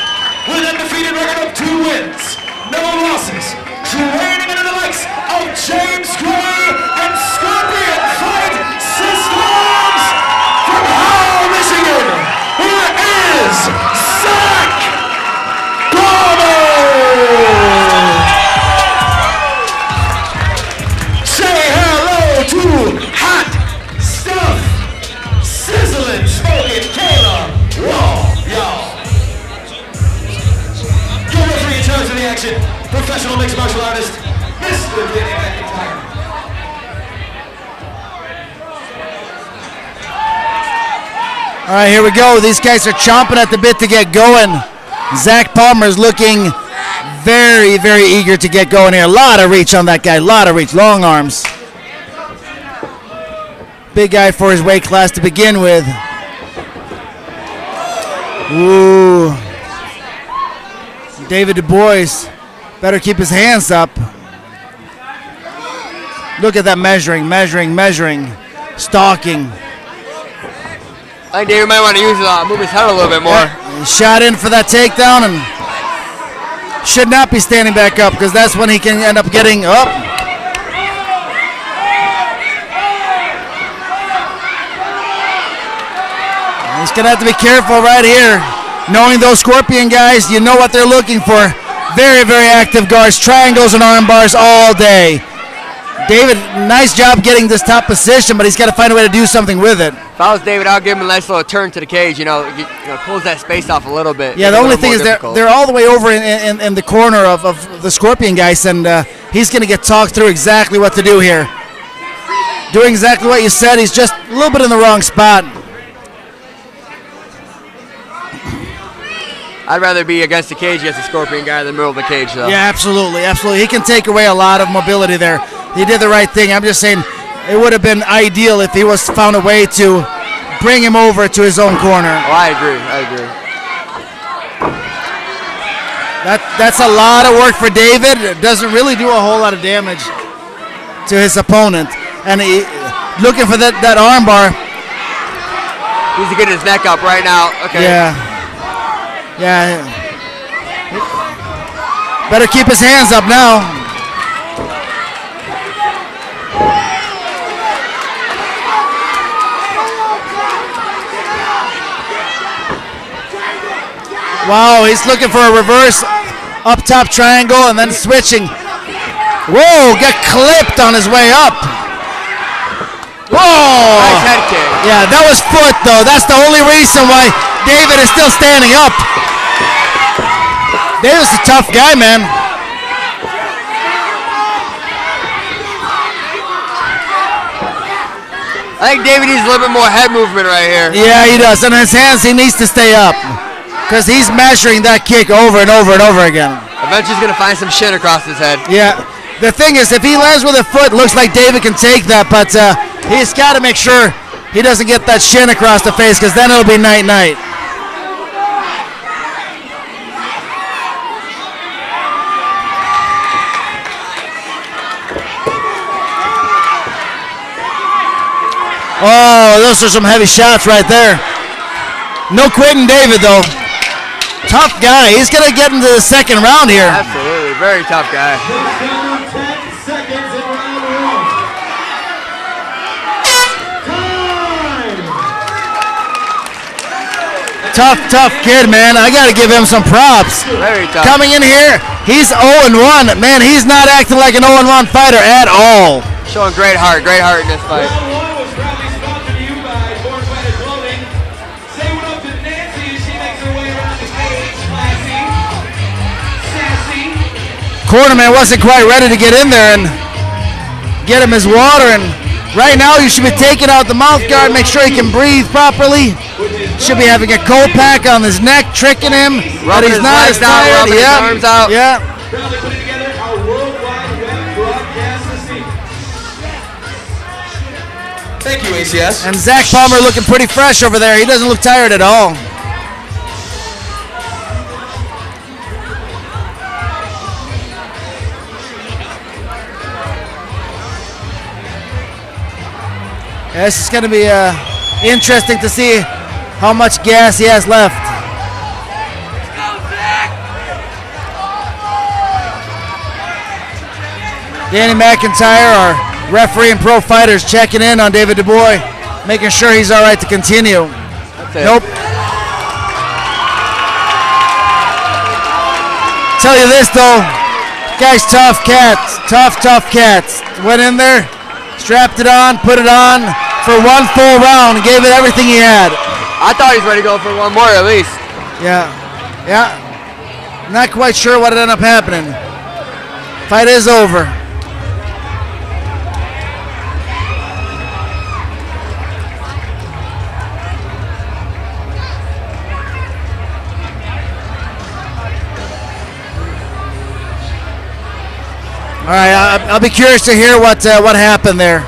with an undefeated record of 2 wins, no losses, training under the likes of James Gray and Scorpion Fight Systems. From Howell, Michigan, here is Zach Palmer. Say hello to hot stuff, sizzling, smoking Kayla Raw, y'all. Your referee in charge of the action, professional mixed martial artist, Mr. Danny McIntyre. All right, here we go. These guys are chomping at the bit to get going. Zach Palmer is looking very, very eager to get going here. A lot of reach on that guy. A lot of reach. Long arms. Big guy for his weight class to begin with. Ooh. David Du Bois better keep his hands up. Look at that measuring, stalking. I think David might want to move his head a little bit more. Shot in for that takedown and should not be standing back up because that's when he can end up getting up. He's going to have to be careful right here. Knowing those Scorpion guys, you know what they're looking for. Very, very active guards, triangles and arm bars all day. David, nice job getting this top position, but he's got to find a way to do something with it. If I was David, I'll give him a nice little turn to the cage, close that space off a little bit. Yeah, the only thing is they're all the way over in the corner of the Scorpion guys, and he's going to get talked through exactly what to do here. Doing exactly what you said, he's just a little bit in the wrong spot. I'd rather be against the cage against the Scorpion guy in the middle of the cage, though. Yeah, absolutely. He can take away a lot of mobility there. He did the right thing. I'm just saying it would have been ideal if he was found a way to bring him over to his own corner. Oh, I agree. That's a lot of work for David. It doesn't really do a whole lot of damage to his opponent. And looking for that arm bar. Needs to get his neck up right now. Okay. Yeah. Better keep his hands up now. Wow, he's looking for a reverse up top triangle and then switching. Whoa, got clipped on his way up. Whoa! Nice head kick. Yeah, that was foot though. That's the only reason why David is still standing up. David's a tough guy, man. I think David needs a little bit more head movement right here. Yeah, he does. And his hands, he needs to stay up. Because he's measuring that kick over and over and over again. Eventually he's going to find some shin across his head. Yeah. The thing is, if he lands with a foot, looks like David can take that, but he's got to make sure he doesn't get that shin across the face, because then it'll be night-night. Oh, those are some heavy shots right there. No quitting David, though. Tough guy. He's going to get into the second round here. Absolutely. Very tough guy. 10 seconds in round 1. Time! Tough kid, man. I got to give him some props. Very tough. Coming in here, he's 0-1. Man, he's not acting like an 0-1 fighter at all. Showing great heart in this fight. Round 1 was proudly sponsored to you by Born Fighter Clothing. Say what up to Nancy as she makes her way around the cage. Classy, sassy. Cornerman wasn't quite ready to get in there and get him his water. And right now, you should be taking out the mouth guard, make sure he can breathe properly. Should be having a cold pack on his neck, tricking him, but he's not as tired. Rubbing his arms out. Yeah. Proudly putting together our worldwide web broadcast system. Thank you, ACS. And Zach Palmer looking pretty fresh over there. He doesn't look tired at all. Yeah, this is going to be interesting to see how much gas he has left. Danny McIntyre, our referee and pro fighters, checking in on David Dubois, making sure he's all right to continue. Nope. Tell you this though, guys, tough cats, tough cats. Went in there, strapped it on, put it on for one full round, and gave it everything he had. I thought he was ready to go for one more at least. Yeah. Not quite sure what ended up happening. Fight is over. All right, I'll be curious to hear what happened there.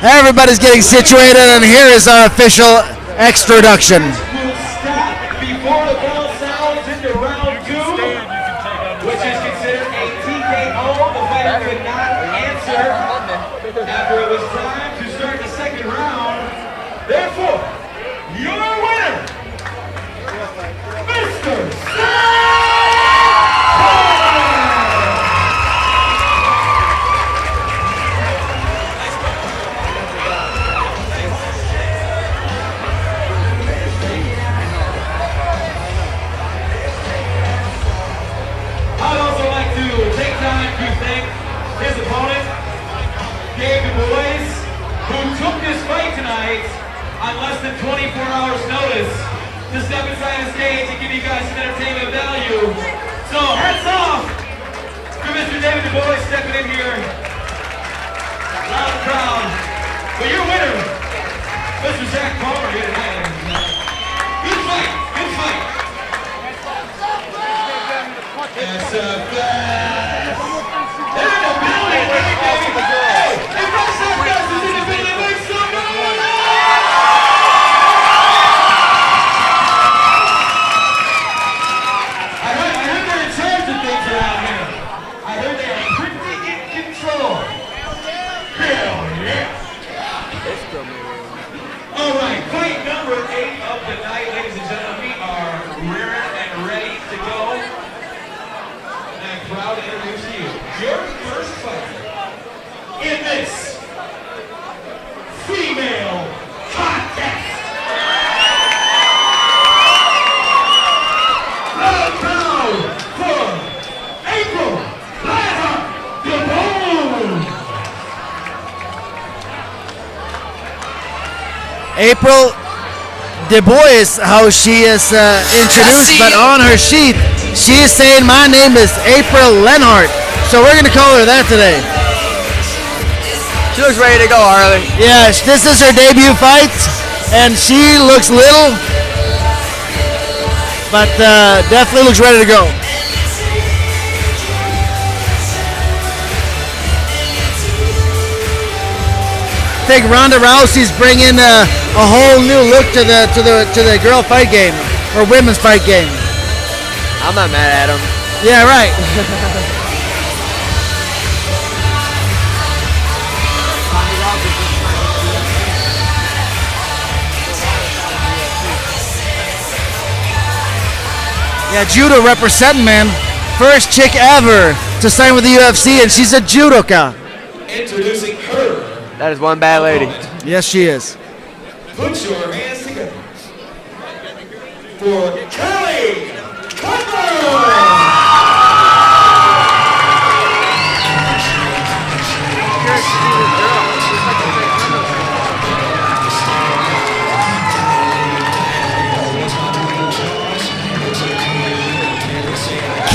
Everybody's getting situated, and here is our official extroduction. Will stop before the bell sounds into round 2, which is considered a TKO. The fighter could not answer after it was time to start the second round. Therefore, your winner, Mr. I'd also like to take time to thank his opponent, Dave Dubois, who took this fight tonight on less than 24 hours notice to step inside the stage and give you guys some entertainment value. So hats off to Mr. David Dubois stepping in here. Loud and proud. But your winner, Mr. Zach Palmer here tonight. Good fight, good fight. That's a fast. They're in the building, right, baby? Hey, if Russ Fast is in the building, make some noise! I heard they're in charge of things around here. I heard they are pretty in control. Hell yeah! All right, fight number 8 of the night, ladies and gentlemen. We are rearing and ready to go. I'm proud to introduce to you your first fighter in this female contest. Loud crowd for April Lionheart Dubois. April Dubois, how she is introduced, but on her sheet, she is saying, my name is April Lenhart. So we're going to call her that today. She looks ready to go, Harley. Yeah, this is her debut fight, and she looks little, but definitely looks ready to go. I think Ronda Rousey's bringing a whole new look to the girl fight game, or women's fight game. I'm not mad at him. Yeah, right. Yeah, judo representing, man. First chick ever to sign with the UFC, and she's a judoka. Introducing her. That is one bad lady. Yes, she is. Put your hands together for Kelly Cutler.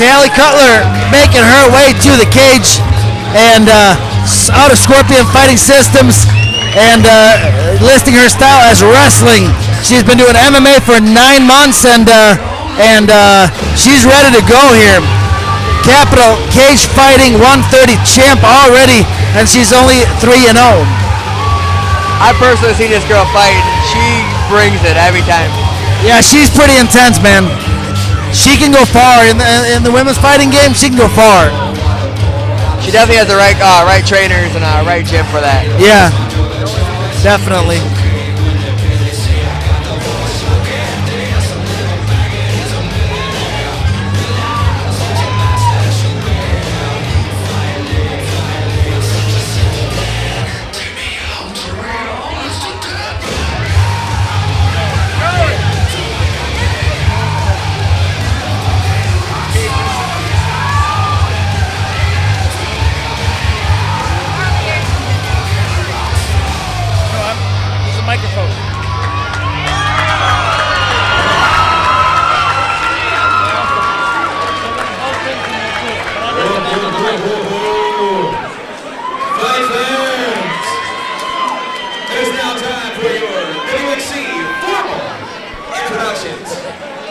Callie Cutler making her way to the cage and out of Scorpion Fighting Systems and listing her style as wrestling. She's been doing MMA for 9 months and she's ready to go here. Capital Cage Fighting 130 champ already, and she's only 3-0. I personally seen this girl fight. She brings it every time. Yeah, she's pretty intense, man. She can go far in the women's fighting game. She can go far. She definitely has the right trainers and right gym for that. Yeah, definitely.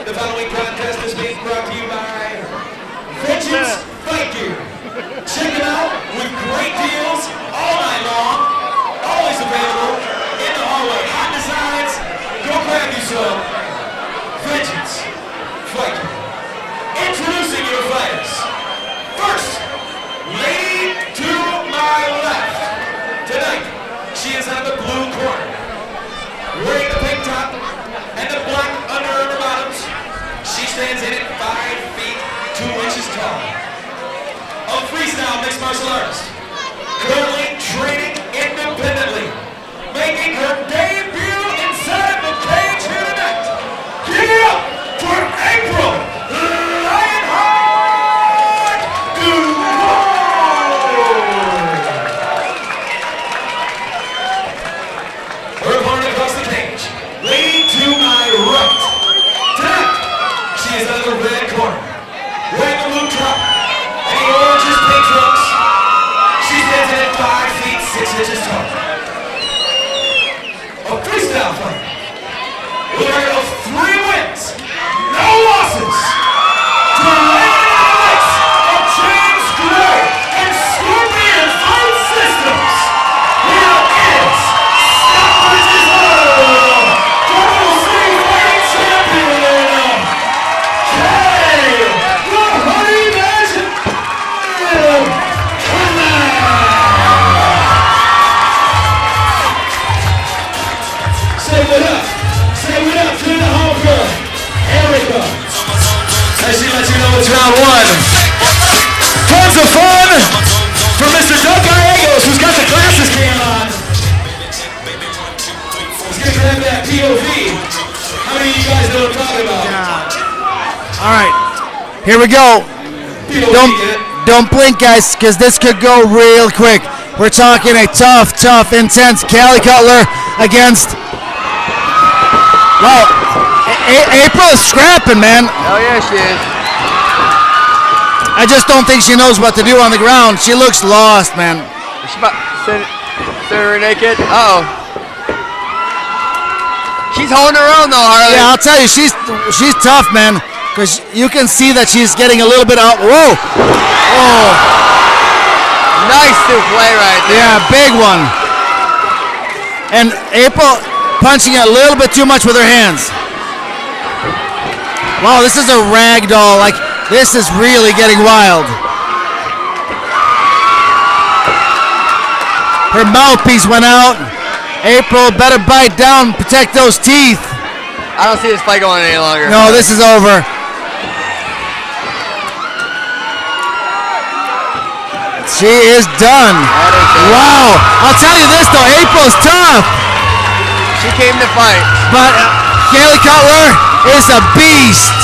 The following contest is being brought to you by Vengeance Fight Gear. Check it out with great deals all night long. Always available in the hallway. Hot designs. Go grab you some. Vengeance Fight Gear. Introducing your fighters. First, lady to my left. Tonight, she is on the blue corner. Wearing the pink top and the black Under Armour bottoms. She stands in at 5 feet 2 inches tall. A freestyle mixed martial artist. Currently training independently. Making her debut inside the cage here tonight. Give it up for April Lionheart Duval. Her opponent across the cage. Lady to my right. Tonight, she is out of the red corner. Wearing the blue top and the orange pink trunks. She stands in at 5 feet 6 inches tall. A freestyle fighter. Winner of 3 wins. No losses. To the lights of James Gray and Scorpion Fight Systems. Here is Stockbridge's Love. Capital City Fighting Champion. The Honey Badger. Say what up. Say what up to the homegirl, Erica. As she lets you know it's round 1. Tons of fun for Mr. Doug Gallegos, who's got the glasses cam on. Let's get to that POV. How many of you guys know what I'm talking about? All right, here we go. Don't blink, guys, because this could go real quick. We're talking a tough, intense Callie Cutler against. Wow, April is scrapping, man. Oh yeah, she is. I just don't think she knows what to do on the ground. She looks lost, man. Is she about to sit her naked? Uh-oh. She's holding her own though, Harley. Yeah, I'll tell you, she's tough, man. Because you can see that she's getting a little bit out. Whoa! Oh. Nice souffle right there. Yeah, big one. And April punching it a little bit too much with her hands. Wow, this is a rag doll. Like, this is really getting wild. Her mouthpiece went out. April better bite down, protect those teeth. I don't see this fight going any longer. No, this is over. She is done. Wow. I'll tell you this though, April's tough. She came to fight. But Callie Cutler is a beast.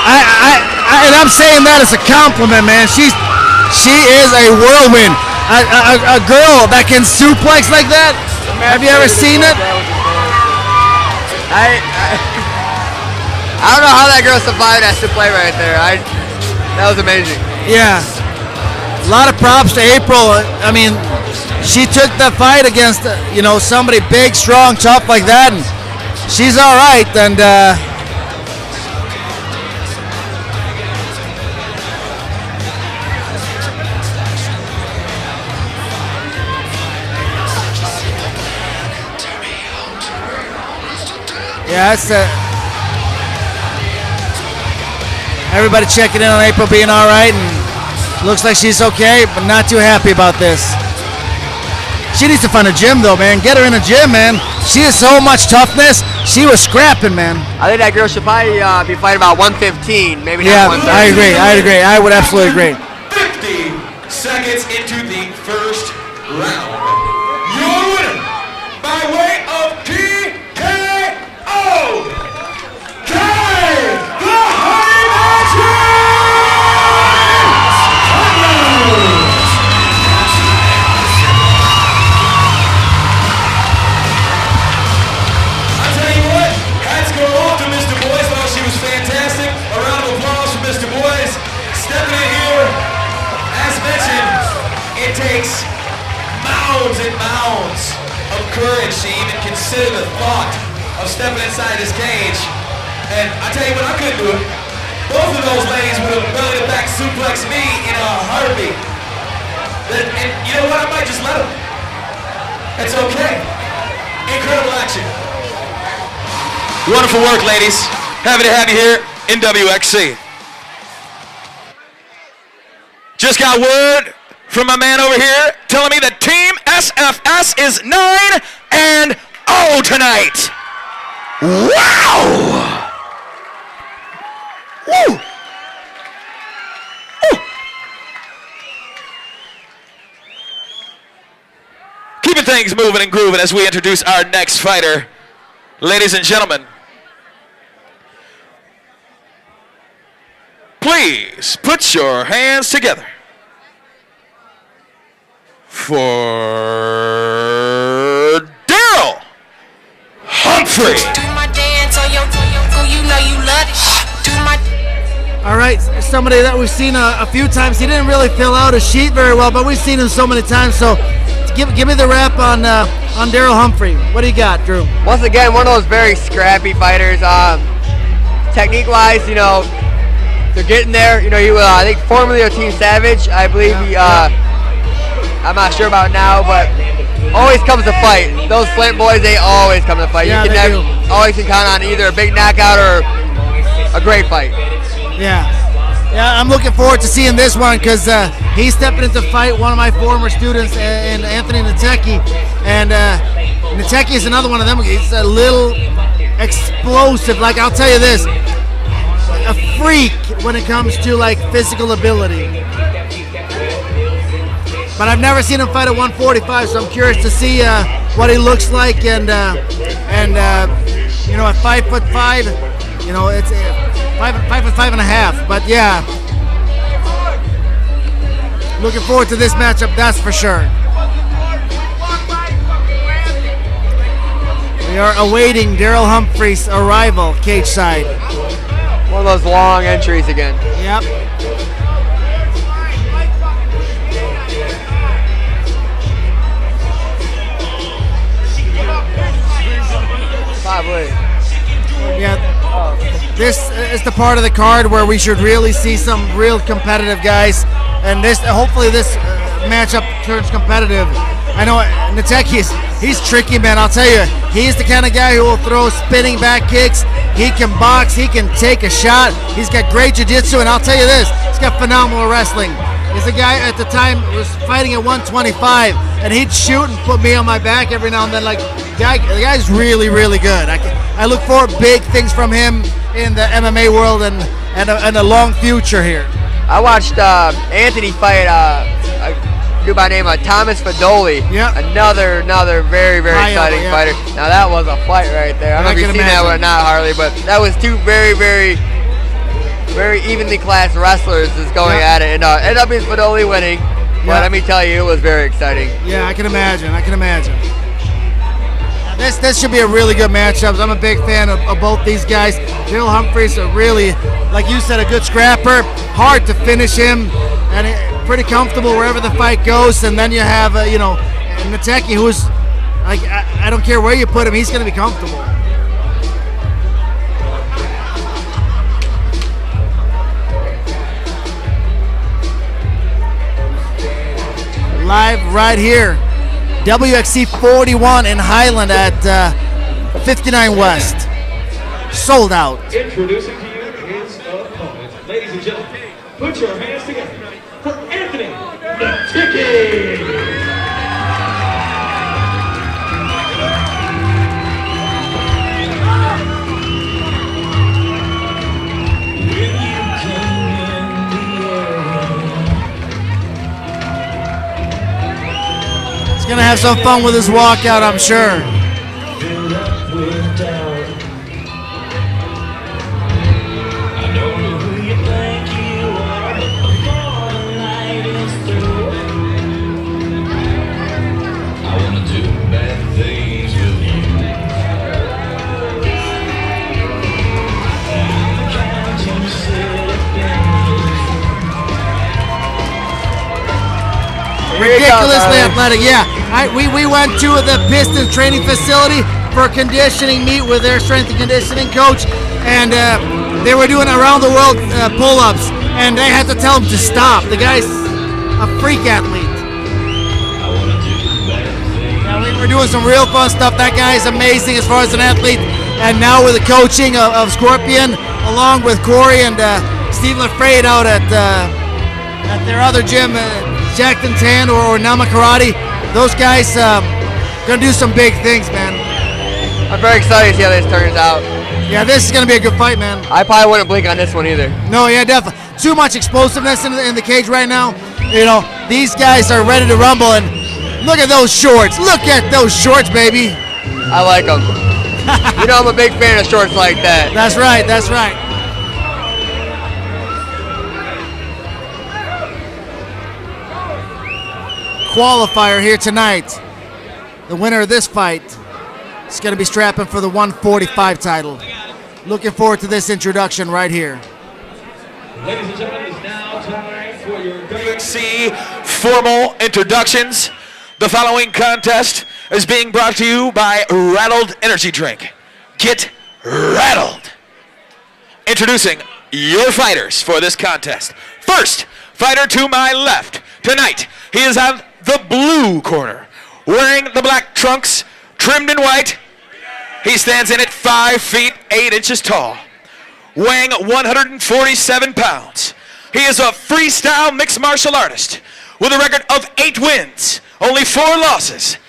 And I'm saying that as a compliment, man. She is a whirlwind. A girl that can suplex like that. Have you ever seen it? I don't know how that girl survived that souffle right there. That was amazing. Yeah. A lot of props to April. I mean, she took the fight against, somebody big, strong, tough like that, and she's all right. And Yeah, that's everybody checking in on April being all right, and looks like she's okay, but not too happy about this. She needs to find a gym, though, man. Get her in a gym, man. She has so much toughness. She was scrapping, man. I think that girl should probably be fighting about 115, maybe Yeah, not 130. I agree. I would absolutely agree. 50 seconds into the first round. Your winner by way of TKO, Kay the Honey Badger! I'll tell you what, hats go off to Mr. Boyce. Thought she was fantastic. A round of applause for Mr. Boyce. Stepping in here, as mentioned, it takes mounds and mounds of courage to even consider the thought of stepping inside this cage. And I tell you what, I couldn't do it. Both of those ladies would have belly to back suplexed me in a heartbeat. And you know what? I might just let them. It's okay. Incredible action. Wonderful work, ladies. Happy to have you here in WXC. Just got word from my man over here telling me that Team SFS is 9-0 tonight. Wow! Woo! Woo! Keeping things moving and grooving as we introduce our next fighter. Ladies and gentlemen, please put your hands together for Daryl Humphrey. Do my dance on your you know you love it. Do my All right, somebody that we've seen a few times. He didn't really fill out a sheet very well, but we've seen him so many times. So give me the rap on Daryl Humphrey. What do you got, Drew? Once again, one of those very scrappy fighters. Technique-wise, you know, they're getting there. You know, he I think formerly of Team Savage, I believe. I'm not sure about now, but always comes to fight. Those Flint boys, they always come to fight. Yeah, you can always can count on either a big knockout or a great fight. Yeah, I'm looking forward to seeing this one because he's stepping into fight one of my former students, and Anthony Natecki. And Natecki is another one of them. He's a little explosive. Like, I'll tell you this, a freak when it comes to like physical ability. But I've never seen him fight at 145, so I'm curious to see what he looks like. And you know, at 5'5", you know, it's 5'5.5". But yeah, looking forward to this matchup, that's for sure. We are awaiting Daryl Humphrey's arrival cage side. One of those long entries again. Yep. Probably. Yeah. This is the part of the card where we should really see some real competitive guys, and hopefully this matchup turns competitive. I know Natecki he's tricky, man. I'll tell you, he's the kind of guy who will throw spinning back kicks. He can box. He can take a shot. He's got great jiu-jitsu, and I'll tell you this, he's got phenomenal wrestling. He's a guy at the time was fighting at 125, and he'd shoot and put me on my back every now and then. Like, the guy's really, really good. I look for big things from him in the MMA world and a long future here. I watched Anthony fight a dude by the name of Thomas Fadoli. Yeah. Another very, very exciting fighter. Now that was a fight right there. I don't know if you've seen that one or not, Harley, but that was two very, very, very evenly classed wrestlers just going at it. And ended up being Fadoli winning. But let me tell you, it was very exciting. Yeah, I can imagine. This should be a really good matchup. I'm a big fan of both these guys. Daryl Humphrey's a really, like you said, a good scrapper. Hard to finish him, and pretty comfortable wherever the fight goes. And then you have, you know, Natecki, who's like, I don't care where you put him, he's going to be comfortable. Live right here. Wxc 41 in Highland at 59 West. sold out. Introducing to you his opponent. Ladies and gentlemen, put your hands together for Anthony the Ticket. He's gonna have some fun with his walkout, I'm sure. Ridiculously athletic, yeah. We went to the Pistons training facility for a conditioning meet with their strength and conditioning coach, and they were doing around the world pull-ups, and they had to tell him to stop. The guy's a freak athlete. Yeah, we were doing some real fun stuff. That guy's amazing as far as an athlete, and now with the coaching of Scorpion, along with Corey and Steve LaFrade out at their other gym, Jack and Tan or Nama Karate. Those guys gonna do some big things, man. I'm very excited to see how this turns out. Yeah, this is gonna be a good fight, man. I probably wouldn't blink on this one either. No, yeah, definitely. Too much explosiveness in the cage right now. You know, these guys are ready to rumble, and look at those shorts. Look at those shorts, baby. I like them. You know I'm a big fan of shorts like that. That's right, that's right. Qualifier here tonight. The winner of this fight is going to be strapping for the 145 title. Looking forward to this introduction right here. Ladies and gentlemen, it's now time for your Wxc formal introductions. The following contest is being brought to you by Rattled Energy Drink. Get rattled. Introducing your fighters for this contest. First, fighter to my left. Tonight, he is on the blue corner, wearing the black trunks, trimmed in white. He stands in at 5 feet 8 inches tall, weighing 147 pounds. He is a freestyle mixed martial artist with a record of 8 wins, only 4 losses.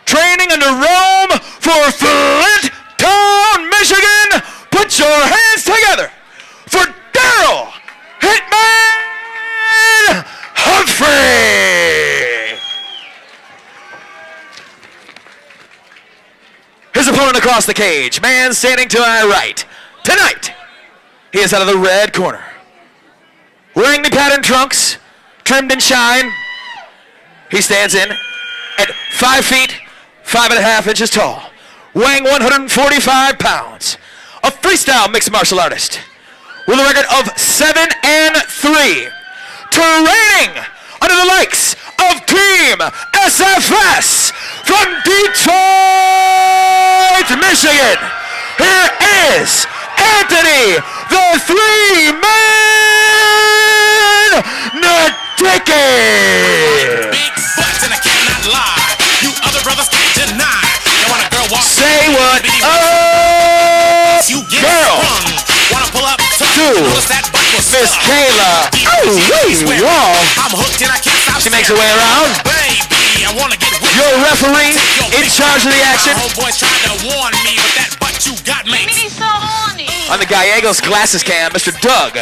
Training under Rome for Flint Town, Michigan. Put your hands together for Daryl Hitman Humphrey. His opponent across the cage, man standing to my right. Tonight, he is out of the red corner. Wearing the patterned trunks, trimmed in shine. He stands in at 5 feet, 5.5 inches tall, weighing 145 pounds. A freestyle mixed martial artist with a record of 7-3. Training under the likes of Team SFS from Detroit, Michigan. Here is Anthony the 3-Man Ticket. Big butts and I cannot lie. You other brothers can't deny. You want a girl walk? Say what up, you get girl. sprung. Wanna pull up? Dude, Miss Kayla. Oh, whoa. I'm hooked and I can't stop. She makes her way around. Baby, I wanna get with your referee in charge of the action. Homeboys tried to warn me, but that butt you got makes me so horny. On the Gallegos glasses cam, Mr. Doug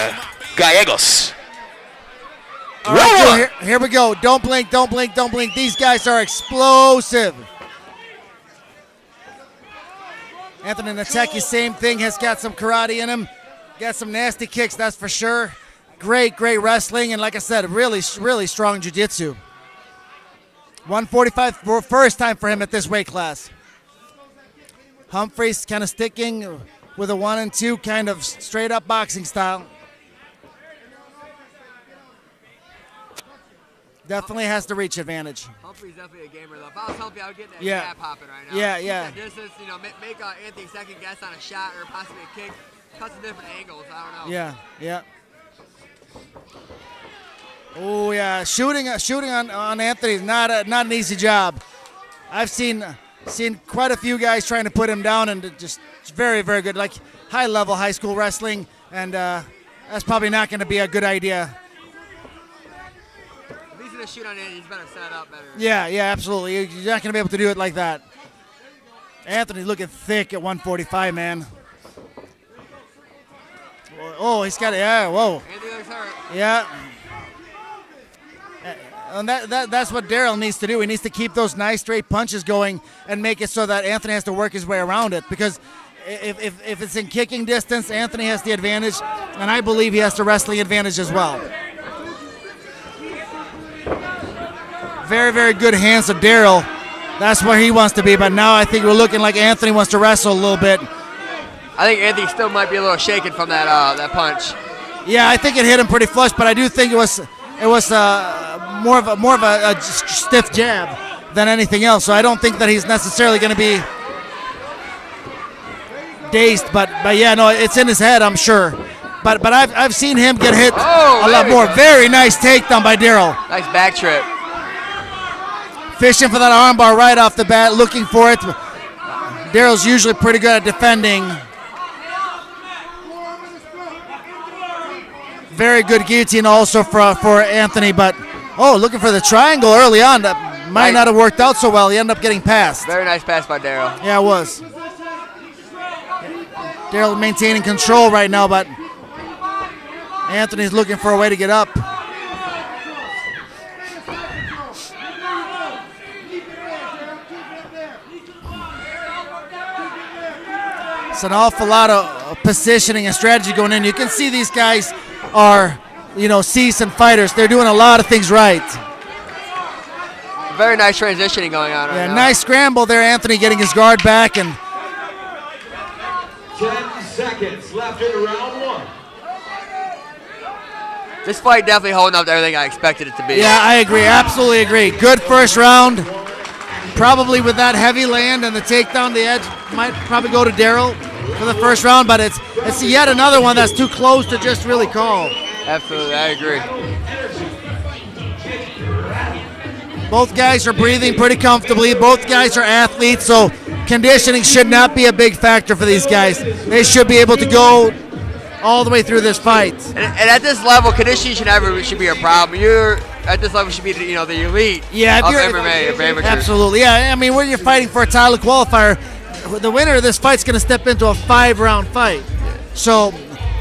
Gallegos. All right, here we go. Don't blink, don't blink, don't blink. These guys are explosive. Anthony Nateki, same thing, has got some karate in him. Got some nasty kicks, that's for sure. Great wrestling, and like I said, really strong jiu-jitsu. 145 for first time for him at this weight class. Humphreys kind of sticking with a 1 and 2 kind of straight up boxing style. Definitely has the reach advantage. Humphrey's definitely a gamer though. If I was Humphrey, I would get that Yeah. popping right now. Yeah. That distance, you know, make Anthony second guess on a shot or possibly a kick. Cut some different angles. I don't know. Yeah. Oh yeah, shooting on Anthony is not an easy job. I've seen Seen quite a few guys trying to put him down, and just very, very good. Like high-level high school wrestling, and that's probably not going to be a good idea. If he's going to shoot on it, he's better set up better. Yeah, absolutely. You're not going to be able to do it like that. Anthony's looking thick at 145, man. Oh, he's got it. Yeah, whoa. Anthony looks hurt. Yeah. And that's what Daryl needs to do. He needs to keep those nice straight punches going and make it so that Anthony has to work his way around it. Because if it's in kicking distance, Anthony has the advantage, and I believe he has the wrestling advantage as well. Very, very good hands of Daryl. That's where he wants to be, but now I think we're looking like Anthony wants to wrestle a little bit. I think Anthony still might be a little shaken from that punch. Yeah, I think it hit him pretty flush, but I do think it was more of a stiff jab than anything else. So I don't think that he's necessarily going to be dazed, but yeah, no, it's in his head, I'm sure. But I've seen him get hit a lot more. Very nice takedown by Daryl. Nice back trip. Fishing for that armbar right off the bat, looking for it. Daryl's usually pretty good at defending. Very good guillotine also for Anthony, but looking for the triangle early on. That might not have worked out so well. He ended up getting passed. Very nice pass by Daryl. Yeah, it was. Daryl maintaining control right now, but Anthony's looking for a way to get up. It's an awful lot of positioning and strategy going in. You can see these guys are, seasoned fighters. They're doing a lot of things right. Very nice transitioning going on right now. Nice scramble there. Anthony getting his guard back. And 10 seconds left in round one. This fight definitely holding up to everything I expected it to be. Yeah, I agree. Absolutely agree. Good first round. Probably with that heavy land and the takedown, the edge might probably go to Daryl for the first round, but it's yet another one that's too close to just really call. Absolutely, I agree. Both guys are breathing pretty comfortably. Both guys are athletes, so conditioning should not be a big factor for these guys. They should be able to go all the way through this fight. And at this level, conditioning should be a problem. You're at this level should be the elite of MMA, of amateurs. Absolutely, yeah. I mean, when you're fighting for a title qualifier, the winner of this fight's going to step into a 5-round fight. So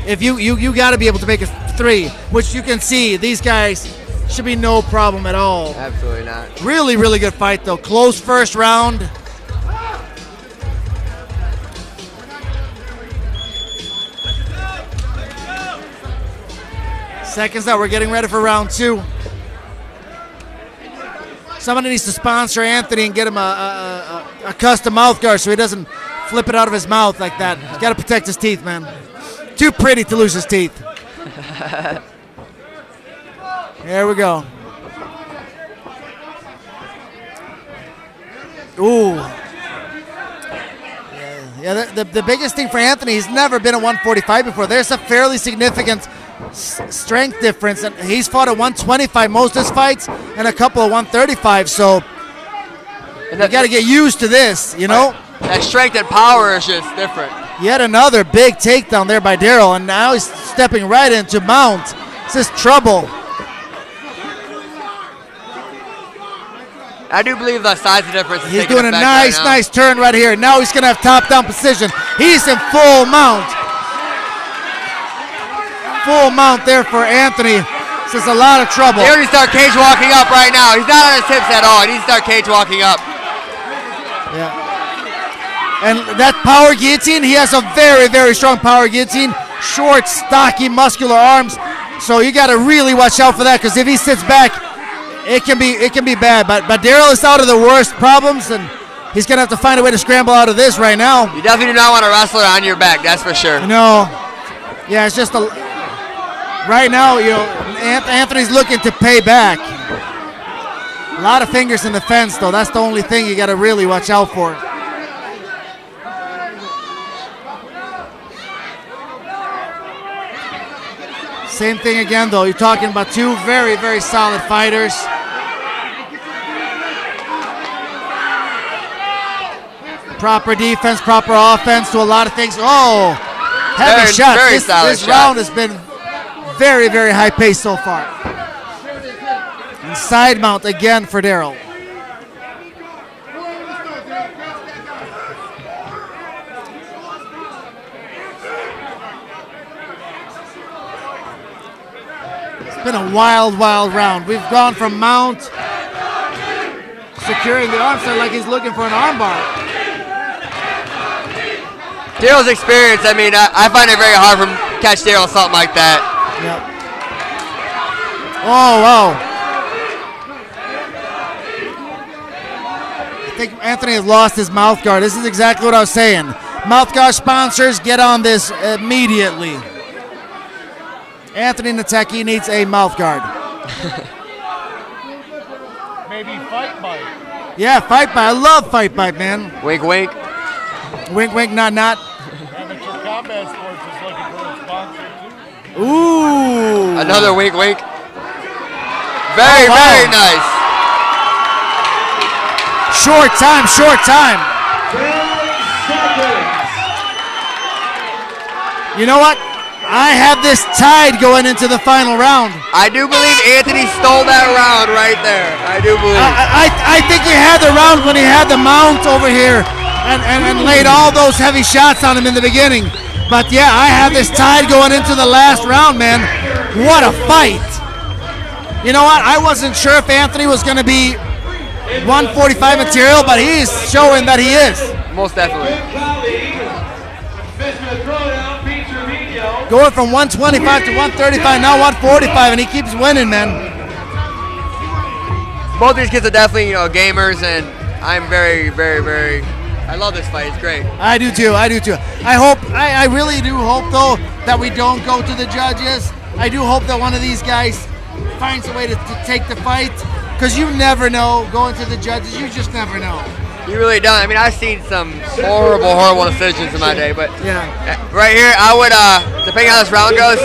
if you got to be able to make it 3, which you can see these guys should be no problem at all. Absolutely not. Really, really good fight though. Close first round. Seconds out, we're getting ready for round 2. Somebody needs to sponsor Anthony and get him a custom mouth guard so he doesn't flip it out of his mouth like that. He's got to protect his teeth, man. Too pretty to lose his teeth. Here we go. Ooh. Yeah, the biggest thing for Anthony, he's never been at 145 before. There's a fairly significant strength difference, and he's fought at 125 most of his fights and a couple of 135, so you got to get used to this, That strength and power is just different. Yet another big takedown there by Daryl, and now he's stepping right into mount. This is trouble. I do believe the size of difference is He's taking doing a effect nice turn right here. Now he's going to have top-down position. He's in full mount. Full mount there for Anthony. This is a lot of trouble. He already start cage walking up right now. He's not on his hips at all. He needs to start cage walking up. Yeah. And that power guillotine, he has a very, very strong power guillotine. Short, stocky, muscular arms. So you got to really watch out for that, because if he sits back, it can be bad. But Daryl is out of the worst problems, and he's going to have to find a way to scramble out of this right now. You definitely do not want a wrestler on your back, that's for sure. No. Yeah, it's just right now, Anthony's looking to pay back. A lot of fingers in the fence, though. That's the only thing you got to really watch out for. Same thing again, though. You're talking about two very, very solid fighters. Proper defense, proper offense to a lot of things. Oh, heavy shots. This round has been very, very high paced so far. And side mount again for Daryl. It's been a wild, wild round. We've gone from mount, securing the armstand like he's looking for an armbar. Daryl's experience, I mean, I find it very hard for him to catch Daryl something like that. Yep. Oh, wow. I think Anthony has lost his mouth guard. This is exactly what I was saying. Mouth guard sponsors, get on this immediately. Anthony Natecki needs a mouth guard. Maybe Fight Bite. Yeah, Fight Bite. I love Fight Bite, man. Wink, wink. Wink, wink, not, not. Amateur Combat Sports is looking for a sponsor, too. Ooh. Another wink, wink. Very, very nice. Short time, short time. You know what? I have this tied going into the final round. I do believe Anthony stole that round right there. I do believe. I think he had the round when he had the mount over here and laid all those heavy shots on him in the beginning. But yeah, I have this tied going into the last round, man. What a fight. You know what? I wasn't sure if Anthony was going to be 145 material, but he's showing that he is. Most definitely. Going from 125 to 135, now 145, and he keeps winning, man. Both these kids are definitely, gamers, and I'm very, very, very. I love this fight. It's great. I do too. I do too. I really do hope though that we don't go to the judges. I do hope that one of these guys finds a way to take the fight, because you never know going to the judges. You just never know. You really don't. I mean, I've seen some horrible, horrible decisions in my day, but yeah, right here, I would, depending on how this round goes,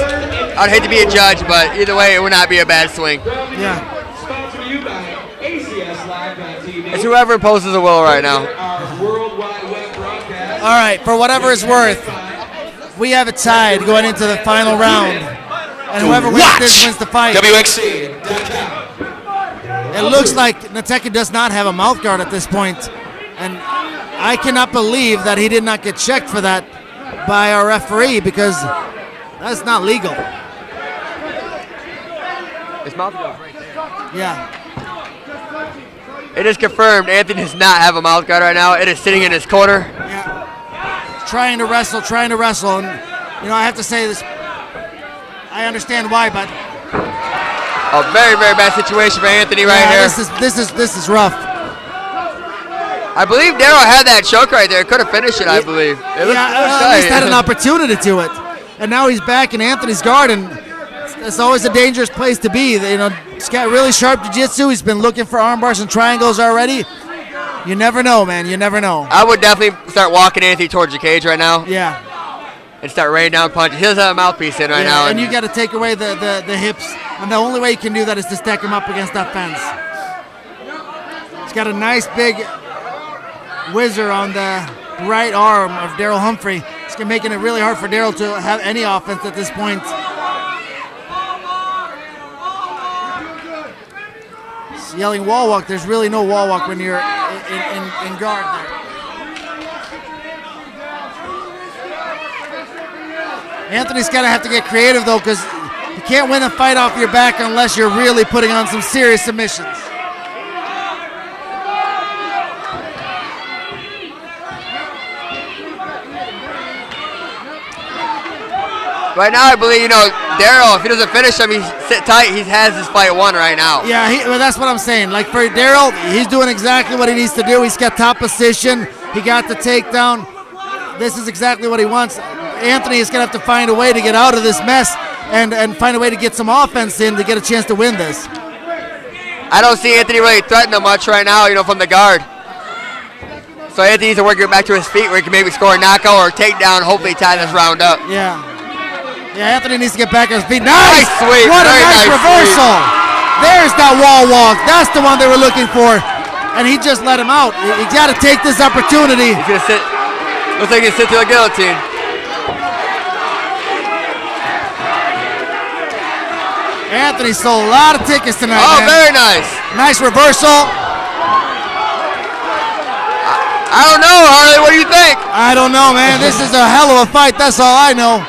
I'd hate to be a judge, but either way, it would not be a bad swing. Yeah. Sponsored to you by ACSLive.tv. It's whoever imposes the will right now. Our World Wide Web broadcast. All right, for whatever it's worth, we have it tied going into the final round, and whoever wins this wins the fight. Wxc. It looks like Natecki does not have a mouth guard at this point. And I cannot believe that he did not get checked for that by our referee, because that's not legal. His mouth guard right there. Yeah. It is confirmed Anthony does not have a mouth guard right now. It is sitting in his corner. Yeah. Trying to wrestle. And, I have to say this. I understand why, but. A very, very bad situation for Anthony right here. This is rough. I believe Daryl had that choke right there. Could have finished it, I believe. At least had an opportunity to it. And now he's back in Anthony's guard, and it's always a dangerous place to be. He's got really sharp jiu-jitsu. He's been looking for arm bars and triangles already. You never know, man. You never know. I would definitely start walking Anthony towards the cage right now. Yeah. And start raining down punches. He doesn't have a mouthpiece in right now. And you got to take away the hips. And the only way you can do that is to stack him up against that fence. He's got a nice big whizzer on the right arm of Daryl Humphrey. It's making it really hard for Daryl to have any offense at this point. He's yelling wall walk. There's really no wall walk when you're in guard there. Anthony's going to have to get creative, though, because you can't win a fight off your back unless you're really putting on some serious submissions. Right now, I believe, Daryl, if he doesn't finish him, he's sit tight. He has his fight won right now. Yeah, that's what I'm saying. Like for Daryl, he's doing exactly what he needs to do. He's got top position. He got the takedown. This is exactly what he wants. Anthony is going to have to find a way to get out of this mess and find a way to get some offense in to get a chance to win this. I don't see Anthony really threatening him much right now, from the guard. So Anthony needs to work it back to his feet where he can maybe score a knockout or a takedown, hopefully tie this round up. Yeah. Yeah, Anthony needs to get back on his feet. Nice sweep. What a nice reversal. There's that wall walk. That's the one they were looking for. and he just let him out. You got to take this opportunity. He's going to sit. Looks like he's sit to a guillotine. Anthony sold a lot of tickets tonight, man. Very nice. Nice reversal. I don't know, Harley. What do you think? I don't know, man. This is a hell of a fight. That's all I know.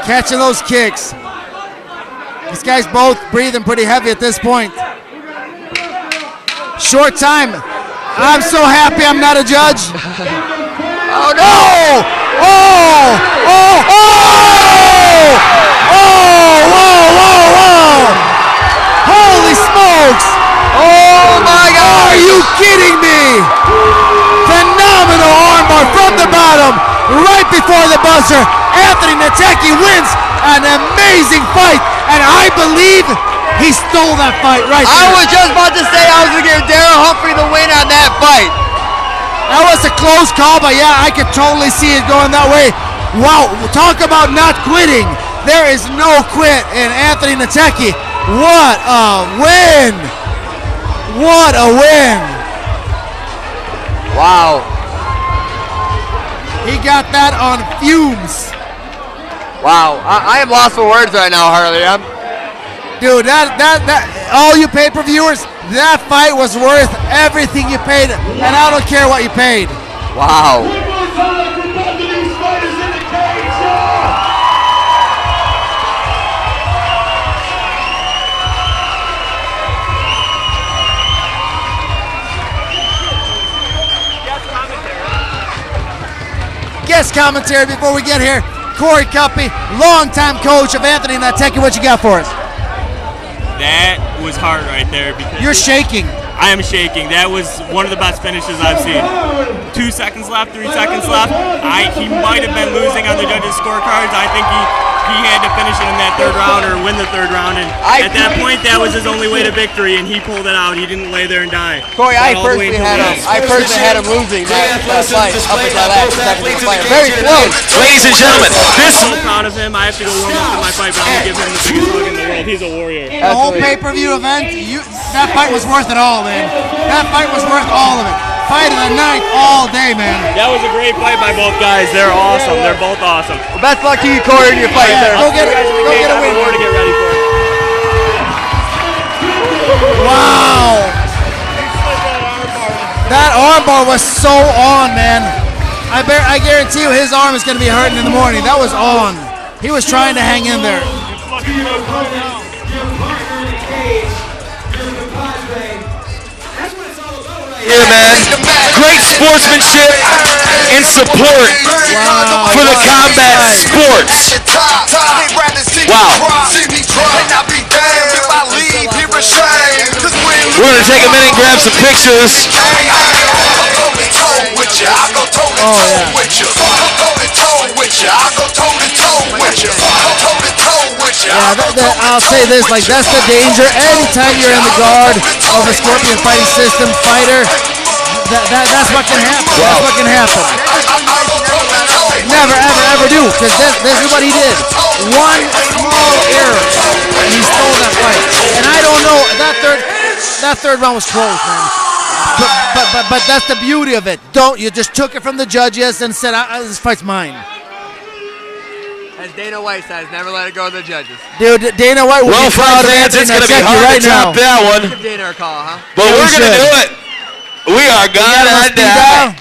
Catching those kicks. These guys both breathing pretty heavy at this point. Short time. I'm so happy I'm not a judge. Oh, no! Oh! Oh! Oh! Oh! Whoa! Whoa! Whoa! Holy smokes! Oh my God! Are you kidding me? Phenomenal armbar from the bottom, right before the buzzer. Anthony Natecki wins an amazing fight, and I believe he stole that fight right there. I was just about to say I was going to give Darryl Humphrey the win on that fight. That was a close call, but yeah, I could totally see it going that way. Wow, talk about not quitting. There is no quit in Anthony Natecki. What a win! What a win! Wow. He got that on fumes. Wow, I am lost for words right now, Harley. Dude, that all you pay-per-viewers, that fight was worth everything you paid, and I don't care what you paid. Wow. Guest commentary before we get here. Corey Cuppy, longtime coach of Anthony Natecki. What you got for us? That was hard right there because you're shaking. I am shaking. That was one of the best finishes I've seen. 2 seconds left, 3 seconds left. He might have been losing on the judges' scorecards. I think he had to finish it in that third round or win the third round. And at that point, that was his only way to victory, and he pulled it out. He didn't lay there and die. Corey, I personally had him losing that fight up until that last second of the fight. Very close. Ladies and gentlemen, I'm so proud of him. I have to go warm up to my fight, but I'm going to give him the biggest hug in the world. He's a warrior. The whole pay-per-view event, that fight was worth it all, man. That fight was worth all of it. Fight of the night all day, man. That was a great fight by both guys. They're awesome. They're both awesome. Well, best luck to you, Corey, in your fight, sir. Go get a win. More to get ready for. Wow. That armbar was so on, man. I guarantee you his arm is going to be hurting in the morning. That was on. He was trying to hang in there. Yeah, man. Great sportsmanship and support for the combat sports. Wow. We're going to take a minute and grab some pictures. I'll say this, like, that's the danger. Anytime you're in the guard of a Scorpion fighting system fighter, that's what can happen. Wow. That's what can happen. Never, ever, ever do, because this is what he did. One small error, and he stole that fight. And I don't know, that third round was close, man. But that's the beauty of it. You just took it from the judges and said, this fight's mine. As Dana White says, never let it go to the judges. Dude, Dana White will be proud of Anthony it's going to be hard right to top now. that one. Give Dana a call, huh? But we're going to do it. We are gonna die.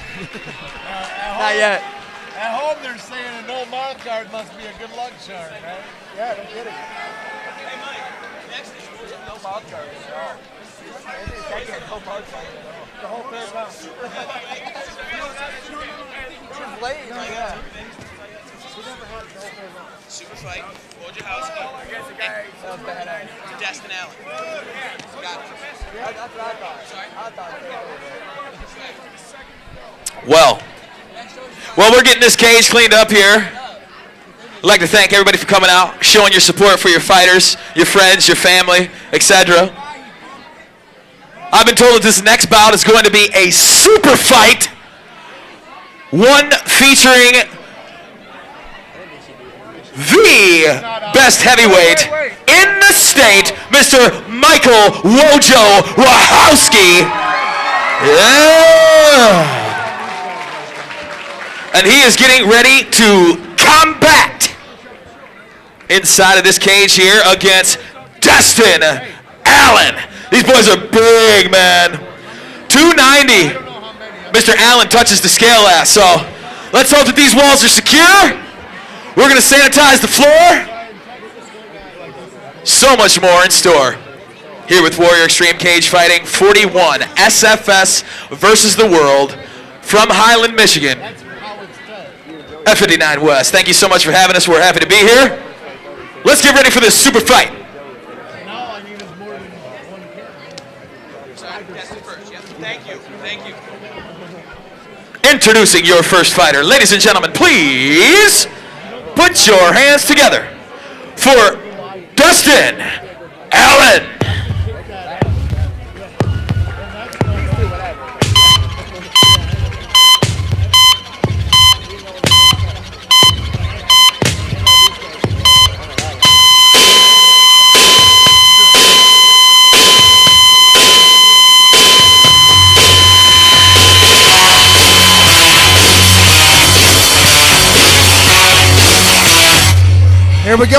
Not yet. At home, they're saying a no mouth guard must be a good luck charm, right? Yeah, no kidding. Hey, Mike, next is no mouth guard. The whole third round. Super fight. Hold your house up. To Destin Allen. Got it. That's what I thought. Well, we're getting this cage cleaned up here. I'd like to thank everybody for coming out, showing your support for your fighters, your friends, your family, etc. I've been told that this next bout is going to be a super fight, one featuring the best heavyweight in the state, Mr. Michael Wojo Wachowski. Yeah. And he is getting ready to combat inside of this cage here against Dustin Allen. These boys are big, man. 290. Mr. Allen touches the scale last, so let's hope that these walls are secure. We're going to sanitize the floor. So much more in store. Here with Warrior Extreme Cage Fighting 41, SFS versus the world from Highland, Michigan. F59 West. Thank you so much for having us. We're happy to be here. Let's get ready for this super fight. Thank you. Introducing your first fighter. Ladies and gentlemen, please put your hands together for Dustin Allen.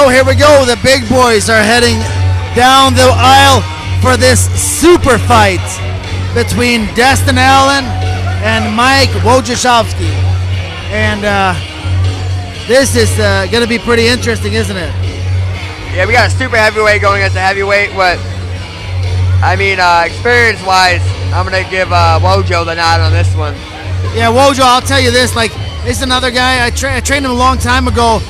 Here we go. The big boys are heading down the aisle for this super fight between Dustin Allen and Mike Wojciechowski. And this is going to be pretty interesting, isn't it? Yeah, we got a super heavyweight going against a heavyweight. But I mean, experience-wise, I'm going to give Wojo the nod on this one. Yeah, Wojo, I'll tell you this. Like, he's another guy. I trained him a long time ago.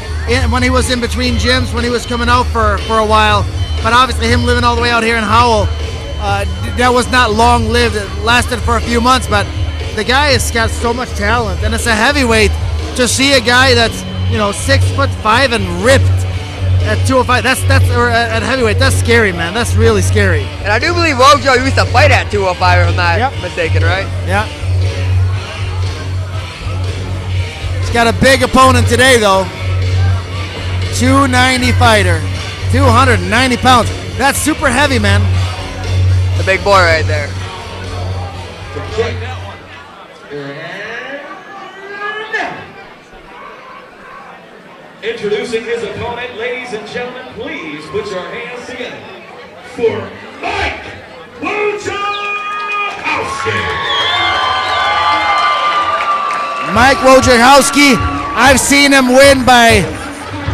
When he was in between gyms, when he was coming out for a while. But obviously him living all the way out here in Howell, that was not long-lived. It lasted for a few months, but the guy has got so much talent. And it's a heavyweight. To see a guy that's, 6'5" and ripped at 205, or at heavyweight, that's scary, man. That's really scary. And I do believe Wojo used to fight at 205, if I'm not mistaken, right? Yeah. He's got a big opponent today, though. 290 fighter, 290 pounds. That's super heavy, man. The big boy right there. Introducing his opponent, ladies and gentlemen, please put your hands together for Mike Wojciechowski. Mike Wojciechowski, I've seen him win by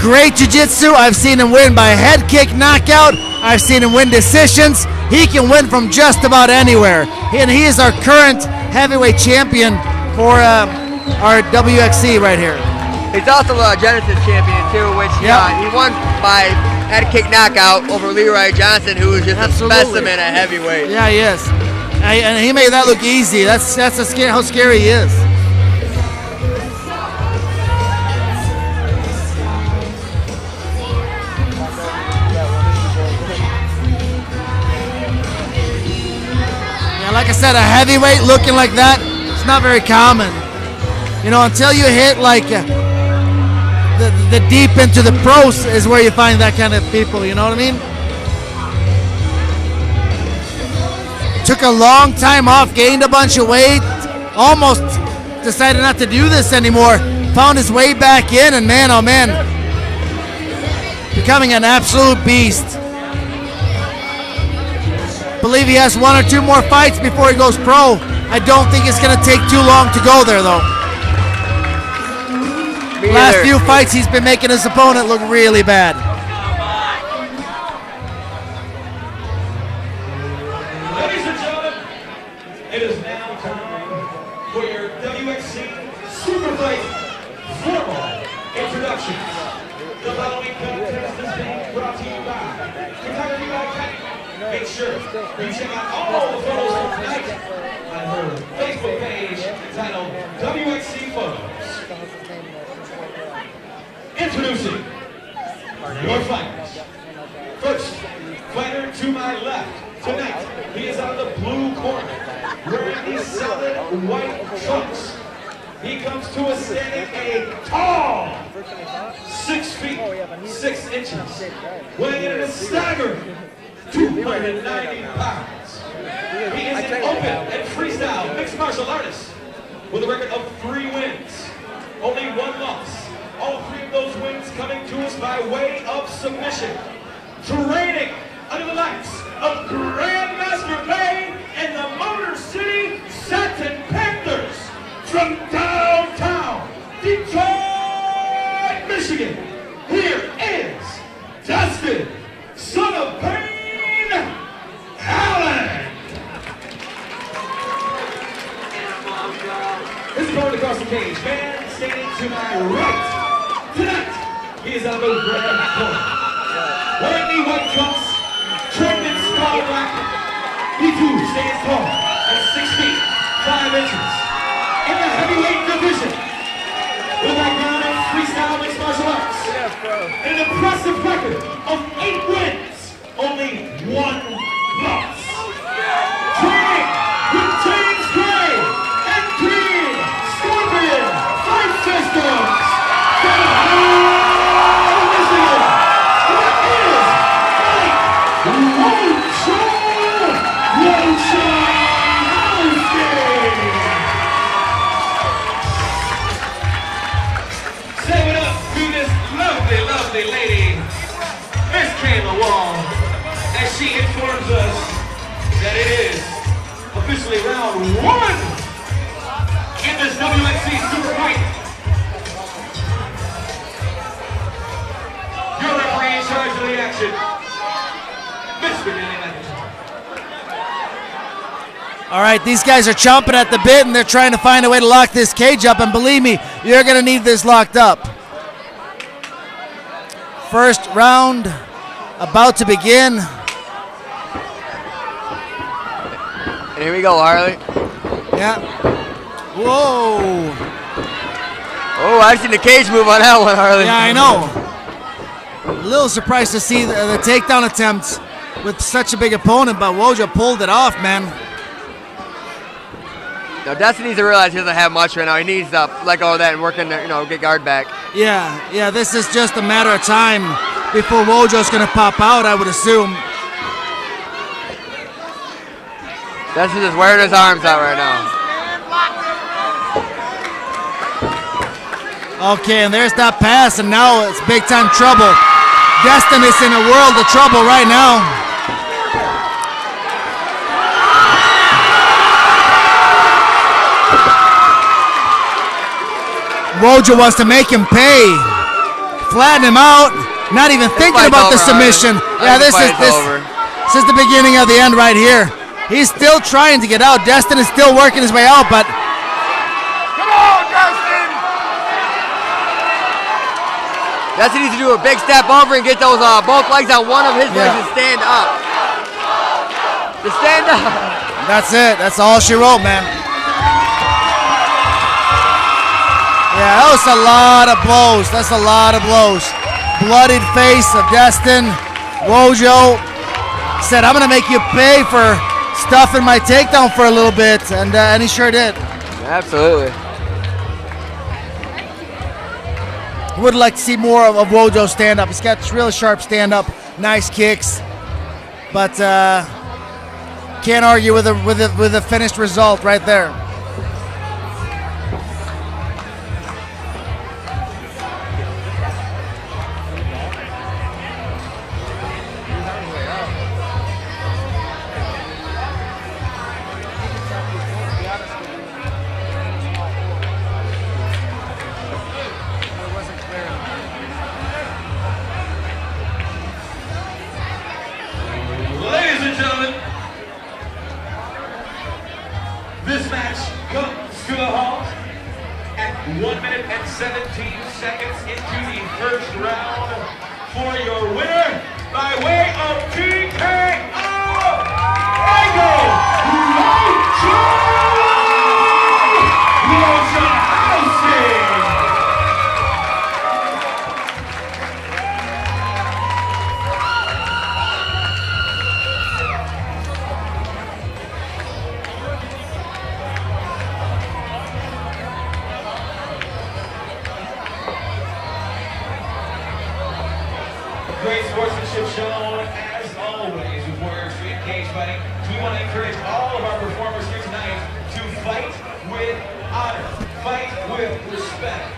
great jiu-jitsu. I've seen him win by head kick knockout. I've seen him win decisions. He can win from just about anywhere. And he is our current heavyweight champion for our Wxc right here. He's also a Genesis champion too, which he won by head kick knockout over Leroy Johnson, who is just a specimen at heavyweight. Yeah, he is. And he made that look easy. That's how scary he is. Like I said, a heavyweight looking like that, it's not very common. Until you hit like the deep into the pros is where you find that kind of people, you know what I mean? Took a long time off, gained a bunch of weight, almost decided not to do this anymore, found his way back in, and man, oh man, becoming an absolute beast. Believe he has one or two more fights before he goes pro. I don't think it's going to take too long to go there, though. Last few fights, he's been making his opponent look really bad. Ladies and gentlemen, it is now time for your Wxc Super Fight formal introductions. The following contest is being brought to you by Photography by Kenny. Make sure you check out all the photos from tonight on her Facebook page entitled Wxc Photos. Introducing your fighters. First, fighter to my left tonight. He is out of the blue corner, wearing these solid white trunks. He comes to us standing a tall 6 feet 6 inches, weighing in at a staggering 290 pounds. He is an open and freestyle mixed martial artist with a record of 3 wins, only 1 loss. All 3 of those wins coming to us by way of submission. Training under the lights of Grandmaster Bay and the Motor City Satin Panthers from downtown Detroit, Michigan. Here is Dustin, son of Payne, Allen. This is going across the cage. Man standing to my right. Tonight, he is on the red corner. Wearing the white trunks, trimmed in skull black. He too stands tall at 6 feet, 5 inches. In the heavyweight division, with a background in freestyle mixed martial arts. An impressive record of 8 wins, only 1 loss. Training with James Gray and Green Scorpion Fight Systems from Ohio, Michigan. What is Say it up to this lovely, lovely lady, Miss Kayla Wall, as she informs us that it is officially round 1 in this Wxc Super Fight. Your referee in charge of the action, Mr. Billy Leonard. All right, these guys are chomping at the bit, and they're trying to find a way to lock this cage up, and believe me, you're going to need this locked up. First round about to begin. And here we go, Harley. Yeah. Whoa. Oh, I've seen the cage move on that one, Harley. Yeah, I know. A little surprised to see the takedown attempts with such a big opponent, but Wojo pulled it off, man. Now, Dustin needs to realize he doesn't have much right now. He needs to let go of that and work in there, get guard back. Yeah, this is just a matter of time before Wojo's going to pop out, I would assume. Dustin's just wearing his arms out right now. Okay, and there's that pass, and now it's big time trouble. Destin is in a world of trouble right now. Wojo wants to make him pay. Flatten him out. Not even thinking about the submission. Yeah, this is the beginning of the end right here. He's still trying to get out. Destin is still working his way out, but come on, Destin! Destin needs to do a big step over and get those both legs on one of his legs and stand up. Just stand up. That's it. That's all she wrote, man. Yeah, that was a lot of blows. That's a lot of blows. Bloodied face of Destin. Wojo said, I'm going to make you pay for stuffing my takedown for a little bit, and he sure did. Absolutely. Would like to see more of Wojo stand up. He's got real sharp stand up, nice kicks, but can't argue with a finished result right there. This match comes to a halt at 1 minute and 17 seconds into the first round. For your winner, by way of TKO, Great sportsmanship shown as always, with Warrior Street Cage Fighting, we want to encourage all of our performers here tonight to fight with honor, fight with respect.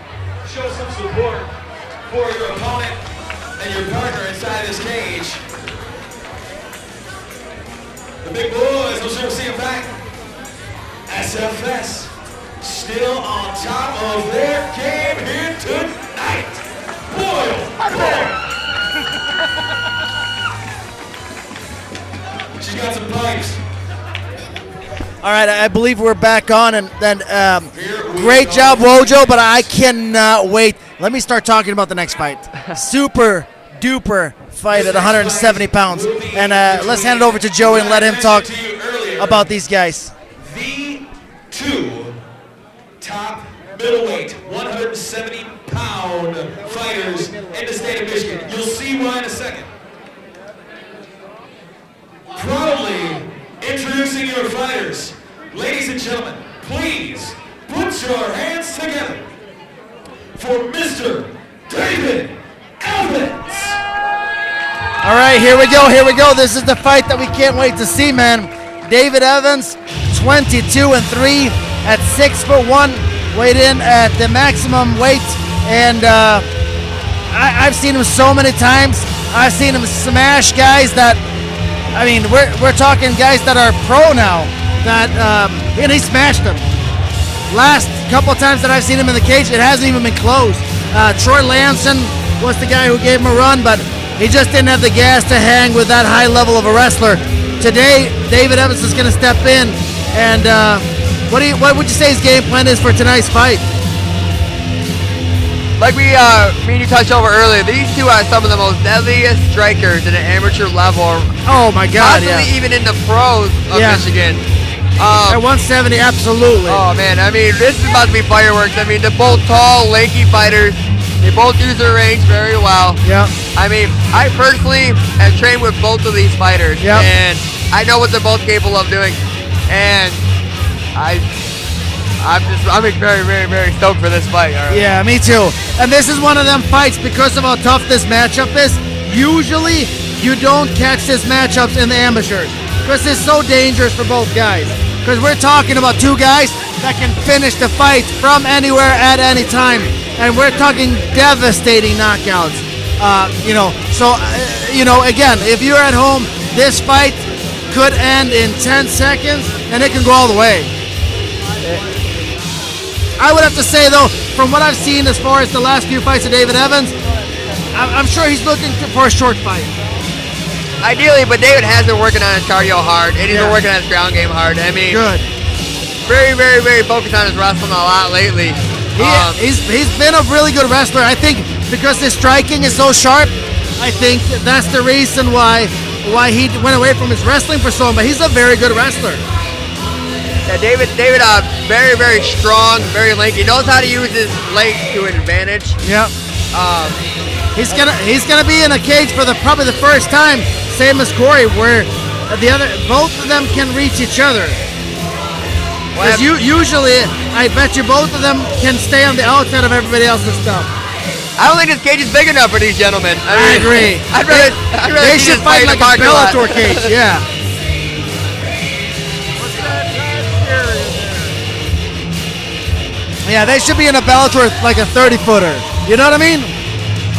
Show some support for your opponent and your partner inside this cage. The big boys, I'm sure we'll see them back. SFS, still on top of their game here tonight. Boyle! She's got some pipes. All right, I believe we're back on, and then great job, Wojo, but I cannot wait. Let me start talking about the next fight. Super duper fight at 170 pounds. And let's hand it over to Joey and let him talk about these guys. The two top middleweight, 170-pound fighters in the state of Michigan. You'll see why in a second. Proudly introducing your fighters. Ladies and gentlemen, please put your hands together for Mr. David Evans. All right, here we go. This is the fight that we can't wait to see, man. David Evans, 22-3 at 6'1", weighed in at the maximum weight, and I've seen him so many times. I've seen him smash guys that, I mean, we're talking guys that are pro now, that and he smashed them. Last couple of times that I've seen him in the cage, it hasn't even been close. Troy Lanson was the guy who gave him a run, but he just didn't have the gas to hang with that high level of a wrestler. Today, David Evans is going to step in, and what would you say his game plan is for tonight's fight? Like me and you touched over earlier, these two are some of the most deadliest strikers at an amateur level. Oh my God, possibly even in the pros of Michigan. At 170, absolutely. Oh man, I mean, this is about to be fireworks. I mean, they're both tall, lanky fighters. They both use their range very well. Yeah. I mean, I personally have trained with both of these fighters, and I know what they're both capable of doing. And I'm very, very, very stoked for this fight. Yeah, me too. And this is one of them fights, because of how tough this matchup is. Usually, you don't catch this matchups in the amateurs, because it's so dangerous for both guys. Because we're talking about two guys that can finish the fight from anywhere at any time, and we're talking devastating knockouts. Again, if you're at home, this fight could end in 10 seconds, and it can go all the way. I would have to say, though, from what I've seen as far as the last few fights of David Evans, I'm sure he's looking for a short fight. Ideally, but David has been working on his cardio hard, and he's been working on his ground game hard. I mean, good. Very, very, very focused on his wrestling a lot lately. He's been a really good wrestler. I think because his striking is so sharp, I think that's the reason why he went away from his wrestling for so long. But he's a very good wrestler. Yeah, David, very, very strong, very lanky. He knows how to use his legs to an advantage. Yep. He's gonna be in a cage for probably the first time, same as Corey, where both of them can reach each other. Because usually, I bet you both of them can stay on the outside of everybody else's stuff. I don't think this cage is big enough for these gentlemen. I agree. I'd rather they should fight like a Bellator cage. Yeah. Yeah, they should be in a Bellator like a 30-footer. You know what I mean?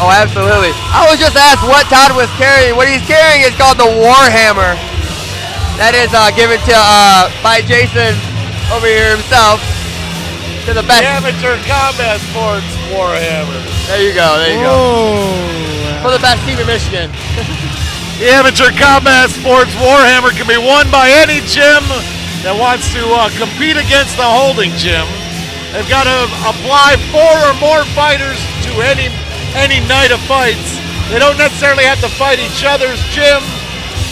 Oh, absolutely. I was just asked what Todd was carrying. What he's carrying is called the Warhammer. That is given to by Jason over here himself. To the best. The Amateur Combat Sports Warhammer. There you go. For the best team in Michigan. The Amateur Combat Sports Warhammer can be won by any gym that wants to compete against the holding gym. They've got to apply 4 or more fighters to any night of fights. They don't necessarily have to fight each other's gym,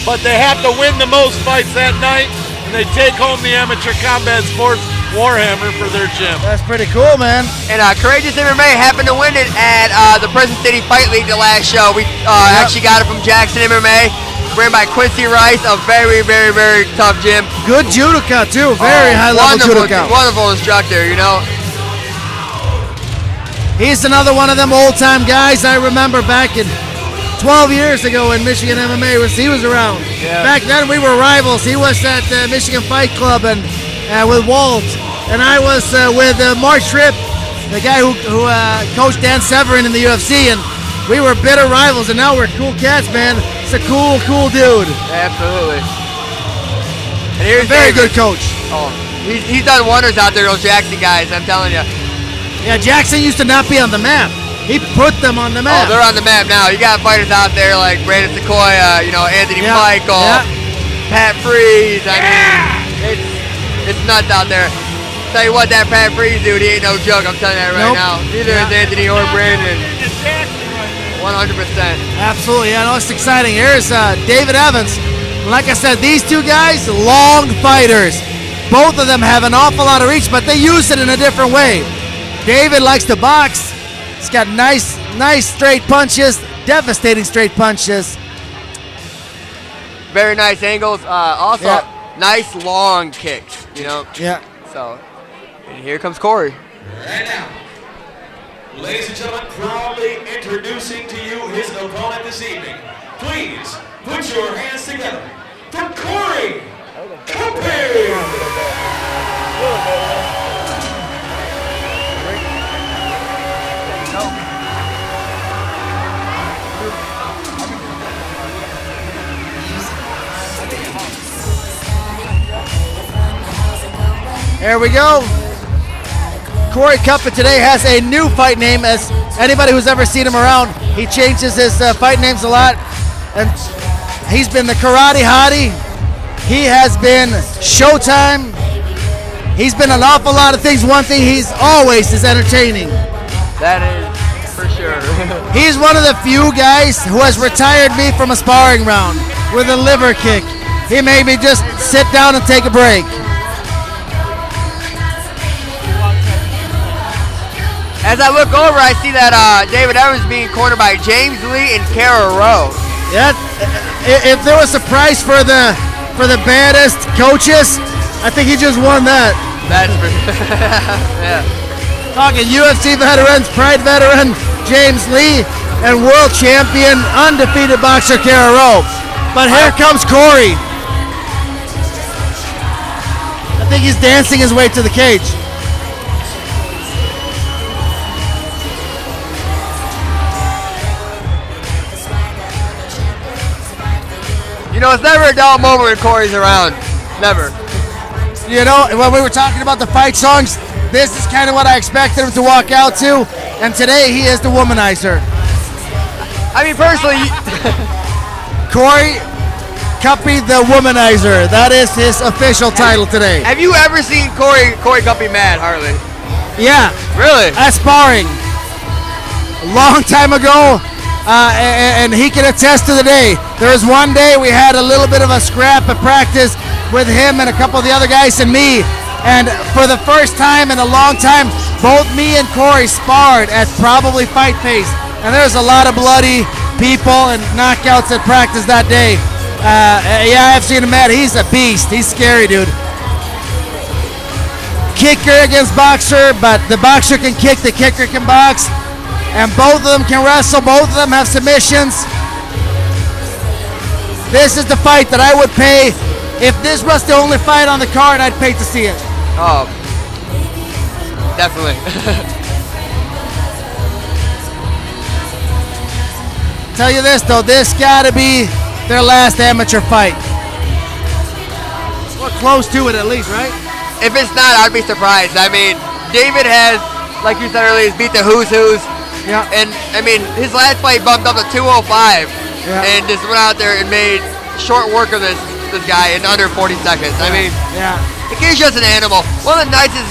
but they have to win the most fights that night, and they take home the Amateur Combat Sports Warhammer for their gym. That's pretty cool, man. And Courageous MMA happened to win it at the Preston City Fight League the last show. We actually got it from Jackson MMA, ran by Quincy Rice, a very, very, very tough gym. Good judoka, too. Very high-level judoka. Wonderful instructor, you know. He's another one of them old-time guys. I remember back in 12 years ago in Michigan MMA. He was around. Yeah. Back then we were rivals. He was at Michigan Fight Club and with Walt, and I was with Mark Tripp, the guy who coached Dan Severin in the UFC, and we were bitter rivals. And now we're cool cats, man. It's a cool dude. Absolutely. And here's Very David. good coach. Oh, he's done wonders out there, those Jackson guys. I'm telling you. Yeah, Jackson used to not be on the map. He put them on the Oh, map. they're on the map now. You got fighters out there like Brandon Sequoia, Anthony Michael, Pat Freeze. I mean, it's nuts out there. Tell you what, that Pat Freeze dude, he ain't no joke. I'm telling you that right now. Neither is Anthony or Brandon. 100%. Absolutely, yeah, no, it's exciting. Here's David Evans. Like I said, these two guys, long fighters. Both of them have an awful lot of reach, but they use it in a different way. David likes to box. He's got nice straight punches, devastating straight punches. Very nice angles. Also, nice long kicks, Yeah. So, and here comes Corey. And now, ladies and gentlemen, proudly introducing to you his opponent this evening. Please put your hands together for Corey Copy. There we go. Corey Cuppa today has a new fight name. As anybody who's ever seen him around, he changes his fight names a lot. And he's been the Karate Hottie. He has been Showtime. He's been an awful lot of things. One thing he's always is entertaining. That is for sure. He's one of the few guys who has retired me from a sparring round with a liver kick. He made me just sit down and take a break. As I look over, I see that David Evans being cornered by James Lee and Kara Rowe. Yeah, if there was a prize for the baddest coaches, I think he just won that. That's for yeah. Talking UFC veterans, Pride veteran James Lee, and world champion, undefeated boxer Kara Rowe. But here comes Corey. I think he's dancing his way to the cage. It's never a dull moment when Corey's around. Never. When we were talking about the fight songs, this is kind of what I expected him to walk out to, and today he is the womanizer. I mean, personally, Corey Cuppy the Womanizer. That is his official title today. Have you ever seen Corey Cuppy mad, Harley? Yeah. Really? At sparring. A long time ago, and he can attest to the day. There was one day we had a little bit of a scrap at practice with him and a couple of the other guys and me. And for the first time in a long time, both me and Corey sparred at probably Fight Pace. And there's a lot of bloody people and knockouts at practice that day. Yeah, I've seen him mad. He's a beast. He's scary, dude. Kicker against boxer, but the boxer can kick, the kicker can box. And both of them can wrestle. Both of them have submissions. This is the fight that I would pay. If this was the only fight on the card, I'd pay to see it. Oh, definitely. Tell you this though, this gotta be their last amateur fight. We're close to it at least, right? If it's not, I'd be surprised. I mean, David has, like you said earlier, he's beat the who's who's. Yeah. And I mean, his last fight bumped up to 205, and just went out there and made short work of this guy in under 40 seconds. I mean, yeah, the kid's just an animal. One of the nicest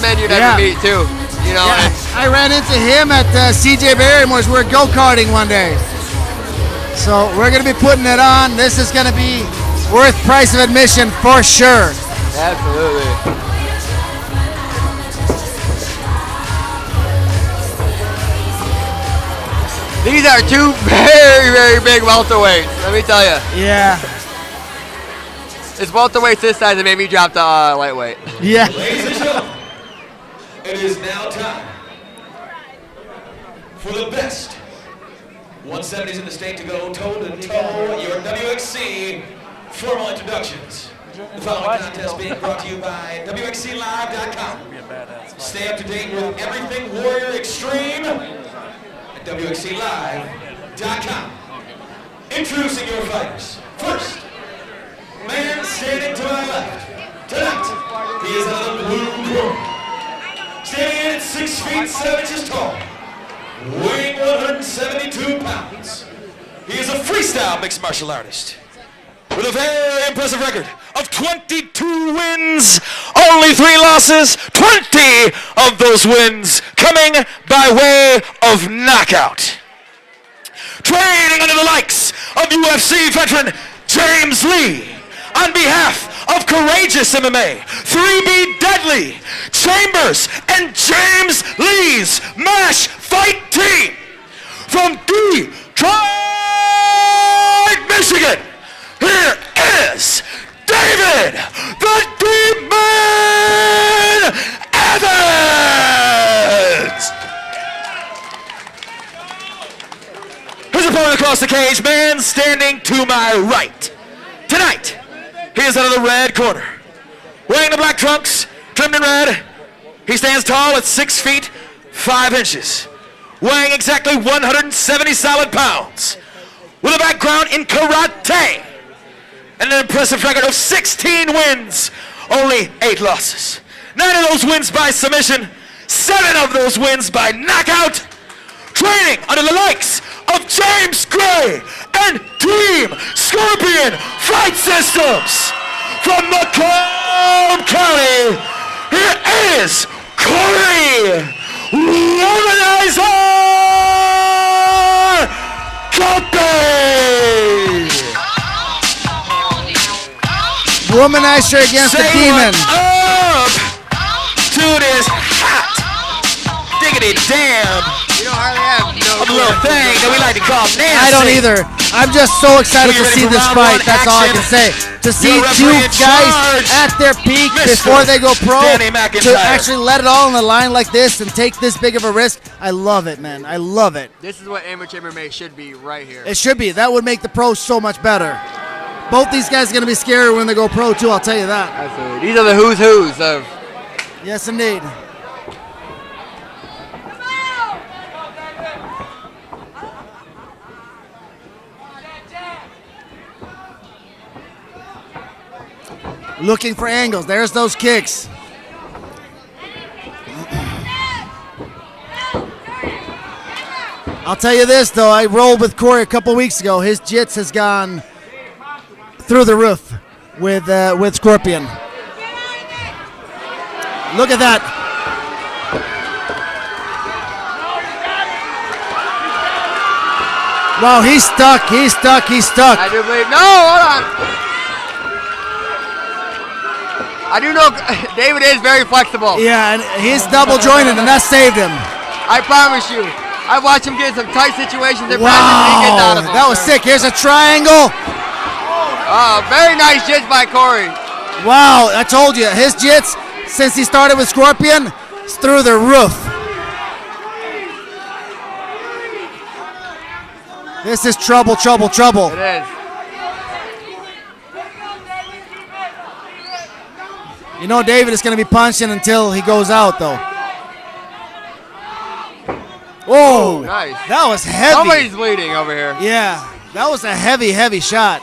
men you'd ever meet too. Yeah, I ran into him at CJ Barrymore's. We were go-karting one day, so we're gonna be putting it on. This is gonna be worth price of admission for sure. Absolutely. These are two very, very big welterweights, let me tell you. Yeah. It's welterweights this size that made me drop to lightweight. Yeah. Ladies and gentlemen, it is now time for the best 170s in the state to go toe-to-toe. Your WXC formal introductions. The following contest being brought to you by WXCLive.com. Stay up to date with everything Warrior Extreme at WXCLive.com. Introducing your fighters. First, man standing to my left. Tonight, he is out of the blue corner. Standing at 6 feet 7 inches tall. Weighing 172 pounds. He is a freestyle mixed martial artist with a very impressive record of 22 wins, only 3 losses, 20 of those wins coming by way of knockout. Training under the likes of UFC veteran James Lee, on behalf of Courageous MMA, 3B Deadly, Chambers, and James Lee's MASH Fight Team from Detroit, Michigan. Here is David the Demon Evans. His opponent across the cage, man standing to my right. Tonight, he is out of the red corner. Wearing the black trunks, trimmed in red. He stands tall at 6 feet 5 inches. Weighing exactly 170 solid pounds. With a background in karate. And an impressive record of 16 wins, only 8 losses. 9 of those wins by submission, 7 of those wins by knockout. Training under the likes of James Gray and Team Scorpion Fight Systems. From Macomb County, here is Corey Womanizer Coppy. Womanizer against the Demon. Up to this hot diggity damn. You don't hardly have no little thing that we like to call Nancy. I don't either. I'm just so excited to see this fight. That's all I can say. To see 2 guys at their peak before they go pro, to actually let it all on the line like this and take this big of a risk, I love it, man. I love it. This is what amateur MMA should be right here. It should be. That would make the pros so much better. Both these guys are going to be scary when they go pro, too, I'll tell you that. Absolutely. These are the who's who's of... Yes, indeed. Looking for angles. There's those kicks. I'll tell you this, though. I rolled with Corey a couple weeks ago. His jits has gone through the roof with Scorpion. Look at that. Wow, he's stuck. He's stuck. He's stuck. I do believe. No, hold on. I do know David is very flexible. Yeah, and he's double jointed, and that saved him. I promise you. I watched him get in some tight situations and wow, gets out of them. That was sick. Here's a triangle. Oh, very nice jits by Corey. Wow, I told you, his jits, since he started with Scorpion, is through the roof. This is trouble, trouble, trouble. It is. You know David is going to be punching until he goes out, though. Oh, nice. That was heavy. Somebody's bleeding over here. Yeah, that was a heavy, heavy shot.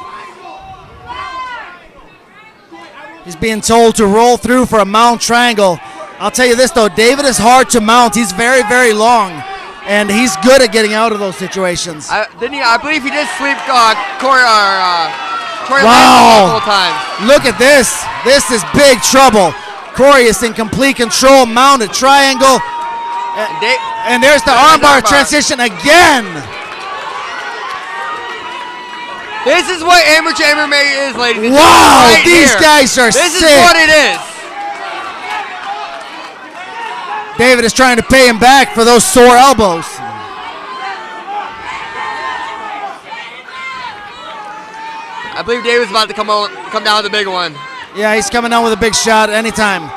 He's being told to roll through for a mount triangle. I'll tell you this, though. David is hard to mount. He's very, very long, and he's good at getting out of those situations. I believe he did sleep Corey wow. a couple times. Look at this. This is big trouble. Corey is in complete control. Mounted triangle. And there's the armbar transition again. This is what amateur MMA is, ladies and gentlemen. Wow, right these here. guys are This sick. is what it is. David is trying to pay him back for those sore elbows. I believe David's about to come down with a big one. Yeah, he's coming down with a big shot anytime.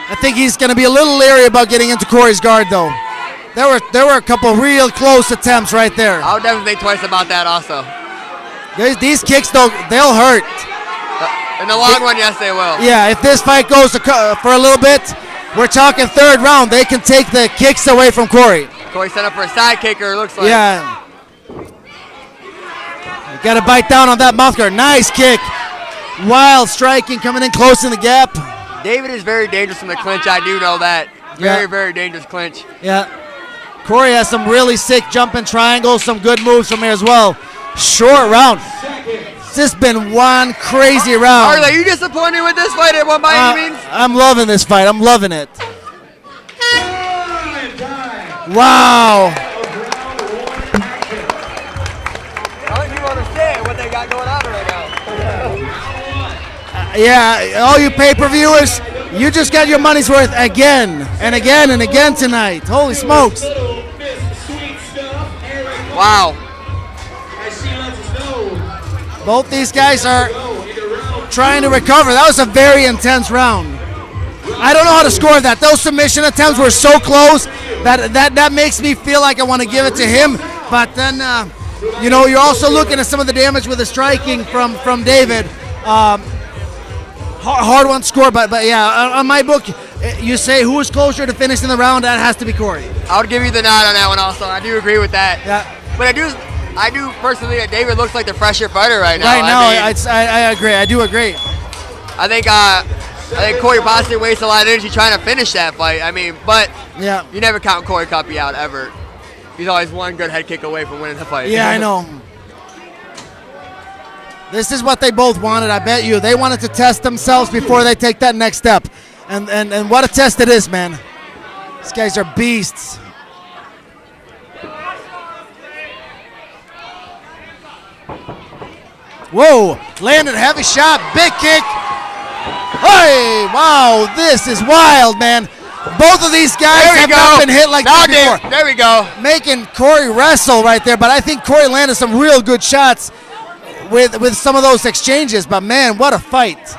I think he's going to be a little leery about getting into Corey's guard, though. there were a couple real close attempts right there. I would definitely think twice about that also. These kicks, they'll hurt. In the long run, yes, they will. Yeah, if this fight goes for a little bit, we're talking third round, they can take the kicks away from Corey. Corey set up for a side kicker, it looks like. Yeah. You got to bite down on that mouth guard. Nice kick. Wild striking, coming in close in the gap. David is very dangerous in the clinch, I do know that. Very dangerous clinch. Yeah. Corey has some really sick jumping triangles, some good moves from here as well. Short round. It's just been one crazy round. Are you disappointed with this fight at one by any means? I'm loving this fight. I'm loving it. Wow. I think people understand what they got going on right now. Yeah, all you pay-per-viewers, you just got your money's worth again and again and again tonight. Holy smokes. Wow. Both these guys are trying to recover. That was a very intense round. I don't know how to score that. Those submission attempts were so close that makes me feel like I want to give it to him. But then, you're also looking at some of the damage with the striking from David. Hard one to score, but yeah, on my book, you say who is closer to finishing the round, that has to be Corey. I would give you the nod on that one also. I do agree with that. Yeah. But I do personally think that David looks like the fresher fighter right now. I agree. I do agree. I think Corey possibly wastes a lot of energy trying to finish that fight. But you never count Corey Cuppy out ever. He's always one good head kick away from winning the fight. Yeah, I know. This is what they both wanted, I bet you. They wanted to test themselves before they take that next step. And what a test it is, man. These guys are beasts. Whoa, landed heavy shot, big kick. Hey, wow, this is wild, man. Both of these guys have not been hit like that before. There we go. Making Corey wrestle right there, but I think Corey landed some real good shots with some of those exchanges, but man, what a fight.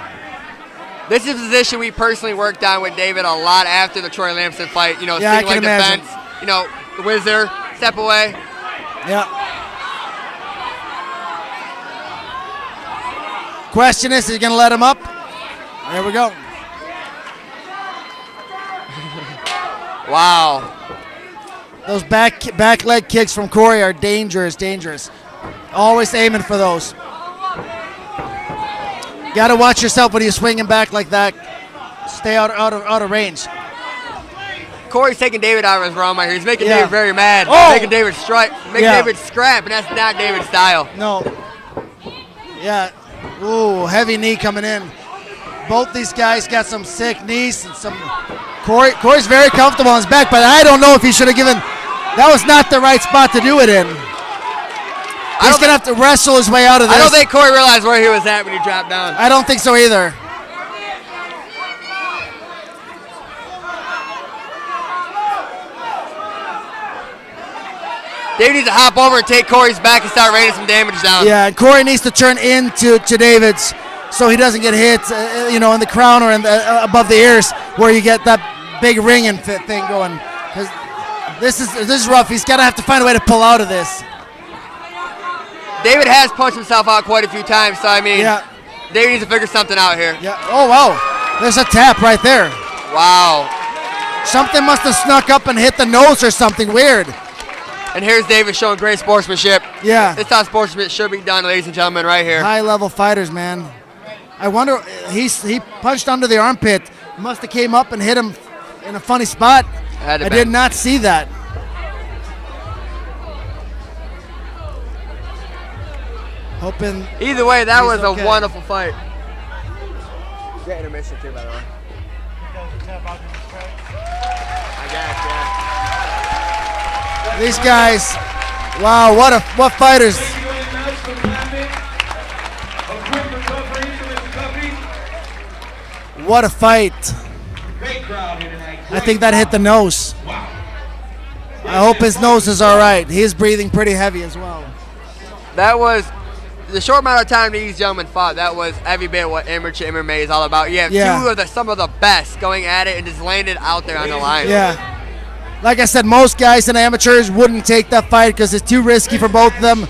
This is a position we personally worked on with David a lot after the Troy Lamson fight. I can imagine. Defense, the whizzer, step away. Yeah. Question is he going to let him up? There we go. Wow. Those back leg kicks from Corey are dangerous. Always aiming for those. Got to watch yourself when you're swinging back like that. Stay out of range. Corey's taking David out of his realm right here. He's making David very mad. Oh! Making David David scrap, and that's not David's style. No. Yeah. Ooh, heavy knee coming in. Both these guys got some sick knees and some. Corey's very comfortable on his back, but I don't know if he should have given. That was not the right spot to do it in. He's going to have to wrestle his way out of this. I don't think Corey realized where he was at when he dropped down. I don't think so either. David needs to hop over and take Corey's back and start raining some damage down. Yeah, and Corey needs to turn into David's so he doesn't get hit, in the crown or above the ears where you get that big ringing thing going. 'Cause this is rough. He's got to have to find a way to pull out of this. David has punched himself out quite a few times, so David needs to figure something out here. Yeah. Oh wow, there's a tap right there. Wow. Something must have snuck up and hit the nose or something weird. And here's David showing great sportsmanship. Yeah. This is how sportsmanship should be done, ladies and gentlemen, right here. High-level fighters, man. I wonder, he punched under the armpit. Must have came up and hit him in a funny spot. I did not see that. Hoping. Either way, that was a wonderful fight. Great intermission too, by the way. I guess, yeah. These guys, wow, what fighters. What a fight. I think that hit the nose. I hope his nose is all right. He is breathing pretty heavy as well. That was the short amount of time these gentlemen fought. That was every bit what amateur MMA is all about. You have two of some of the best going at it and just landed out there on the line. Yeah. Like I said, most guys and amateurs wouldn't take that fight because it's too risky for both of them.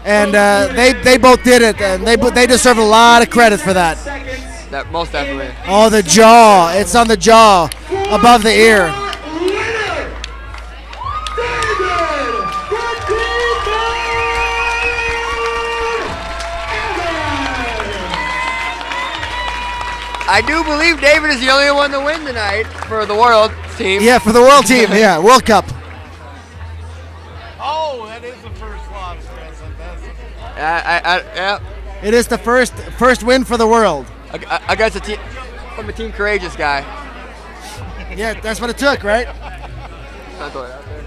And they both did it, and they deserve a lot of credit for that. That most definitely. Oh, the jaw. It's on the jaw, above the ear. I do believe David is the only one to win tonight for the world team. Yeah, for the world team. Yeah, World Cup. Oh, that is the first loss. Yeah. It is the first win for the world. Against a team from a Team Courageous guy. Yeah, that's what it took, right? Not throwing it out there.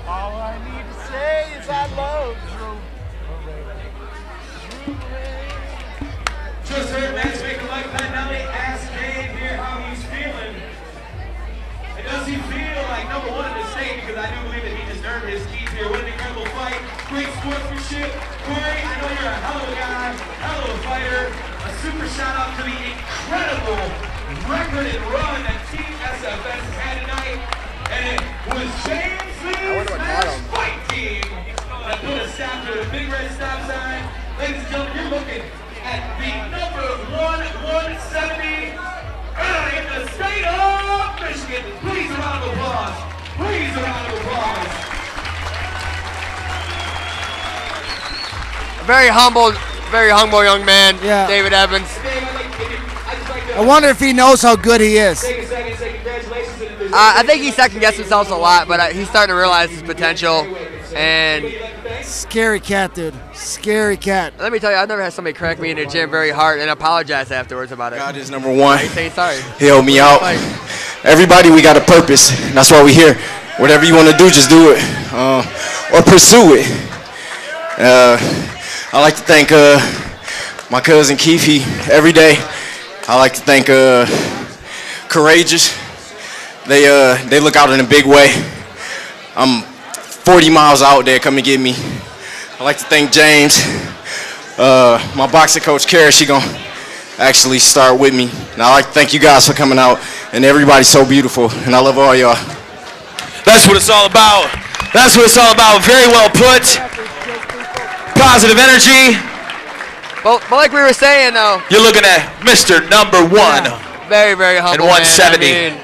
All I need to say is I love Drew. Just heard matchmaker Mike Pagnelli ask Dave here how he's feeling. And does he feel like number one in the state? Because I do believe that he just earned his keep here. What an incredible fight. Great sportsmanship. Corey, I know you're a hell of a guy, hell of a fighter. A super shout out to the incredible record and run that Team SFS had tonight. And it was James Lee's fight team that put a stop to the big red stop sign. Ladies and gentlemen, you're looking at the number 170 in the state of Michigan. Please a round of applause. Please a round of applause. A very humble young man, Yeah. David Evans. I wonder if he knows how good he is. I think he second guessed himself a lot, but he's starting to realize his potential. And scary cat, dude. Scary cat. Let me tell you, I've never had somebody crack me in the gym very hard and apologize afterwards about it. God is number one. Say sorry. He helped me out. Everybody, we got a purpose. And that's why we're here. Whatever you want to do, just do it. Or pursue it. I like to thank my cousin Keefe every day. I like to thank Courageous. They look out in a big way. I'm 40 miles out there, come and get me. I like to thank James. My boxing coach, Kara, she gonna actually start with me. And I like to thank you guys for coming out. And everybody's so beautiful. And I love all y'all. That's what it's all about. That's what it's all about. Very well put. Positive energy. But like we were saying, though. You're looking at Mr. Number One. Very, very humble. And 170. Man.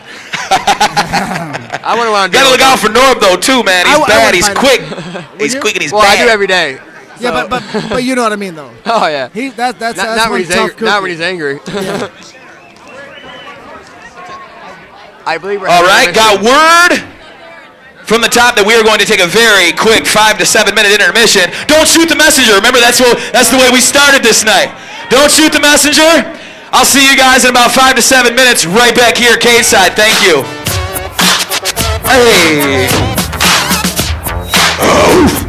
I wouldn't want to. Gotta look out for Norb though too, man. He's bad. He's quick. He's quick and he's well, bad. I do every day. So. Yeah, but you know what I mean though. Oh yeah. That's not when he's angry. Cookie. Not when he's angry. Yeah. I believe we're. All right, got word from the top that we are going to take a very quick 5 to 7 minute intermission. Don't shoot the messenger. Remember, that's the way we started this night. Don't shoot the messenger. I'll see you guys in about 5 to 7 minutes right back here, cage side. Thank you. Hey. Oh.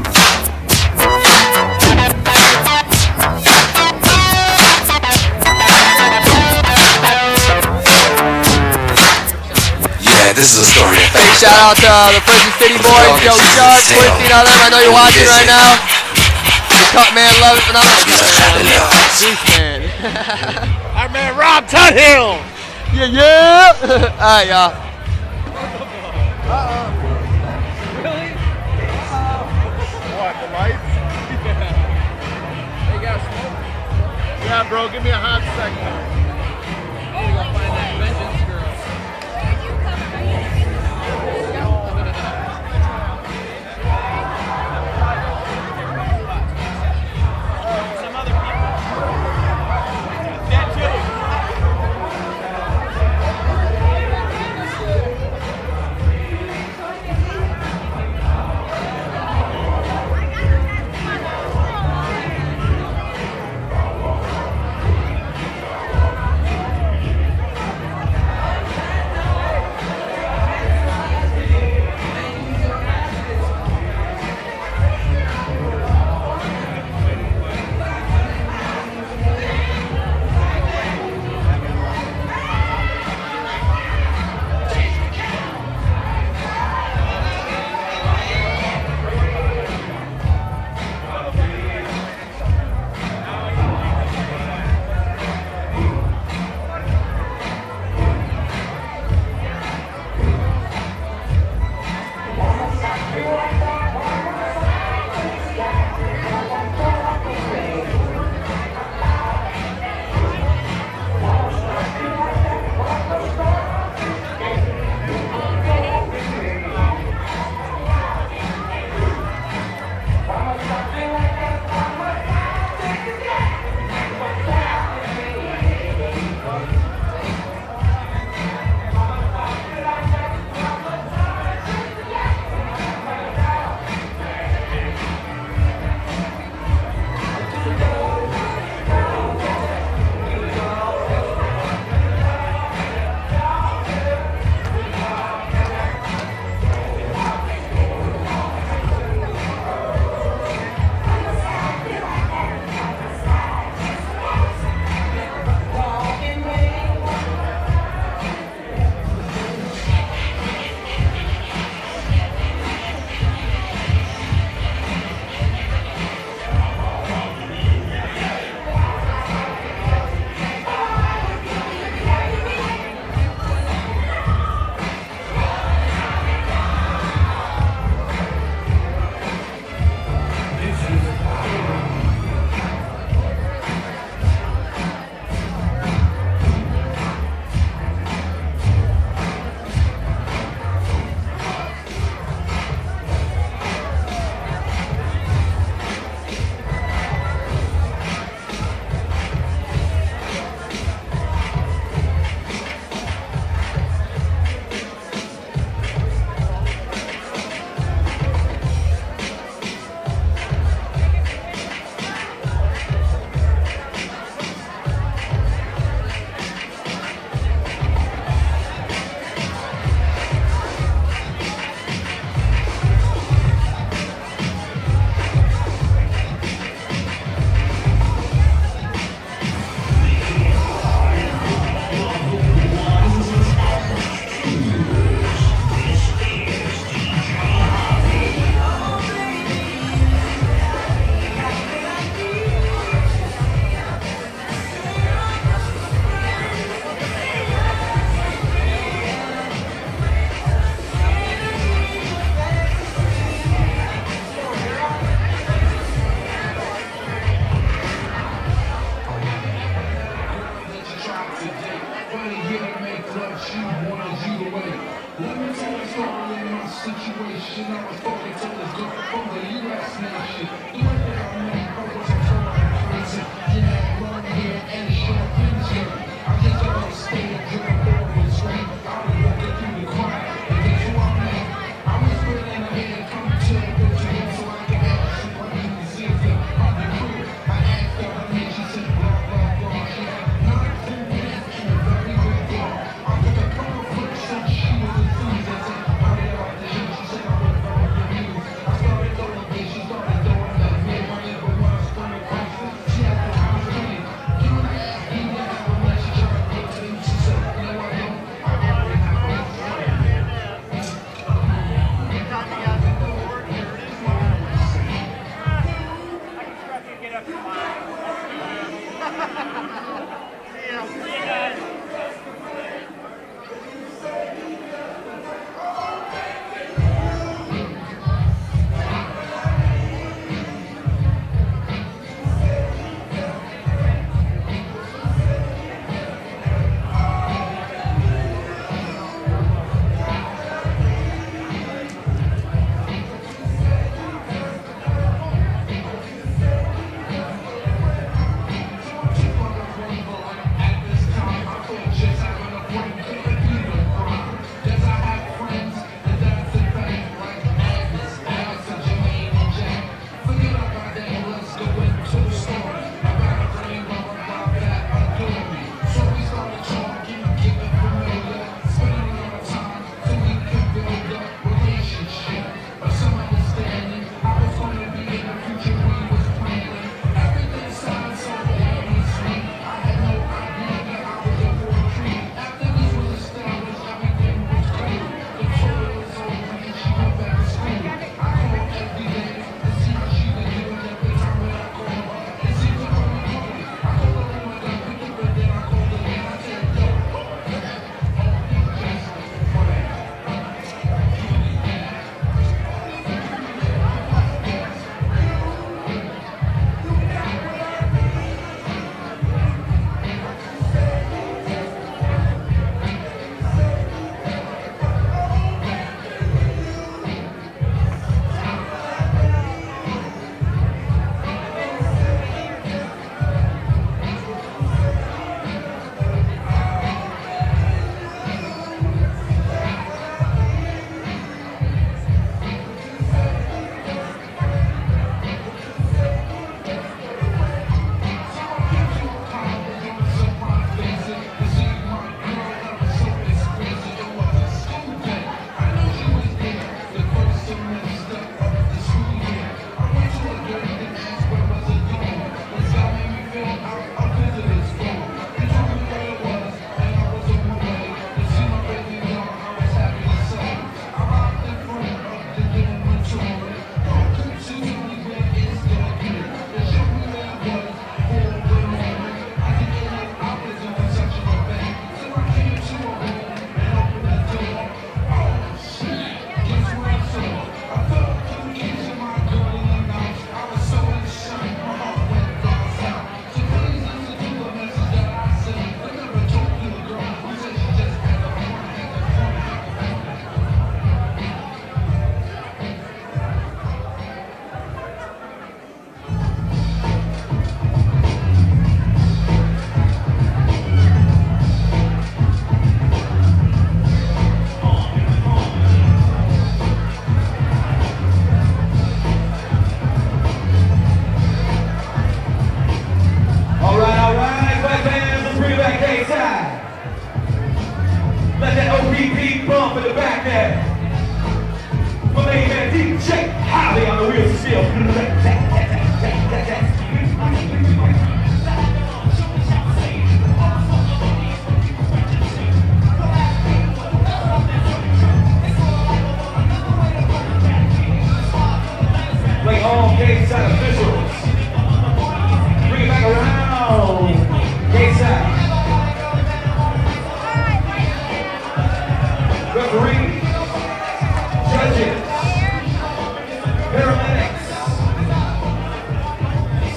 This is a story. Big shout out to the Prison City boys, Joe Sharp, Quincy, and all them. I know you're watching right now. The Cut Man loves it, and I'm Juice Man. Our man Rob Tuthill. Yeah. All right, y'all. Really? What, the lights? They got smoke? Yeah, bro, give me a hot second. Oh, you gotta find that vengeance girl.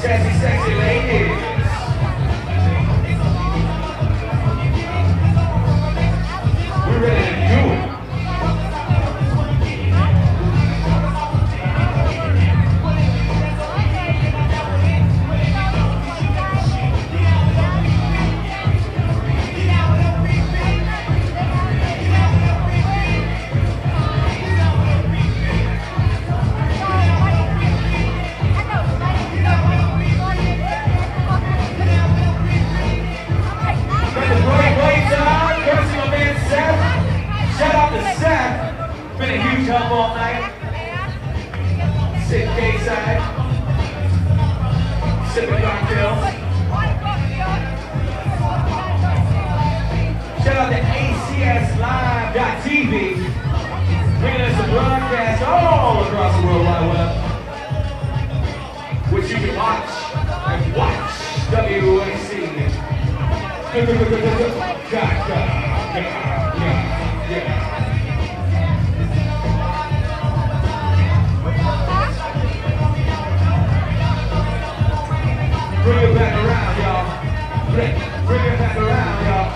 Sassy, sexy ladies. We're ready to do it. Shout out to Seth. Been a huge help all night. Sit K-side. Sipping cocktails. Shout out to ACSLive.tv. Bringing us a broadcast all across the World Wide Web. Which you can watch and watch WXC. Bring it back around, y'all. Bring it back around, y'all.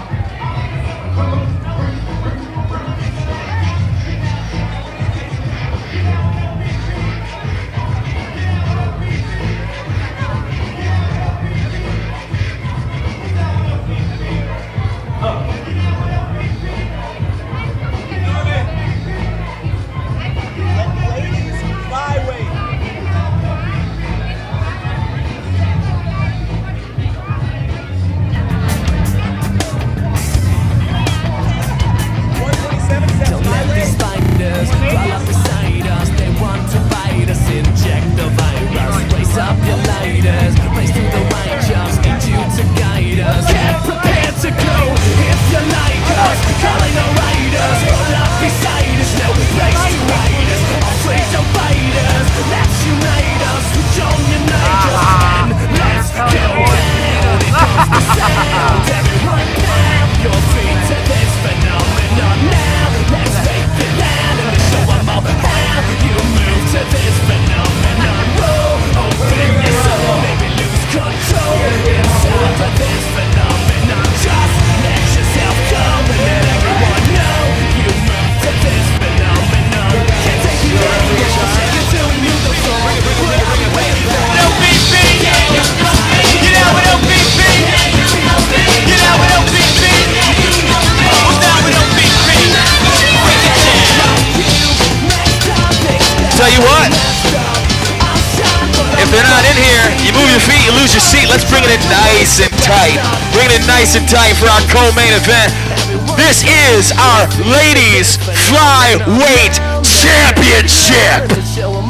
Tell you what, if they're not in here, you move your feet, you lose your seat. Let's bring it in nice and tight. Bring it in nice and tight for our co-main event. This is our Ladies Flyweight Championship. If y'all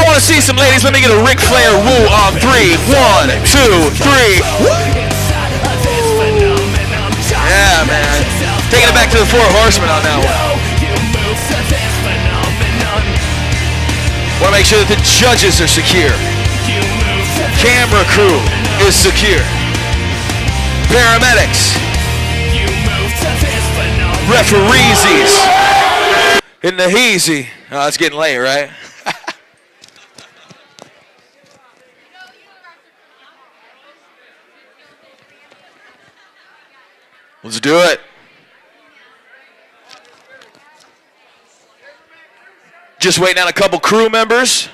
want to see some ladies, let me get a Ric Flair woo on 3. 1, 2, 3. Yeah, man. Taking it back to the 4 Horsemen on that one. Want to make sure that the judges are secure. Camera crew is secure. Paramedics. Refereesies. In the heezy. Oh, it's getting late, right? Let's do it. Just waiting on a couple crew members,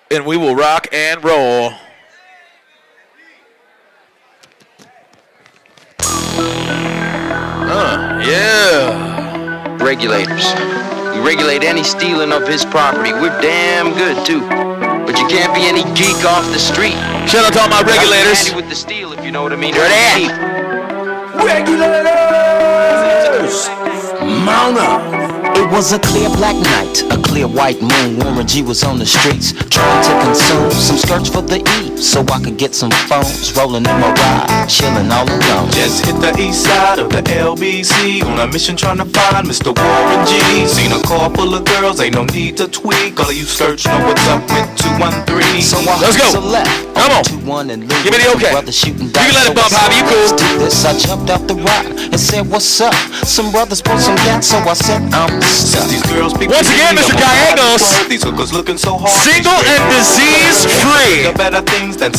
and we will rock and roll. Yeah. Regulators. We regulate any stealing of his property. We're damn good too. But you can't be any geek off the street. Shout out to all my regulators. With the steal, if you know what I mean. Ready? Regulators! Mount up! It was a clear black night, a clear white moon. Warren G was on the streets, trying to consume some skirts for the E, so I could get some phones. Rolling in my ride, chilling all alone. Just hit the east side of the LBC on a mission trying to find Mr. Warren G. Seen a car full of girls, ain't no need to tweak. All of you search know what's up with 213. So I Let's go. left Come on. 1-2-1 and Give me the okay. You can let it bump, Javi. You cool. This, I jumped out the rock and said, what's up? Some brothers put some gas, so I said, I'm stuck. Once again, Mr. Gallegos. Single and disease free.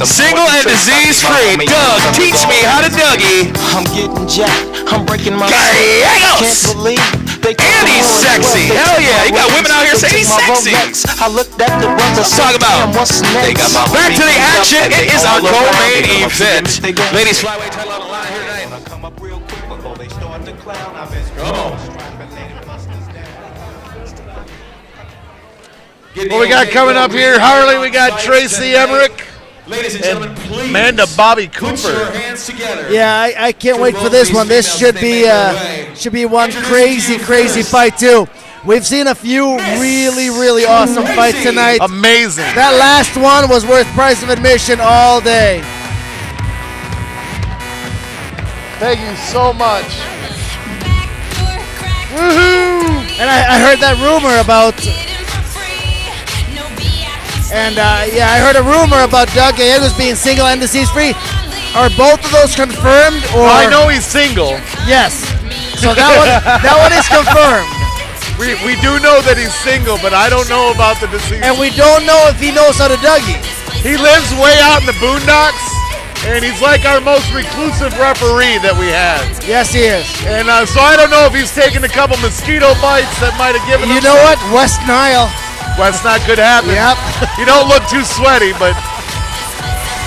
Single and disease free. Doug, teach me how to Dougie. I'm getting jacked. I'm breaking my Gallegos. Can't believe and he's sexy. Hell yeah. You got women out here saying he's sexy. I looked at the brothers. Let's talk about back to the action. It is our co-main event. Ladies flyweight title on the line here tonight. Come on. What we got coming up here, Harley? We got Tracy Emmerich. Ladies and gentlemen, please. Amanda Bobby Cooper. Put your hands together. Yeah, I can't wait for this one. This should be one crazy fight too. We've seen a few really awesome fights tonight. Amazing. That last one was worth price of admission all day. Thank you so much. Woohoo! And I heard that rumor about. And I heard a rumor about Doug Gallegos being single and disease-free. Are both of those confirmed? Or I know he's single. Yes. So that one is confirmed. We do know that he's single, but I don't know about the disease. And we don't know if he knows how to Dougie. He lives way out in the boondocks, and he's like our most reclusive referee that we have. Yes, he is. And so I don't know if he's taken a couple mosquito bites that might have given him. You know what? West Nile. What's not good happen. Yep. You don't look too sweaty, but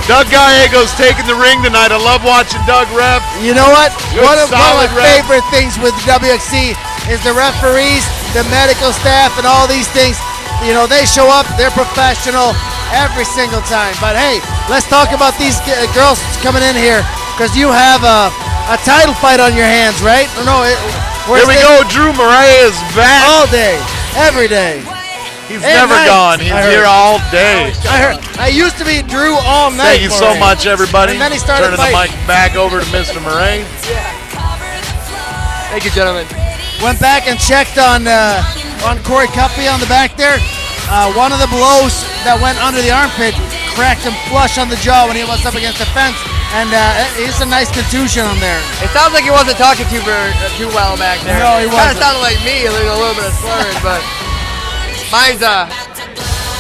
Doug Gallegos taking the ring tonight. I love watching Doug ref. You know what? One of my ref. favorite things with WXC is the referees, the medical staff, and all these things. You know, they show up. They're professional every single time. But hey, let's talk about these girls coming in here, because you have a title fight on your hands, right? No, here we go. Drew Morea is back all day, every day. He's never gone. He's here all day. I used to be Drew all night. Thank you so much, everybody. And then he started turning the mic back over to Mr. Morea. Thank you, gentlemen. Went back and checked on Corey Cuppy on the back there. One of the blows that went under the armpit cracked him flush on the jaw when he was up against the fence. And it's a nice contusion on there. It sounds like he wasn't talking too well back there. No, he wasn't. Kind of sounded like me, a little bit of slurring, but mine's I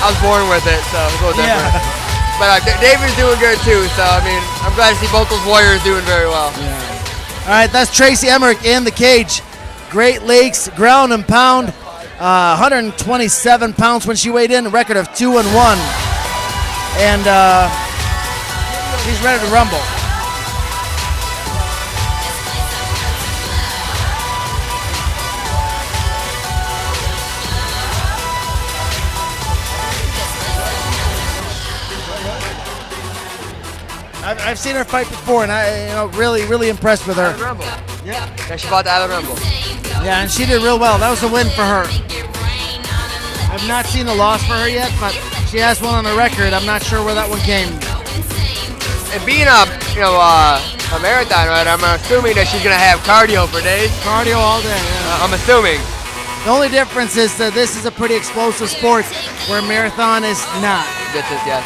was born with it, so it's a little different. Yeah. But David's doing good too, so I mean, I'm glad to see both those warriors doing very well. Yeah. All right, that's Tracy Emmerich in the cage. Great Lakes ground and pound, 127 pounds when she weighed in, a record of 2-1, and she's ready to rumble. I've seen her fight before, and I really impressed with her. Yeah, she fought the Island Rumble. Yeah, and she did real well. That was a win for her. I've not seen a loss for her yet, but she has one on the record. I'm not sure where that one came. And being a marathon rider, I'm assuming that she's gonna have cardio for days. Cardio all day. Yeah. I'm assuming. The only difference is that this is a pretty explosive sport, where marathon is not. Yes.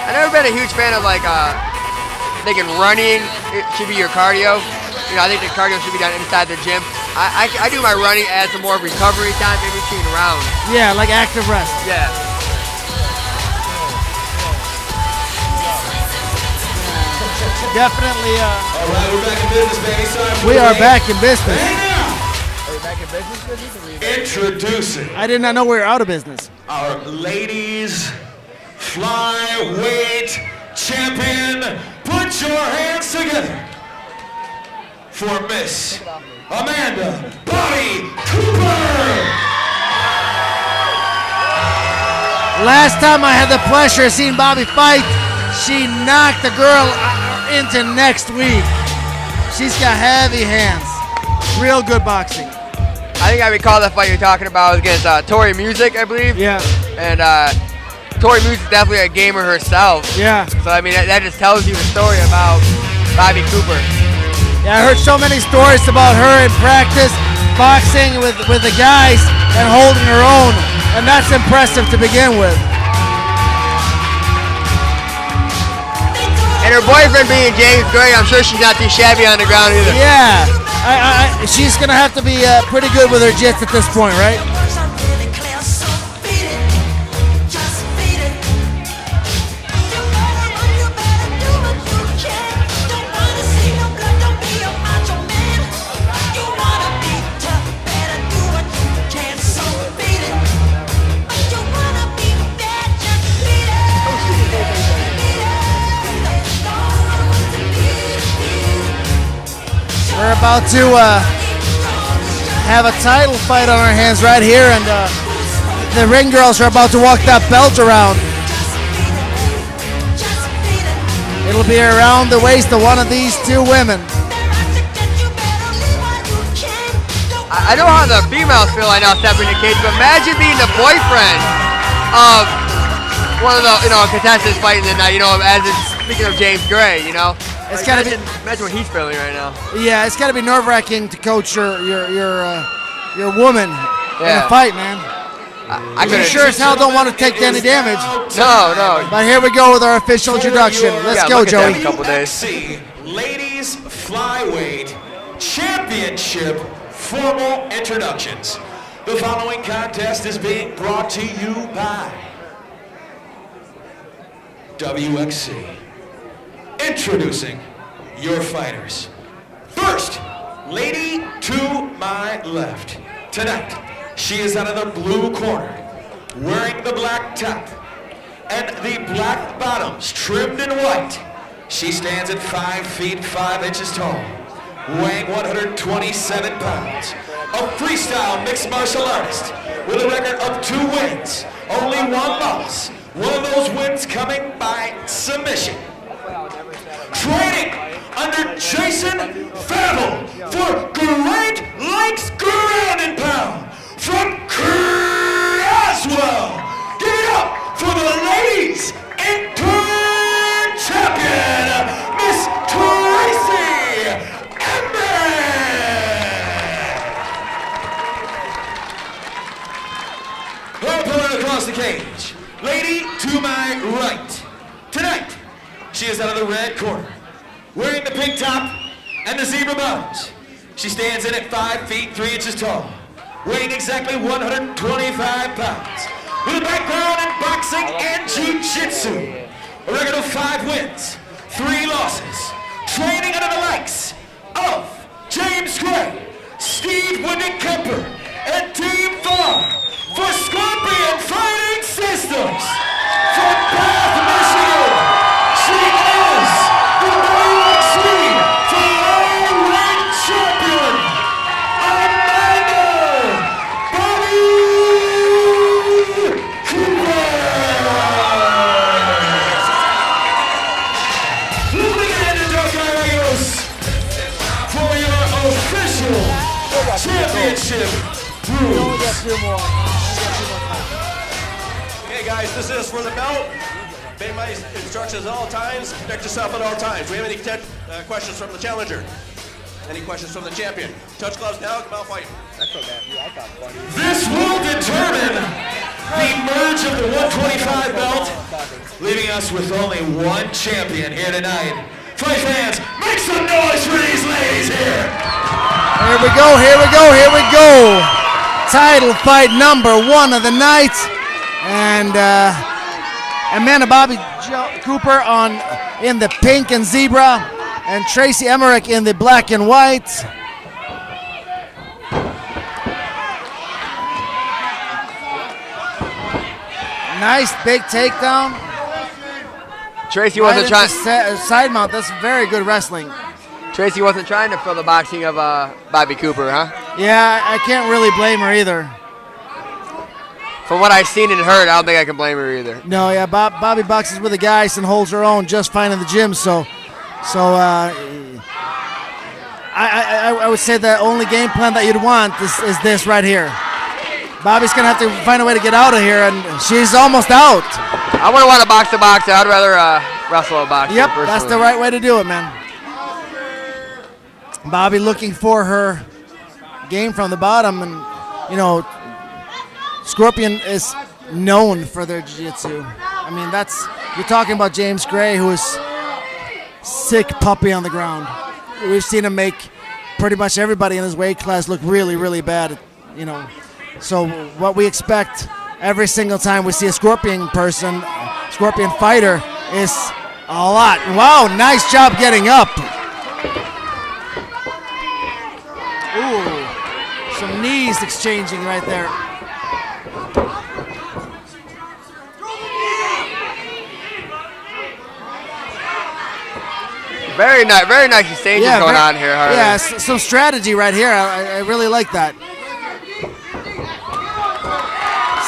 I've never been a huge fan of thinking running should be your cardio. You know, I think the cardio should be done inside the gym. I do my running as some more recovery time in between rounds. Yeah, like active rest. Yeah. Definitely. All right, we're back in business, baby. We are back in business. Are we back in business? Introducing. I did not know we were out of business. Our ladies flyweight champion. Put your hands together for Miss Amanda Bobby Cooper. Last time I had the pleasure of seeing Bobby fight, she knocked the girl into next week. She's got heavy hands. Real good boxing. I think I recall that fight you're talking about against Tori Music, I believe. Yeah. And Tori Music's definitely a gamer herself. Yeah. So I mean, that just tells you the story about Bobby Cooper. Yeah, I heard so many stories about her in practice, boxing with the guys and holding her own, and that's impressive to begin with. And her boyfriend being James Gray, I'm sure she's not too shabby on the ground either. Yeah, she's gonna have to be pretty good with her jits at this point, right? We're about to have a title fight on our hands right here, and the ring girls are about to walk that belt around. It'll be around the waist of one of these two women. I know how the females feel right now stepping in the cage, but imagine being the boyfriend of one of the contestants fighting tonight. As it's speaking of James Gray, It's gotta be. Imagine what he's feeling right now. Yeah, it's gotta be nerve-wracking to coach your woman in a fight, man. I You sure as hell don't want to take any damage. No. But here we go with our official introduction. Let's go, Joey. Wxc Ladies Flyweight Championship formal introductions. The following contest is being brought to you by Wxc. Introducing your fighters. First, lady to my left. Tonight, she is out of the blue corner, wearing the black top and the black bottoms trimmed in white. She stands at 5 feet 5 inches tall, weighing 127 pounds. A freestyle mixed martial artist with a record of 2 wins, only 1 loss. One of those wins coming by submission. Training under Jason Favell for Great Lakes Ground and Pound from Croswell. Give it up for the ladies interim champion, Miss Tracy Emmerich. Her opponent across the cage, lady to my right. Tonight, she is out of the red corner, wearing the pink top and the zebra bottoms. She stands in at 5 feet 3 inches tall, weighing exactly 125 pounds, with a background in boxing and jiu-jitsu. A record of 5 wins, 3 losses. Training under the likes of James Gray, Steve Winnick Kemper, and Team Farr for Scorpion Fighting Systems. From Bath, Michigan, she is the Wxc Flyweight Champion, Amanda Bobby Cooper. Moving into Dark Arrows for your official championship rules. Okay, guys, this is for the belt. Obey my instructions at all times. Protect yourself at all times. Do we have any questions from the challenger? Any questions from the champion? Touch gloves now. Come out fighting. That's so bad. Yeah, I thought funny. This will determine the merge of the 125 belt, leaving us with only 1 champion here tonight. Fight fans, make some noise for these ladies here. Here we go, here we go, here we go. Title fight number 1 of the night. And Amanda Bobby Cooper in the pink and zebra, and Tracy Emmerich in the black and white. Nice big takedown. Tracy wasn't trying. Side mount. That's very good wrestling. Tracy wasn't trying to fill the boxing of Bobby Cooper, huh? Yeah, I can't really blame her either. From what I've seen and heard, I don't think I can blame her either. No, yeah, Bobby boxes with the guys and holds her own just fine in the gym. So I would say the only game plan that you'd want is this right here. Bobby's gonna have to find a way to get out of here, and she's almost out. I wouldn't want to box the boxer. I'd rather wrestle a boxer. Yep, personally. that's the right way to do it, man. Bobby looking for her game from the bottom, and Scorpion is known for their jiu-jitsu. I mean, you're talking about James Gray, who is sick puppy on the ground. We've seen him make pretty much everybody in his weight class look really, really bad, you know. So what we expect every single time we see a Scorpion fighter is a lot. Wow, nice job getting up. Ooh, some knees exchanging right there. Very nice exchanges going on here, Harley. Yeah, some strategy right here. I really like that.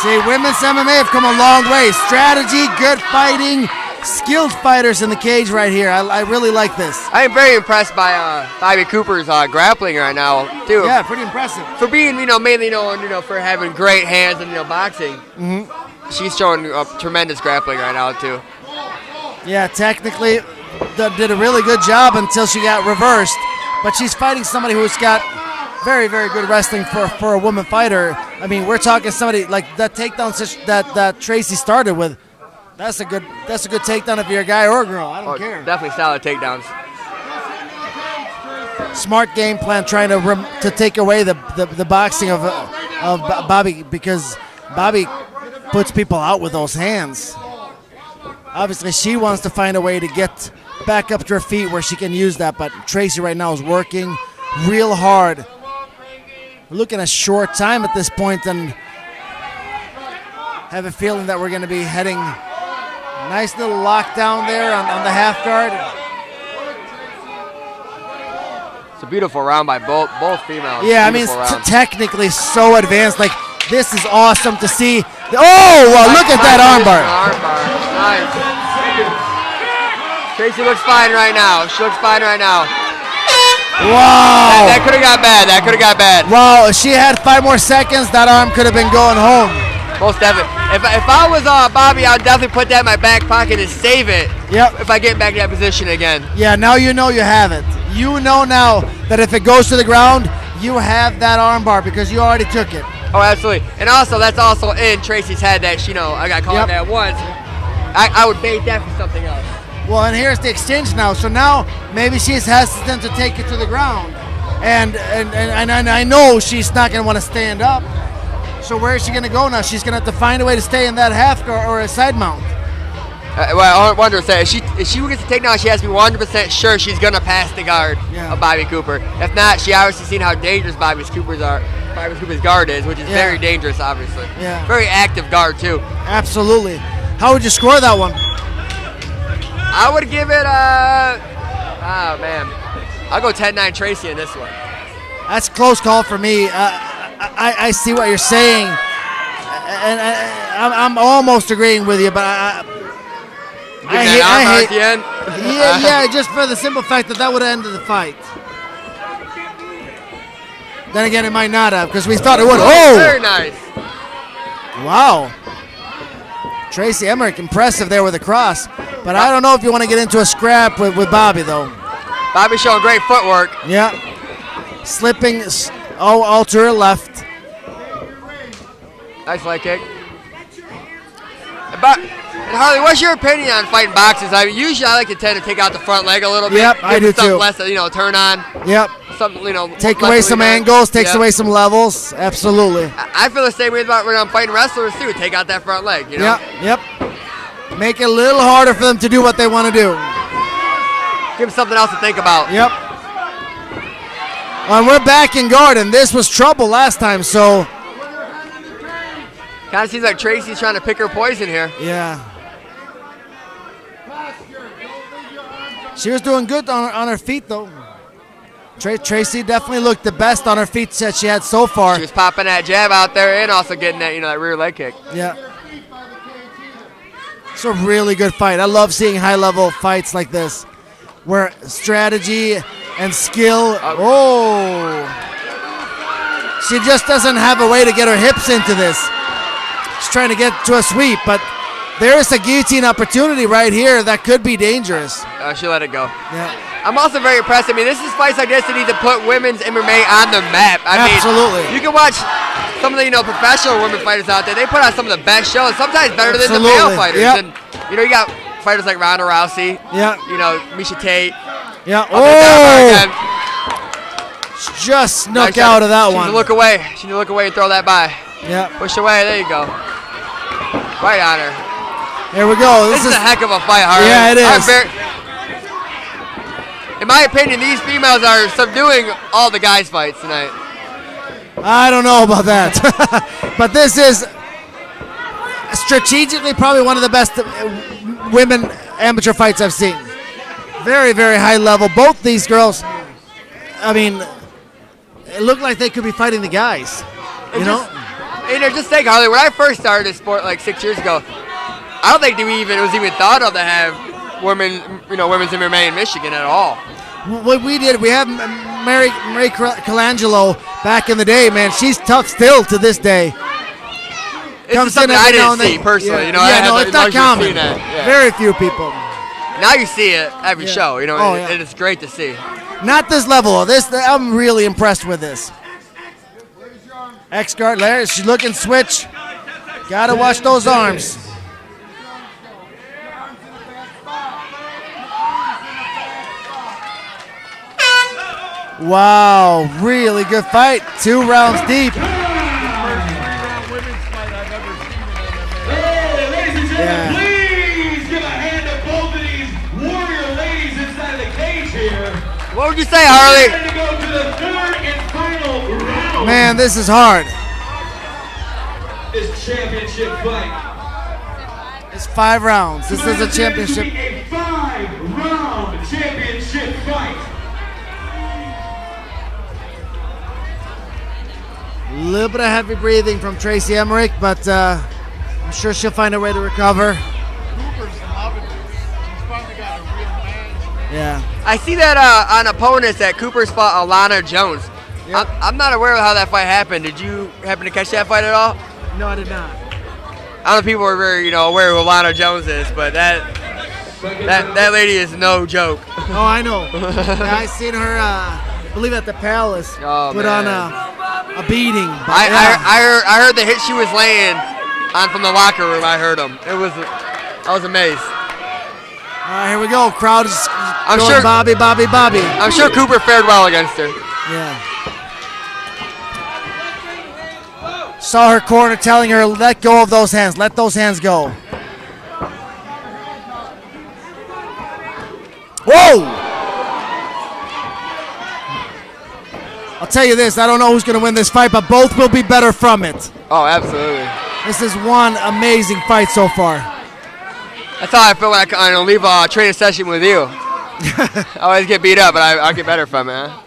See, women's MMA have come a long way. Strategy, good fighting, skilled fighters in the cage right here. I really like this. I am very impressed by Bobby Cooper's grappling right now, too. Yeah, pretty impressive. For being, mainly known, for having great hands and, boxing. Mm-hmm. She's showing tremendous grappling right now, too. Yeah, technically did a really good job until she got reversed. But she's fighting somebody who's got very, very good wrestling for a woman fighter. I mean, we're talking somebody like that takedown that Tracy started with. That's a good takedown if you're a guy or a girl. I don't care. Definitely solid takedowns. Smart game plan, trying to take away the boxing of Bobby, because Bobby puts people out with those hands. Obviously, she wants to find a way to get back up to her feet where she can use that, but Tracy right now is working real hard. We're looking at a short time at this point, and have a feeling that we're going to be heading. Nice little lockdown there on the half guard. It's a beautiful round by both females. Yeah, I mean, it's technically so advanced. Like, this is awesome to see. Oh, look at that armbar. Nice. Tracy looks fine right now. She looks fine right now. Wow. That could have got bad. That could have got bad. Wow, if she had 5 more seconds, that arm could have been going home. Most definitely. If I was Bobby, I'd definitely put that in my back pocket and save it. Yep. If I get back in that position again. Yeah, now you know you have it. You know now that if it goes to the ground, you have that armbar because you already took it. Oh, absolutely. And also, that's also in Tracy's head that, I got caught that once. I would bait that for something else. Well, and here's the exchange now. So now maybe she's hesitant to take it to the ground. And I know she's not going to want to stand up. So where is she going to go now? She's going to have to find a way to stay in that half guard or a side mount. Well, I wonder if she gets to take down, she has to be 100% sure she's going to pass the guard of Bobby Cooper. If not, she obviously seen how dangerous Bobby Cooper's guard is, which is very dangerous, obviously. Yeah. Very active guard, too. Absolutely. How would you score that one? I would give it I'll go 10-9 Tracy in this one. That's a close call for me. I see what you're saying, and I'm almost agreeing with you, but I hate yeah, just for the simple fact that would have ended the fight. Then again, it might not have, because we thought it would. Oh! Very nice. Wow. Tracy Emmerich, impressive there with a cross. But I don't know if you want to get into a scrap with Bobby, though. Bobby showing great footwork. Yeah. Slipping all to her left. Nice leg kick. And Harley, what's your opinion on fighting boxers? I mean, usually I like to tend to take out the front leg a little bit. Yep, I do too. Less, turn on. Yep. Something, take away some angles, takes away some levels. Absolutely. I feel the same way about when I'm fighting wrestlers too. Take out that front leg. Yep. Make it a little harder for them to do what they want to do. Give them something else to think about. Yep. And we're back in guard, and this was trouble last time, so. Kind of seems like Tracy's trying to pick her poison here. Yeah. She was doing good on her feet, though. Tracy definitely looked the best on her feet that she had so far. She was popping that jab out there and also getting that, that rear leg kick. Yeah. It's a really good fight. I love seeing high-level fights like this, where strategy and skill. She just doesn't have a way to get her hips into this. She's trying to get to a sweep, but there is a guillotine opportunity right here that could be dangerous. She let it go. Yeah. I'm also very impressed. I mean, this is fights like this that need to put women's MMA on the map. Absolutely. You can watch some of the professional women fighters out there. They put on some of the best shows, sometimes better than the male fighters. Yep. And you got fighters like Ronda Rousey. Yeah. You know, Misha Tate. Yeah. Oh! Just snuck out of that She one. need to look away. She need to look away and throw that by. Yeah. Push away. There you go. Right on her. There we go. This is a heck of a fight, Harley. Yeah, it is. In my opinion, these females are subduing all the guys' fights tonight. I don't know about that. But this is strategically probably one of the best women amateur fights I've seen. Very, very high level. Both these girls, I mean, it looked like they could be fighting the guys. You know? Just think, Harley, when I first started this sport like 6 years ago, I don't think it was even thought of to have women's MMA in Michigan at all. What we did, we have Mary Colangelo back in the day, man. She's tough still to this day. It's something I didn't see personally. Yeah, it's not common. Very few people. Now you see it every show, and it's great to see. Not this level. I'm really impressed with this. X-guard, Larry, she's looking switch. Gotta watch those arms. Wow, really good fight. 2 rounds deep. Please give a hand to both of these warrior ladies inside the cage here. What would you say, Harley? We're ready to go to the 3rd and final round. Man, this is hard. This championship fight. It's 5 rounds. This is a championship. A 5-round championship fight. A little bit of heavy breathing from Tracy Emmerich, but I'm sure she'll find a way to recover. Yeah. I see that on opponents that Cooper's fought Alana Jones. Yep. I'm not aware of how that fight happened. Did you happen to catch that fight at all? No, I did not. I don't know if people are very, aware of who Alana Jones is, but that lady is no joke. Oh, I know. Yeah, I seen her, I believe at the Palace, put on a beating. I heard the hit she was laying on from the locker room. I heard them. I was amazed. All right, here we go. Crowd is I'm going sure Bobby. I'm sure Cooper fared well against her. Yeah. Saw her corner telling her, let go of those hands. Let those hands go. Whoa! I'll tell you this, I don't know who's going to win this fight, but both will be better from it. Oh, absolutely. This is one amazing fight so far. That's how I feel when I leave a training session with you. I always get beat up, but I'll get better from it. Huh?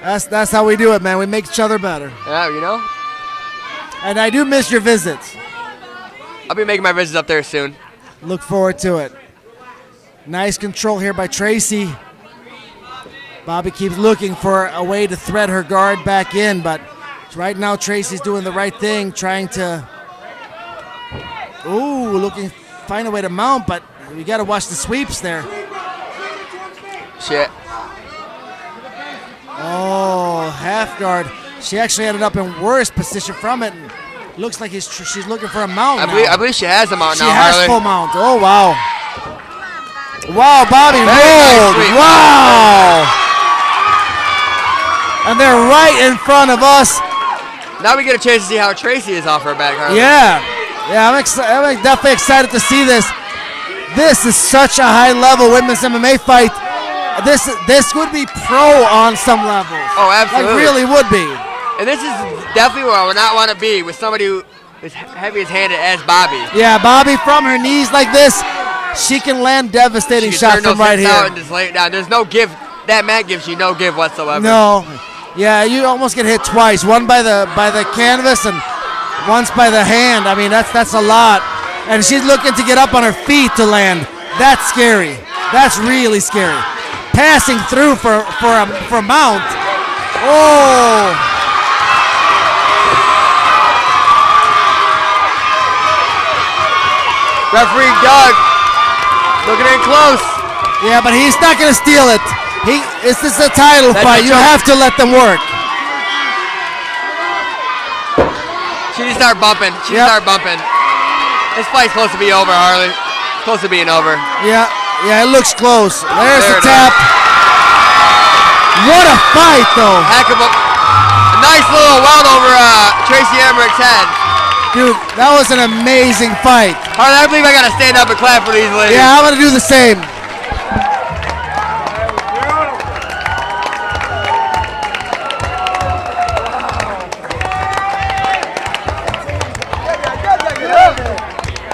That's how we do it, man. We make each other better. Yeah, And I do miss your visits. I'll be making my visits up there soon. Look forward to it. Nice control here by Tracy. Bobby keeps looking for a way to thread her guard back in, but right now Tracy's doing the right thing, trying to, find a way to mount, but you got to watch the sweeps there. Shit. Oh, half guard. She actually ended up in worse position from it. And looks like she's looking for a mount now. I believe she has a mount now, She has Harley. full mount. Oh, wow. Wow, Bobby rolled. Wow. And they're right in front of us. Now we get a chance to see how Tracy is off her back, Harley. Yeah, I'm definitely excited to see this. This is such a high-level women's MMA fight. This would be pro on some levels. Oh, absolutely. Like, really would be. And this is definitely where I would not want to be, with somebody who is heavy as handed as Bobby. Yeah, Bobby, from her knees like this, she can land devastating shots from right here. And just lay it down. There's no give. That mat gives you no give whatsoever. No. Yeah, you almost get hit twice. One by the canvas and once by the hand. I mean, that's a lot. And she's looking to get up on her feet to land. That's scary. That's really scary. Passing through for mount. Oh. Referee Doug looking in close. Yeah, but he's not going to steal it. This is a title fight. You have to let them work. She needs to start bumping. This fight's supposed to be over, Harley. close to being over. Yeah, it looks close. There's the tap. What a fight, though. Heck of a nice little weld over Tracy Emmerich's head. Dude, that was an amazing fight. Harley, I believe I got to stand up and clap for these ladies. Yeah, I'm going to do the same.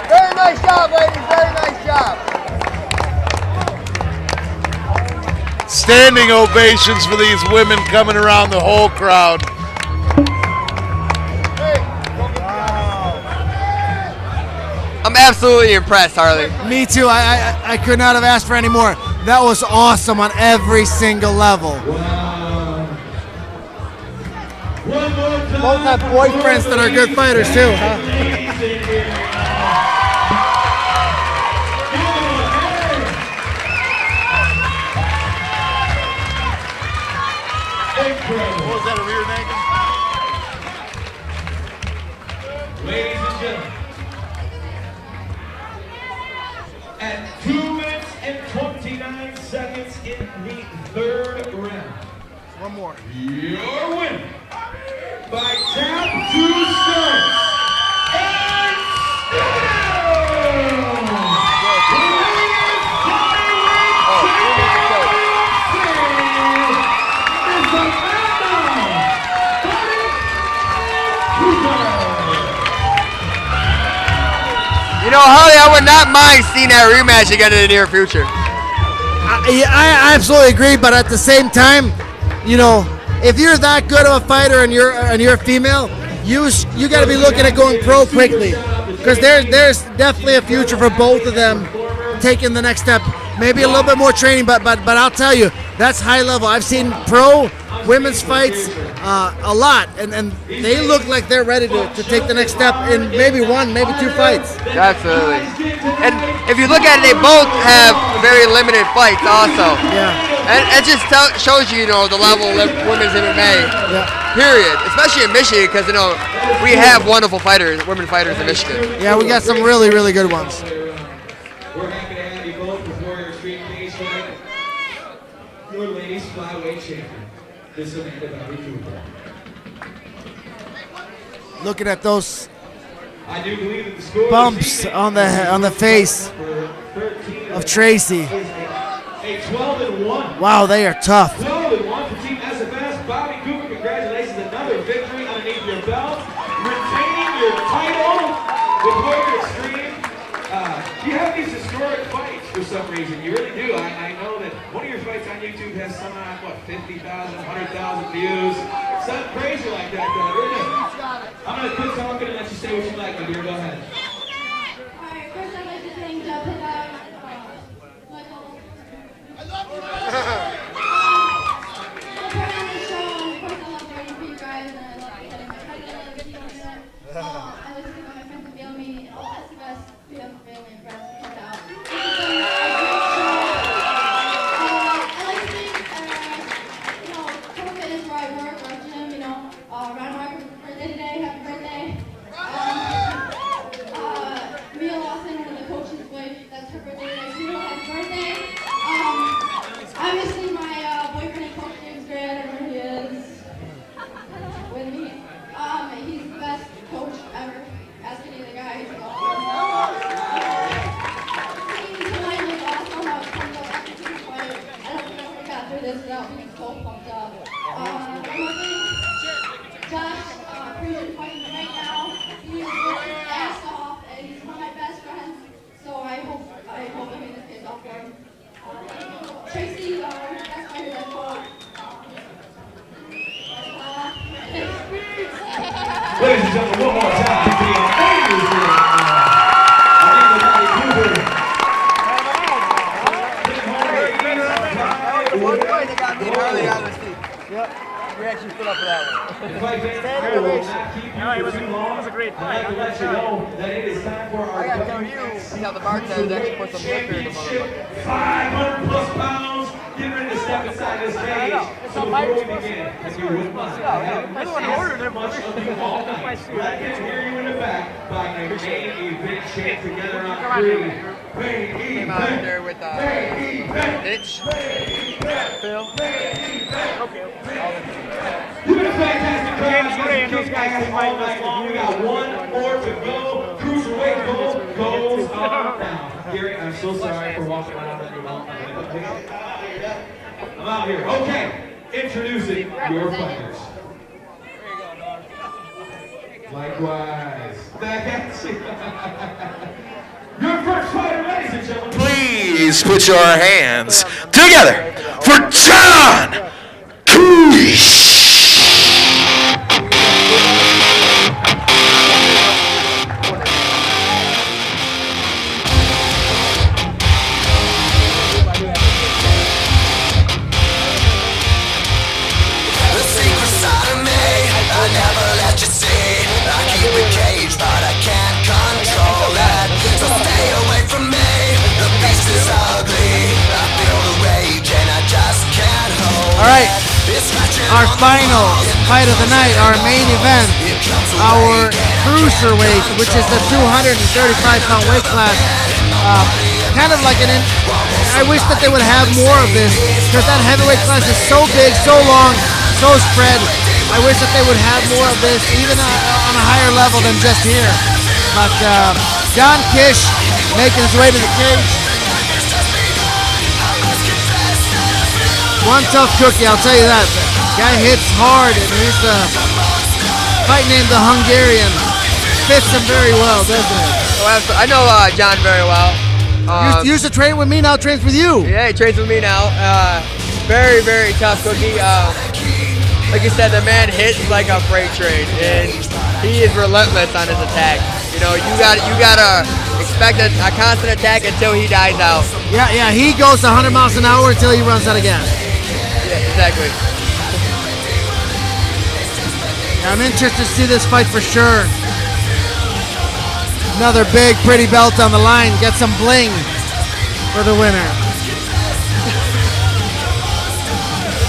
Very nice job, ladies. Very nice job. Standing ovations for these women coming around the whole crowd. I'm absolutely impressed, Harley. Me too. I could not have asked for any more. That was awesome on every single level. Both have boyfriends that are good fighters too, huh? What was that, a rear naked? Ladies and gentlemen, at 2 minutes and 29 seconds in the third round. One more. Your winner by tap 2 starts. You know, Harley, I would not mind seeing that rematch again in the near future. I absolutely agree, but at the same time, you know, if you're that good of a fighter and you're a female, you got to be looking at going pro quickly, because there's definitely a future for both of them taking the next step. Maybe a little bit more training, but I'll tell you, that's high level. I've seen pro women's fights a lot, and they look like they're ready to take the next step in maybe 1, maybe 2 fights. Absolutely. And if you look at it, they both have very limited fights also. Yeah. And it just shows you, the level of women's MMA, period. Especially in Michigan, because, we have wonderful fighters, women fighters in Michigan. Yeah, we got some really, really good ones. We're happy to have you both before your extreme cage fight. Your ladies flyweight champion, this Amanda Valley Cooper. Looking at those I do believe that the score bumps on the face of Tracy. A 12-1. Wow, they are tough. 12-1 for Team SFS. Bobby Cooper, congratulations, another victory underneath your belt, retaining your title with Warrior Extreme. You have these historic fights for some reason. You really do. I know that one of your fights on YouTube has some on 50,000, 100,000 views. Something crazy like that, though. Really. I'm going to quit talking and let you say what you like, my dear. Go ahead. Alright, first I'd like to thank Michael. I love you, on the show, and of course I love writing for you guys, and I love getting my friends and other people in it. I like to think about my friends and family, and all that's the best. We have family and friends to check out. Thank you so much. I like to think, COVID is where I work, our gym, around my birthday today, happy birthday. Mia Lawson, one of the coach's wife, that's her birthday today, so happy birthday. Obviously my boyfriend and coach James Grant, wherever he is, with me. He's the best coach ever. Ask any of the guys. Seeing tonight was awesome. I was pumped up after the fight. I don't think I would have got through this without being so pumped up. Josh, appreciate fighting him right now. He is working his ass off, and he's one of my best friends. So I hope I mean this pays off for him. Tracy, that's my good call. Ladies and gentlemen, one more time for the amazing We actually stood up for that one. The fight fans will not keep you for too long. It was a great fight. I'd like to let you know that it is time for our I gotta tell you, see how the bartender actually put some liquor in the motherfucker. 500 plus pounds. Get ready to step inside this cage. So before we begin, if you're with us, I haven't ordered much of you all night, but I can hear you in the back by a main event chant together on 3. Came out there with Mitch. Phil. You've been a fantastic crowd. Those guys all night long. We got one more to go. Cruiserweight goes on down. Gary, I'm so sorry for walking around with you. I'm out here. Okay, introducing your fighters. Likewise. Back at you. Your first fighter, ladies and gentlemen. Please put your hands together for John Kish. The secret side of me, I never let you see. I keep it caged, but I can't control it. So stay away from me, the beast is ugly. I feel the rage and I just can't hold it. All right, our final fight of the night, our main event, our cruiserweight, which is the 235-pound weight class. Kind of like I wish that they would have more of this, because that heavyweight class is so big, so long, so spread. I wish that they would have more of this, even on a higher level than just here. But John Kish making his way to the cage. One tough cookie, I'll tell you that. Guy hits hard, and he's a fight named the Hungarian. Fits him very well, doesn't it? Oh, I know John very well. Used to train with me, now trains with you. Yeah, he trains with me now. Very, very tough cookie. Like you said, the man hits like a freight train, and he is relentless on his attack. You know, you gotta expect a constant attack until he dies out. Yeah, he goes 100 miles an hour until he runs out of gas. Yeah, exactly. Yeah, I'm interested to see this fight for sure. Another big, pretty belt on the line. Get some bling for the winner.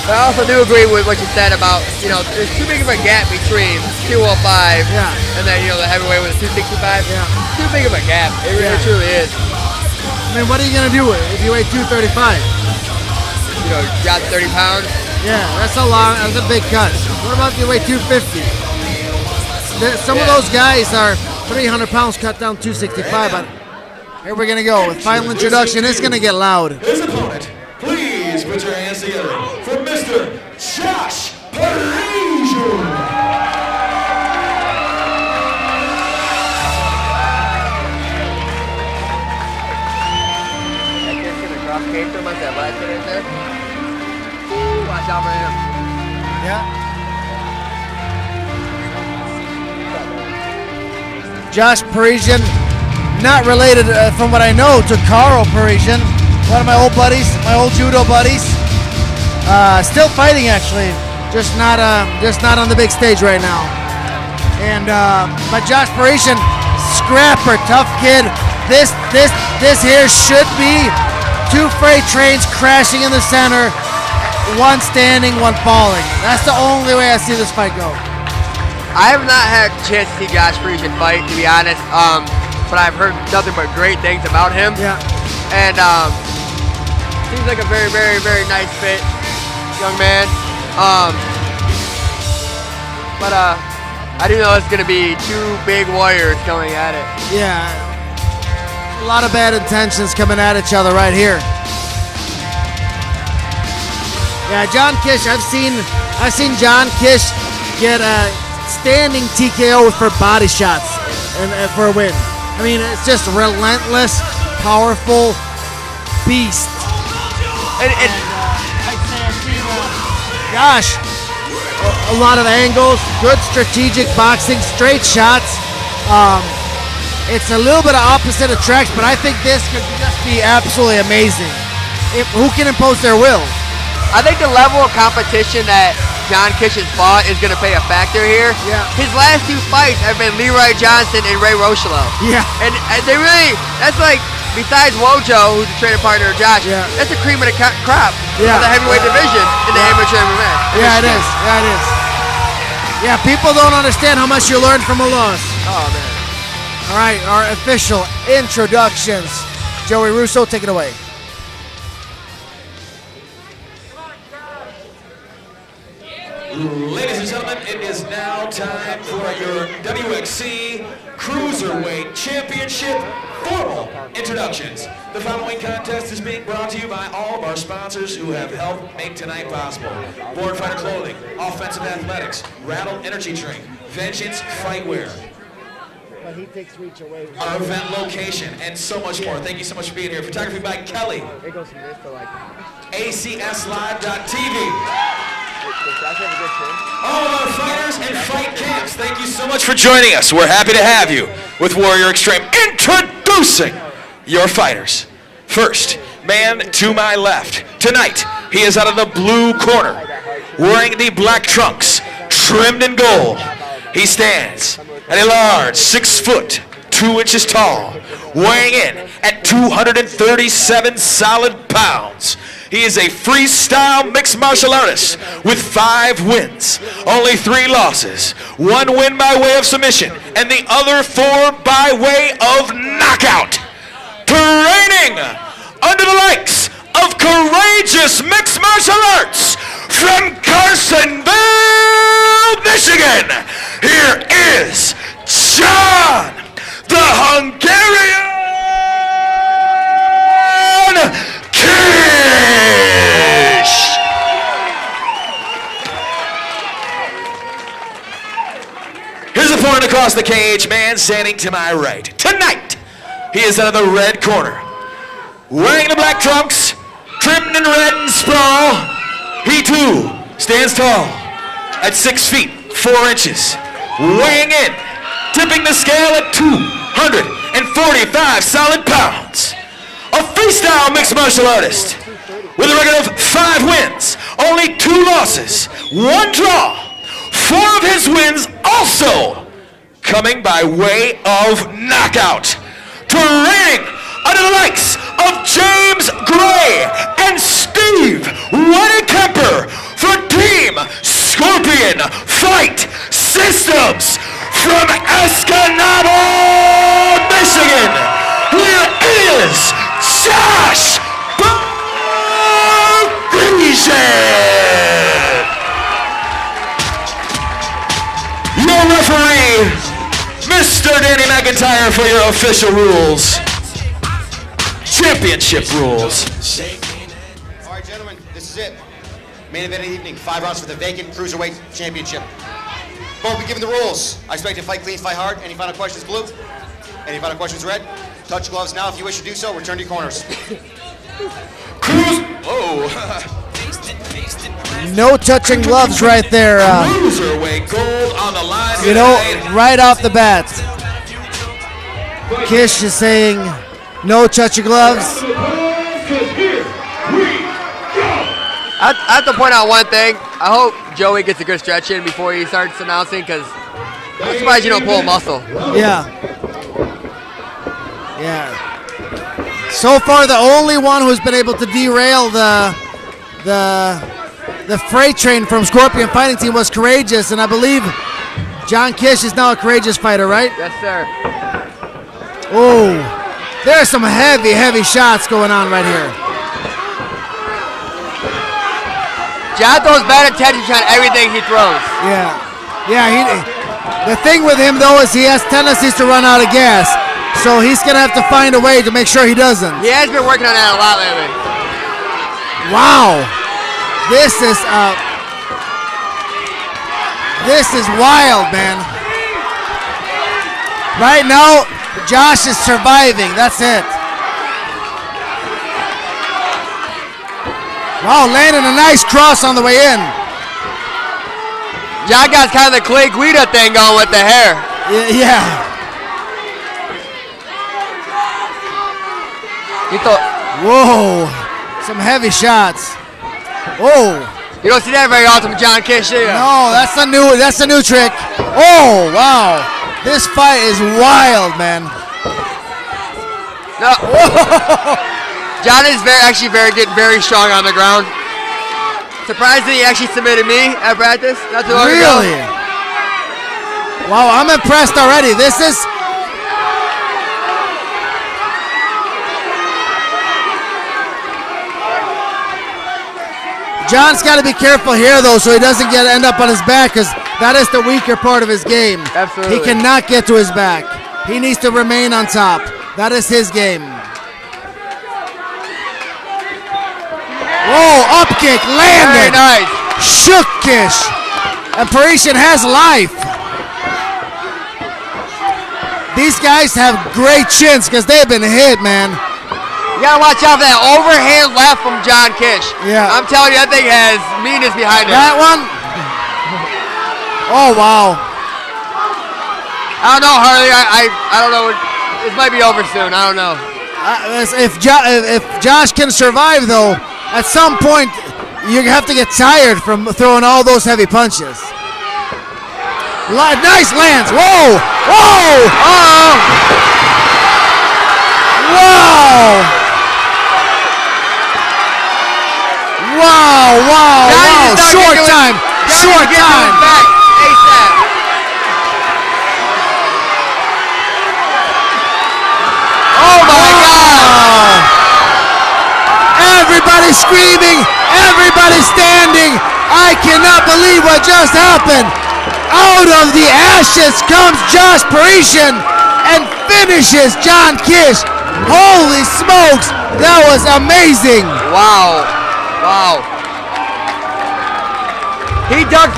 But I also do agree with what you said about, there's too big of a gap between 205 and then, the heavyweight with 265. Yeah. Too big of a gap. It really truly is. I mean, what are you going to do if you weigh 235? Drop 30 pounds. Yeah, that's a big cut. What about if you weigh 250? Some of those guys are 300 pounds cut down 265, but here we're going to go with final introduction. It's going to get loud. His opponent, please put your hands together for Mr. Josh Parisian. Watch out for him. Yeah. Josh Parisian, not related, from what I know, to Carl Parisian, one of my old buddies, my old judo buddies. Still fighting, actually, just not on the big stage right now. And but Josh Parisian, scrapper, tough kid. This here should be two freight trains crashing in the center, one standing, one falling. That's the only way I see this fight go. I have not had a chance to see Josh Parisian fight, to be honest, but I've heard nothing but great things about him. Yeah. And seems like a very, very, very nice fit young man. But I do know it's going to be two big warriors coming at it. Yeah. A lot of bad intentions coming at each other right here. Yeah, John Kish, I've seen John Kish get a standing TKO for body shots and for a win. I mean, it's just relentless, powerful beast. And gosh, a lot of angles, good strategic boxing, straight shots. It's a little bit of opposite attracts, but I think this could just be absolutely amazing. Who can impose their will? I think the level of competition that John Kish has fought is going to play a factor here. Yeah. His last two fights have been Leroy Johnson and Ray Rochelo. Yeah. And they really, that's like, besides Wojo, who's the training partner of Josh, that's the cream of the crop of the heavyweight division in the amateur MMA. Yeah, it is. Yeah, it is. Yeah, people don't understand how much you learn from a loss. Oh, man. All right, our official introductions. Joey Russo, take it away. Ladies and gentlemen, it is now time for your WXC Cruiserweight Championship formal introductions. The following contest is being brought to you by all of our sponsors who have helped make tonight possible. Born Fighter Clothing, Offensive Athletics, Rattle Energy Drink, Vengeance Fightwear, But he takes reach away. our event location, and so much more. Thank you so much for being here. Photography by Kelly, It goes from this to like. ACSLive.tv. All of our fighters and fight camps, thank you so much for joining us. We're happy to have you with Warrior Extreme. Introducing your fighters. First, man to my left. Tonight, he is out of the blue corner, wearing the black trunks, trimmed in gold. He stands at a large 6 foot, 2 inches tall, weighing in at 237 solid pounds. He is a freestyle mixed martial artist with 5 wins, only 3 losses, 1 win by way of submission, and the other 4 by way of knockout. Training under the likes of courageous mixed martial arts from Carsonville, Michigan. Here is John, the Hungarian Kish. His opponent across the cage, man standing to my right. Tonight, he is out of the red corner, wearing the black trunks, trimmed in red and sprawl. He too stands tall at 6 feet, 4 inches, weighing in, tipping the scale at 245 solid pounds. A freestyle mixed martial artist with a record of 5 wins, only 2 losses, 1 draw. 4 of his wins also coming by way of knockout. Training under the likes of James Gray and Steve Kemper for Team Scorpion Fight Systems from Escanaba, Michigan. Here is Josh Bogosian. Your referee, Mr. Danny McIntyre, for your official rules. Championship rules. All right, gentlemen, this is it. Main event of the evening, 5 rounds for the vacant Cruiserweight Championship. Both be given the rules. I expect you to fight clean, fight hard. Any final questions, blue? Any final questions, red? Touch gloves now if you wish to do so. Return to your corners. No touching gloves right there. Cruiserweight gold on the line. You know, right off the bat, Kish is saying no touching gloves. I have to point out one thing. I hope Joey gets a good stretch in before he starts announcing, because I'm surprised you don't pull a muscle. Yeah. Yeah. So far, the only one who's been able to derail the freight train from Scorpion Fighting Team was Courageous, and I believe John Kish is now a Courageous fighter, right? Yes, sir. Oh, there's some heavy, heavy shots going on right here. John throws bad attention on everything he throws. Yeah. Yeah, the thing with him, though, is he has tendencies to run out of gas. So he's going to have to find a way to make sure he doesn't. He has been working on that a lot lately. Wow. This is wild, man. Right now, Josh is surviving. That's it. Wow, landing a nice cross on the way in. John got kind of the Clay Guida thing going with the hair. Yeah. Whoa, some heavy shots. Oh. You don't see that very often with John Kish, do you? No, that's a new trick. Oh, wow. This fight is wild, man. No. John is very strong on the ground. Surprised that he actually submitted me at practice not too long ago. Really? Wow, I'm impressed already. This is John's got to be careful here, though, so he doesn't end up on his back, because that is the weaker part of his game. Absolutely. He cannot get to his back. He needs to remain on top. That is his game. Whoa, up kick, landed. Very nice. Shook Kish. And Parisian has life. These guys have great chins because they've been hit, man. You gotta watch out for that overhand left from John Kish. Yeah. I'm telling you, that thing has meanness behind it. That one? Oh, wow. I don't know, Harley. I don't know. It might be over soon. I don't know. If Josh can survive, though, at some point, you have to get tired from throwing all those heavy punches. Nice lands. Whoa! Whoa! Uh-oh! Wow! Wow, wow, wow. Short time. Short time. Back ASAP. Oh my God! Everybody screaming. Everybody standing. I cannot believe what just happened. Out of the ashes comes Josh Parisian and finishes John Kish. Holy smokes. That was amazing. Wow. Wow. He dug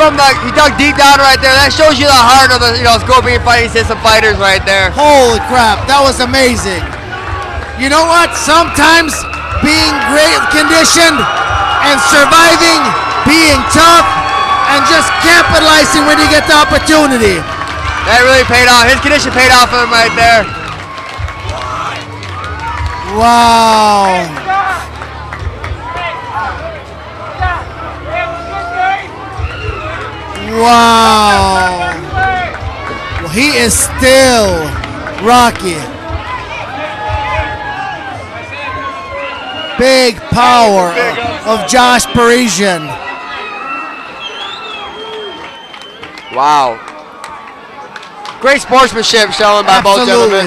deep down right there. That shows you the heart of the Scorpion fighting system fighters right there. Holy crap, that was amazing. You know what? Sometimes being great conditioned and surviving, being tough, and just capitalizing when you get the opportunity. That really paid off. His condition paid off for him right there. Wow. Wow. Well, he is still rocky. Big power of Josh Parisian. Wow. Great sportsmanship shown by both gentlemen.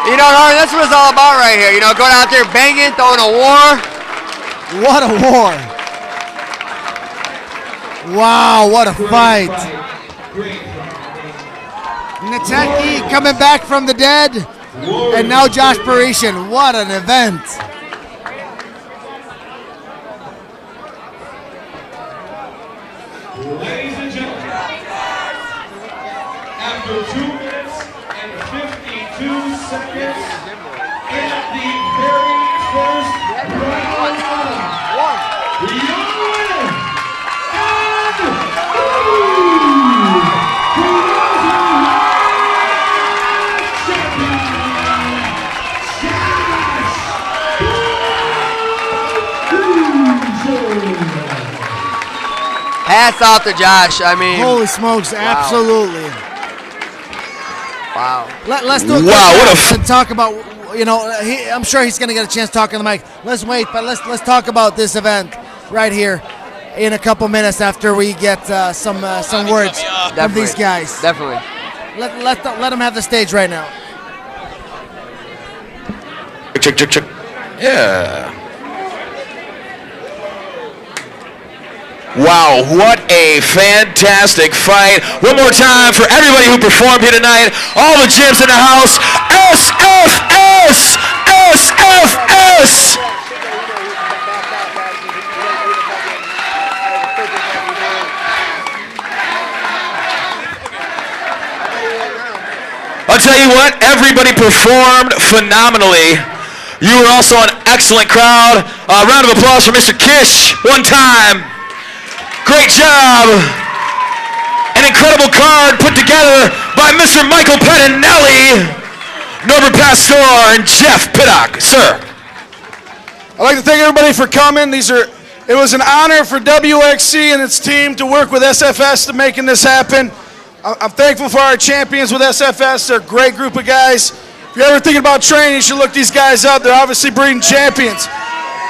You know, that's what it's all about right here. You know, going out there banging, throwing a war. What a war. Wow, what a fight. Nateki coming back from the dead. And now Josh Parisian. What an event. Ladies and gentlemen, after 2 minutes and 52 seconds, in the very first round, the young winner, Hats off to Josh. I mean, holy smokes, absolutely. Wow. Let's do a and talk about, I'm sure he's going to get a chance to talk on the mic. Let's wait, but let's talk about this event right here in a couple minutes after we get some words from these guys. Definitely. Let them have the stage right now. Check. Yeah. Wow, what a fantastic fight. One more time for everybody who performed here tonight. All the gyms in the house. SFS! SFS! I'll tell you what, everybody performed phenomenally. You were also an excellent crowd. A round of applause for Mr. Kish one time. Great job. An incredible card put together by Mr. Michael Pettinelli, Norbert Pastor, and Jeff Pittock. Sir. I'd like to thank everybody for coming. It was an honor for WXC and its team to work with SFS to making this happen. I'm thankful for our champions with SFS. They're a great group of guys. If you're ever thinking about training, you should look these guys up. They're obviously breeding champions.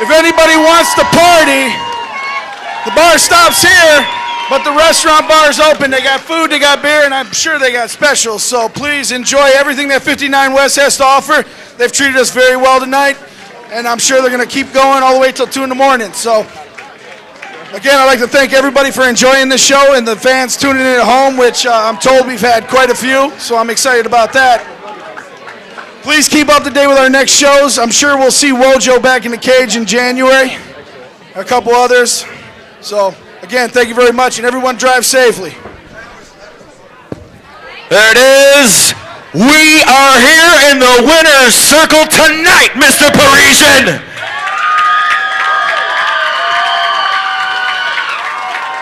If anybody wants to party, the bar stops here, but the restaurant bar is open. They got food, they got beer, and I'm sure they got specials. So please enjoy everything that 59 West has to offer. They've treated us very well tonight, and I'm sure they're going to keep going all the way till 2 in the morning. So Again, I'd like to thank everybody for enjoying the show and the fans tuning in at home, which I'm told we've had quite a few, so I'm excited about that. Please keep up to date with our next shows. I'm sure we'll see Wojo back in the cage in January, a couple others. So, again, thank you very much, and everyone drive safely. There it is. We are here in the winner's circle tonight, Mr. Parisian.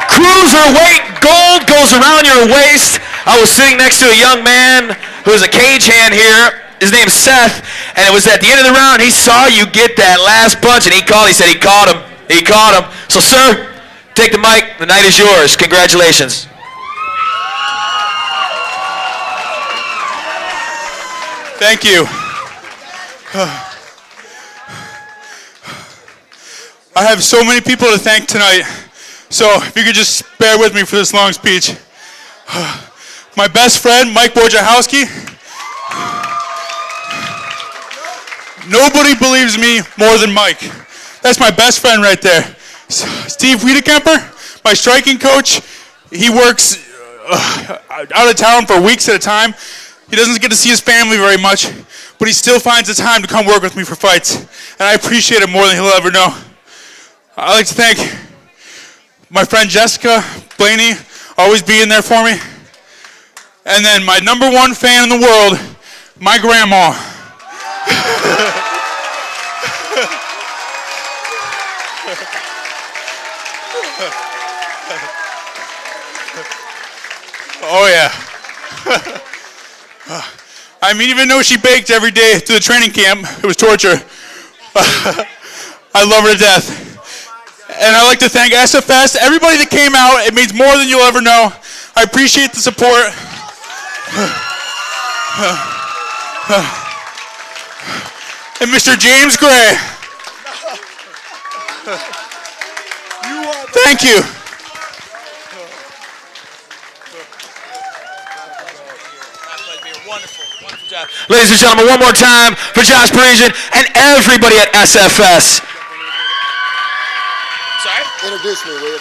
Cruiserweight gold goes around your waist. I was sitting next to a young man who is a cage hand here. His name's Seth, and it was at the end of the round. He saw you get that last punch, and he said he caught him. He caught him. So, sir, take the mic. The night is yours. Congratulations. Thank you. I have so many people to thank tonight, so if you could just bear with me for this long speech. My best friend, Mike Wojciechowski. Nobody believes me more than Mike. That's my best friend right there. Steve Wiedekemper, my striking coach. He works out of town for weeks at a time. He doesn't get to see his family very much, but he still finds the time to come work with me for fights, and I appreciate it more than he'll ever know. I'd like to thank my friend Jessica Blaney, always being there for me, and then my number one fan in the world, my grandma. Oh yeah. I mean, even though she baked every day through the training camp, it was torture. I love her to death. And I'd like to thank SFS, everybody that came out. It means more than you'll ever know. I appreciate the support. And Mr. James Gray. Thank you. Ladies and gentlemen, one more time for Josh Parisian and everybody at SFS. Sorry? Introduce me, will you?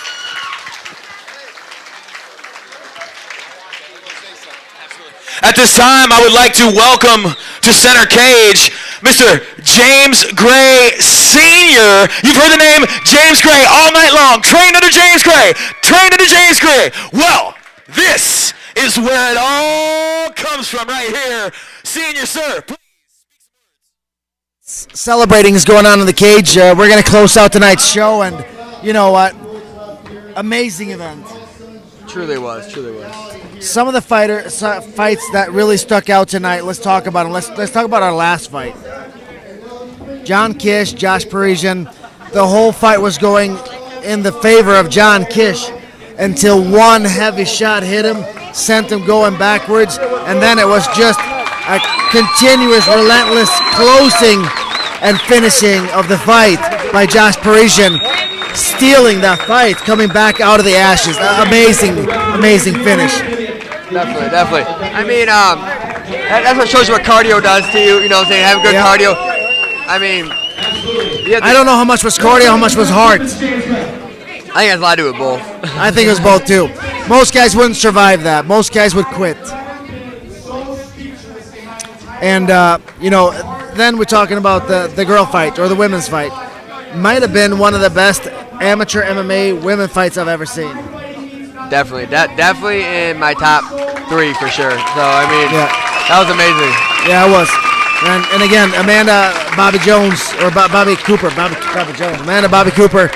At this time, I would like to welcome to center cage Mr. James Gray Sr. You've heard the name James Gray all night long. Trained under James Gray. Trained under James Gray. Well, this is where it all comes from right here. Senior, sir, please. Celebrating is going on in the cage. We're going to close out tonight's show, and you know what? Amazing event. Truly was. Some of the fights that really stuck out tonight. Let's talk about them. Let's talk about our last fight. John Kish, Josh Parisian. The whole fight was going in the favor of John Kish until one heavy shot hit him, sent him going backwards, and then it was just a continuous, relentless closing and finishing of the fight by Josh Parisian, stealing that fight, coming back out of the ashes. Amazing finish. Definitely. I mean, that's what shows you what cardio does to you. You know what I'm saying? Have good cardio. I mean, I don't know how much was cardio, how much was heart. I think it has a lot to do with both. I think it was both too. Most guys wouldn't survive that. Most guys would quit. And, then we're talking about the girl fight or the women's fight. Might have been one of the best amateur MMA women fights I've ever seen. Definitely in my top 3 for sure. So, I mean, that was amazing. Yeah, it was. And again, Amanda Bobby Jones, or Bobby Cooper, Amanda Bobby Cooper,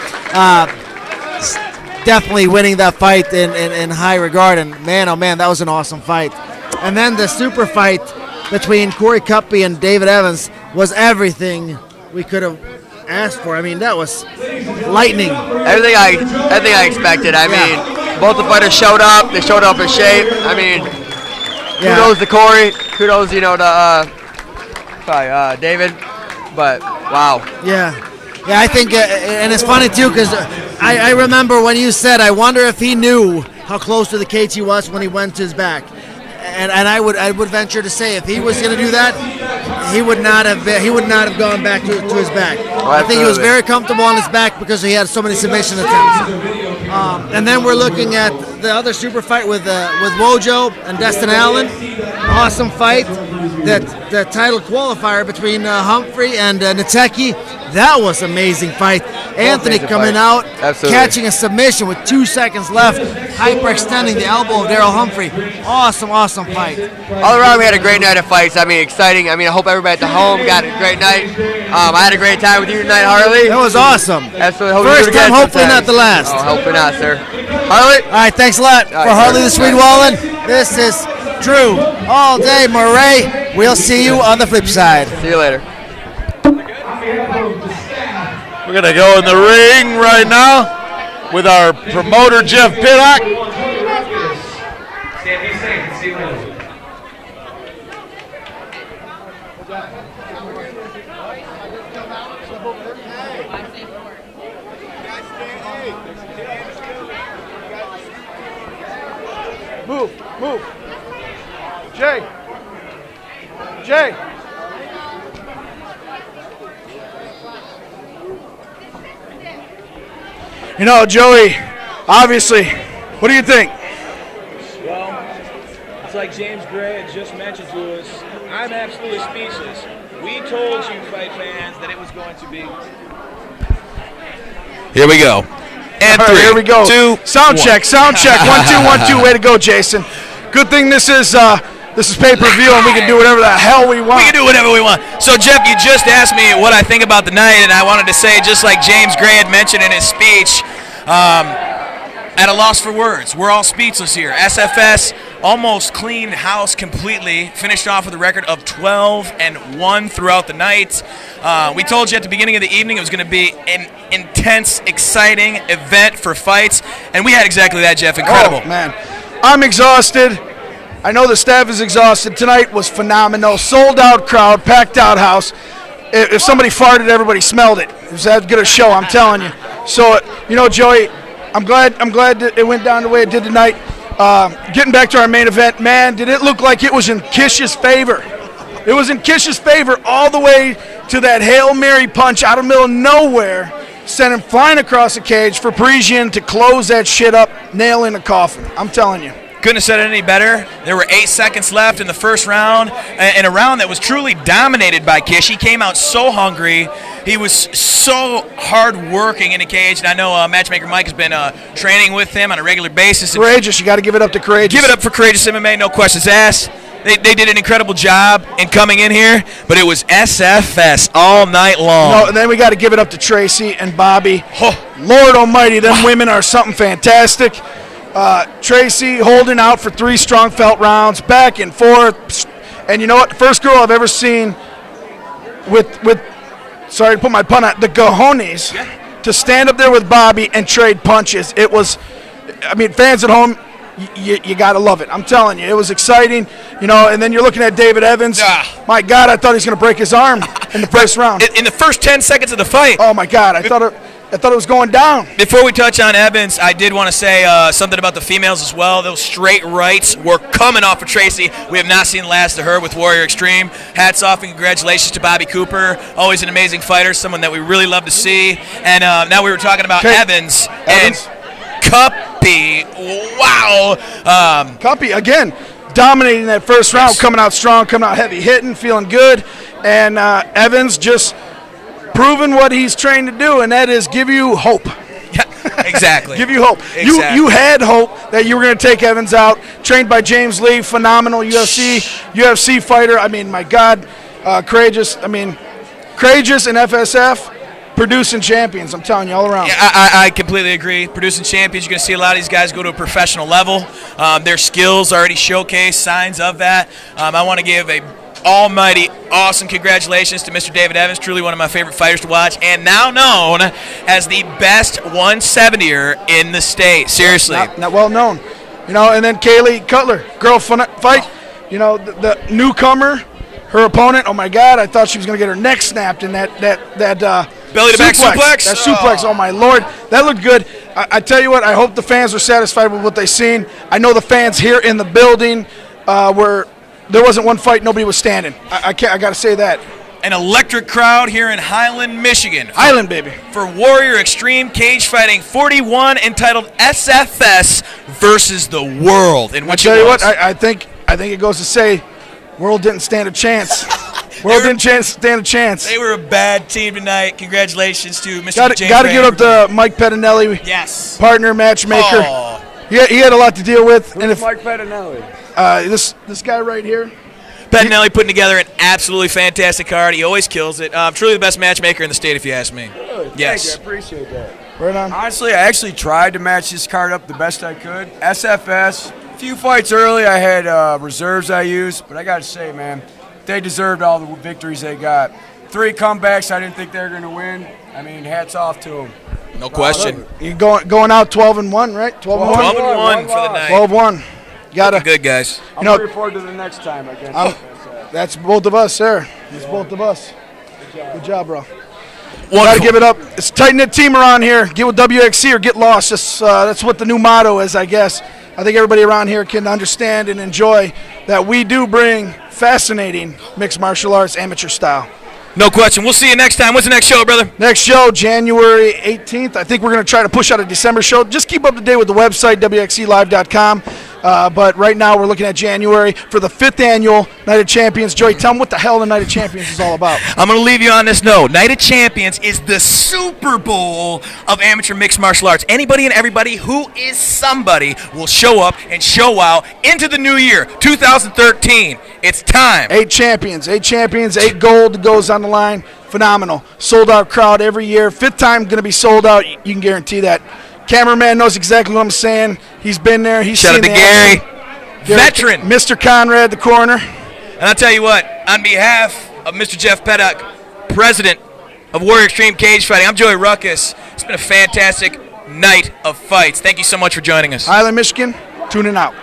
definitely winning that fight in high regard. And man, oh man, that was an awesome fight. And then the super fight between Corey Cuppy and David Evans was everything we could have asked for. I mean, that was lightning. Everything I expected. I mean, both the fighters showed up. They showed up in shape. I mean, kudos to Corey. Kudos, to David. But wow. Yeah, I think, and it's funny too, because I remember when you said, I wonder if he knew how close to the cage he was when he went to his back. And I would venture to say, if he was going to do that, he would not have gone back to his back. Oh, I think he was very comfortable on his back because he had so many submission attempts. And then we're looking at the other super fight with Wojo and Destin Allen. Awesome fight. The title qualifier between Humphrey and Nateki. That was amazing fight. Anthony coming out, catching a submission with 2 seconds left, hyperextending the elbow of Daryl Humphrey. Awesome fight. All around, we had a great night of fights. I mean, exciting. I mean, I hope everybody at the home got a great night. I had a great time with you tonight, Harley. That was awesome. Absolutely. Hope First time, hopefully not the last. Oh, hopefully not, sir. Harley? All right, thanks a lot. For Harley the Swede Wallen, this is Drew all day, Murray. We'll see you on the flip side. See you later. We're going to go in the ring right now with our promoter, Jeff Pittock. Move. Jay. You know, Joey, obviously, what do you think? Well, it's like James Gray had just mentioned to us. I'm absolutely speechless. We told you, fight fans, that it was going to be. Here we go. And all right, 3, here we go. 2, sound 1. check. 1, 2, 1, 2. Way to go, Jason. Good thing this is pay-per-view and we can do whatever the hell we want. We can do whatever we want. So, Jeff, you just asked me what I think about the night, and I wanted to say, just like James Gray had mentioned in his speech, at a loss for words. We're all speechless here. SFS almost cleaned house completely, finished off with a record of 12-1 throughout the night. We told you at the beginning of the evening it was going to be an intense, exciting event for fights, and we had exactly that, Jeff. Incredible. Oh, man. I'm exhausted. I know the staff is exhausted. Tonight was phenomenal. Sold-out crowd, packed-out house. If somebody farted, everybody smelled it. It was that good a show, I'm telling you. So, you know, Joey, I'm glad that it went down the way it did tonight. Getting back to our main event, man, did it look like it was in Kish's favor? It was in Kish's favor all the way to that Hail Mary punch out of the middle of nowhere, sent him flying across the cage for Parisian to close that shit up, nail in the coffin. I'm telling you. Couldn't have said it any better. There were 8 seconds left in the first round, in a round that was truly dominated by Kish. He came out so hungry. He was so hard-working in the cage, and I know Matchmaker Mike has been training with him on a regular basis. Courageous. You got to give it up to Courageous. Give it up for Courageous MMA, no questions asked. They did an incredible job in coming in here, but it was SFS all night long. No, and then we got to give it up to Tracy and Bobby. Oh, Lord almighty, them women are something fantastic. Tracy holding out for 3 strong felt rounds, back and forth. And you know what? First girl I've ever seen with sorry to put my pun on, the cojones to stand up there with Bobby and trade punches. It was, I mean, fans at home, you got to love it. I'm telling you, it was exciting. You know, and then you're looking at David Evans. My God, I thought he was going to break his arm in the first round. In the first 10 seconds of the fight. Oh, my God. I thought it was going down. Before we touch on Evans, I did want to say something about the females as well. Those straight rights were coming off of Tracy. We have not seen the last of her with Warrior Extreme. Hats off and congratulations to Bobby Cooper. Always an amazing fighter, someone that we really love to see. And now we were talking about Evans. And Cuppy. Wow. Cuppy, again, dominating that first round, coming out strong, coming out heavy hitting, feeling good. And Evans just proving what he's trained to do, and that is give you hope. Yeah, exactly. Give you hope. Exactly. You had hope that you were going to take Evans out. Trained by James Lee, phenomenal UFC fighter. I mean, my God, courageous. I mean, courageous and FSF producing champions. I'm telling you, all around. Yeah, I completely agree. Producing champions. You're going to see a lot of these guys go to a professional level. Their skills already showcase signs of that. I want to give a almighty awesome congratulations to Mr. David Evans, truly one of my favorite fighters to watch, and now known as the best 170er in the state. Seriously. Not well known. You know, and then Kaylee Cutler, girl fight. You know, the newcomer, her opponent, oh my God, I thought she was going to get her neck snapped in that belly to back suplex. That suplex, oh my Lord, that looked good. I tell you what, I hope the fans are satisfied with what they've seen. I know the fans here in the building were. There wasn't one fight nobody was standing. I got to say that. An electric crowd here in Highland, Michigan. Highland, baby. For Warrior Extreme Cage Fighting 41, entitled SFS versus the World. In I which tell it you was. what, I think it goes to say, World didn't stand a chance. World didn't stand a chance. They were a bad team tonight. Congratulations to Mr. Got James to give up Vanderbilt. to Mike Pettinelli. Yes. Partner, matchmaker. Oh. He had a lot to deal with. Who's and if Mike Pettinelli? This guy right here. Pettinelli putting together an absolutely fantastic card. He always kills it. Truly the best matchmaker in the state, if you ask me. Good. Yes. Thank you. I appreciate that. Right on. Honestly, I actually tried to match this card up the best I could. SFS. A few fights early, I had reserves I used, but I got to say, man, they deserved all the victories they got. 3 comebacks, I didn't think they were going to win. I mean, hats off to them. No question. You're going out 12-1, right? 12-1. 12-1 for the night. 12-1. Got Looking good, guys. I'm looking forward to the next time against That's both of us, sir. It's both of us. Good job, bro. Wonderful. Got to give it up. It's a tight-knit team around here. Get with WXC or get lost. That's what the new motto is, I guess. I think everybody around here can understand and enjoy that we do bring fascinating mixed martial arts amateur style. No question. We'll see you next time. What's the next show, brother? Next show, January 18th. I think we're going to try to push out a December show. Just keep up to date with the website, wxclive.com. But right now we're looking at January for the 5th annual Night of Champions. Joey, tell them what the hell the Night of Champions is all about. I'm going to leave you on this note. Night of Champions is the Super Bowl of amateur mixed martial arts. Anybody and everybody who is somebody will show up and show out into the new year, 2013. It's time. 8 champions, 8 gold goes on the line. Phenomenal. Sold out crowd every year. 5th time going to be sold out. You can guarantee that. Cameraman knows exactly what I'm saying. He's been there. He's Shout out to seen Gary. action. Veteran. Mr. Conrad, the corner. And I'll tell you what, on behalf of Mr. Jeff Pettock, president of Warrior Extreme Cage Fighting, I'm Joey Ruckus. It's been a fantastic night of fights. Thank you so much for joining us. Highland, Michigan, tuning out.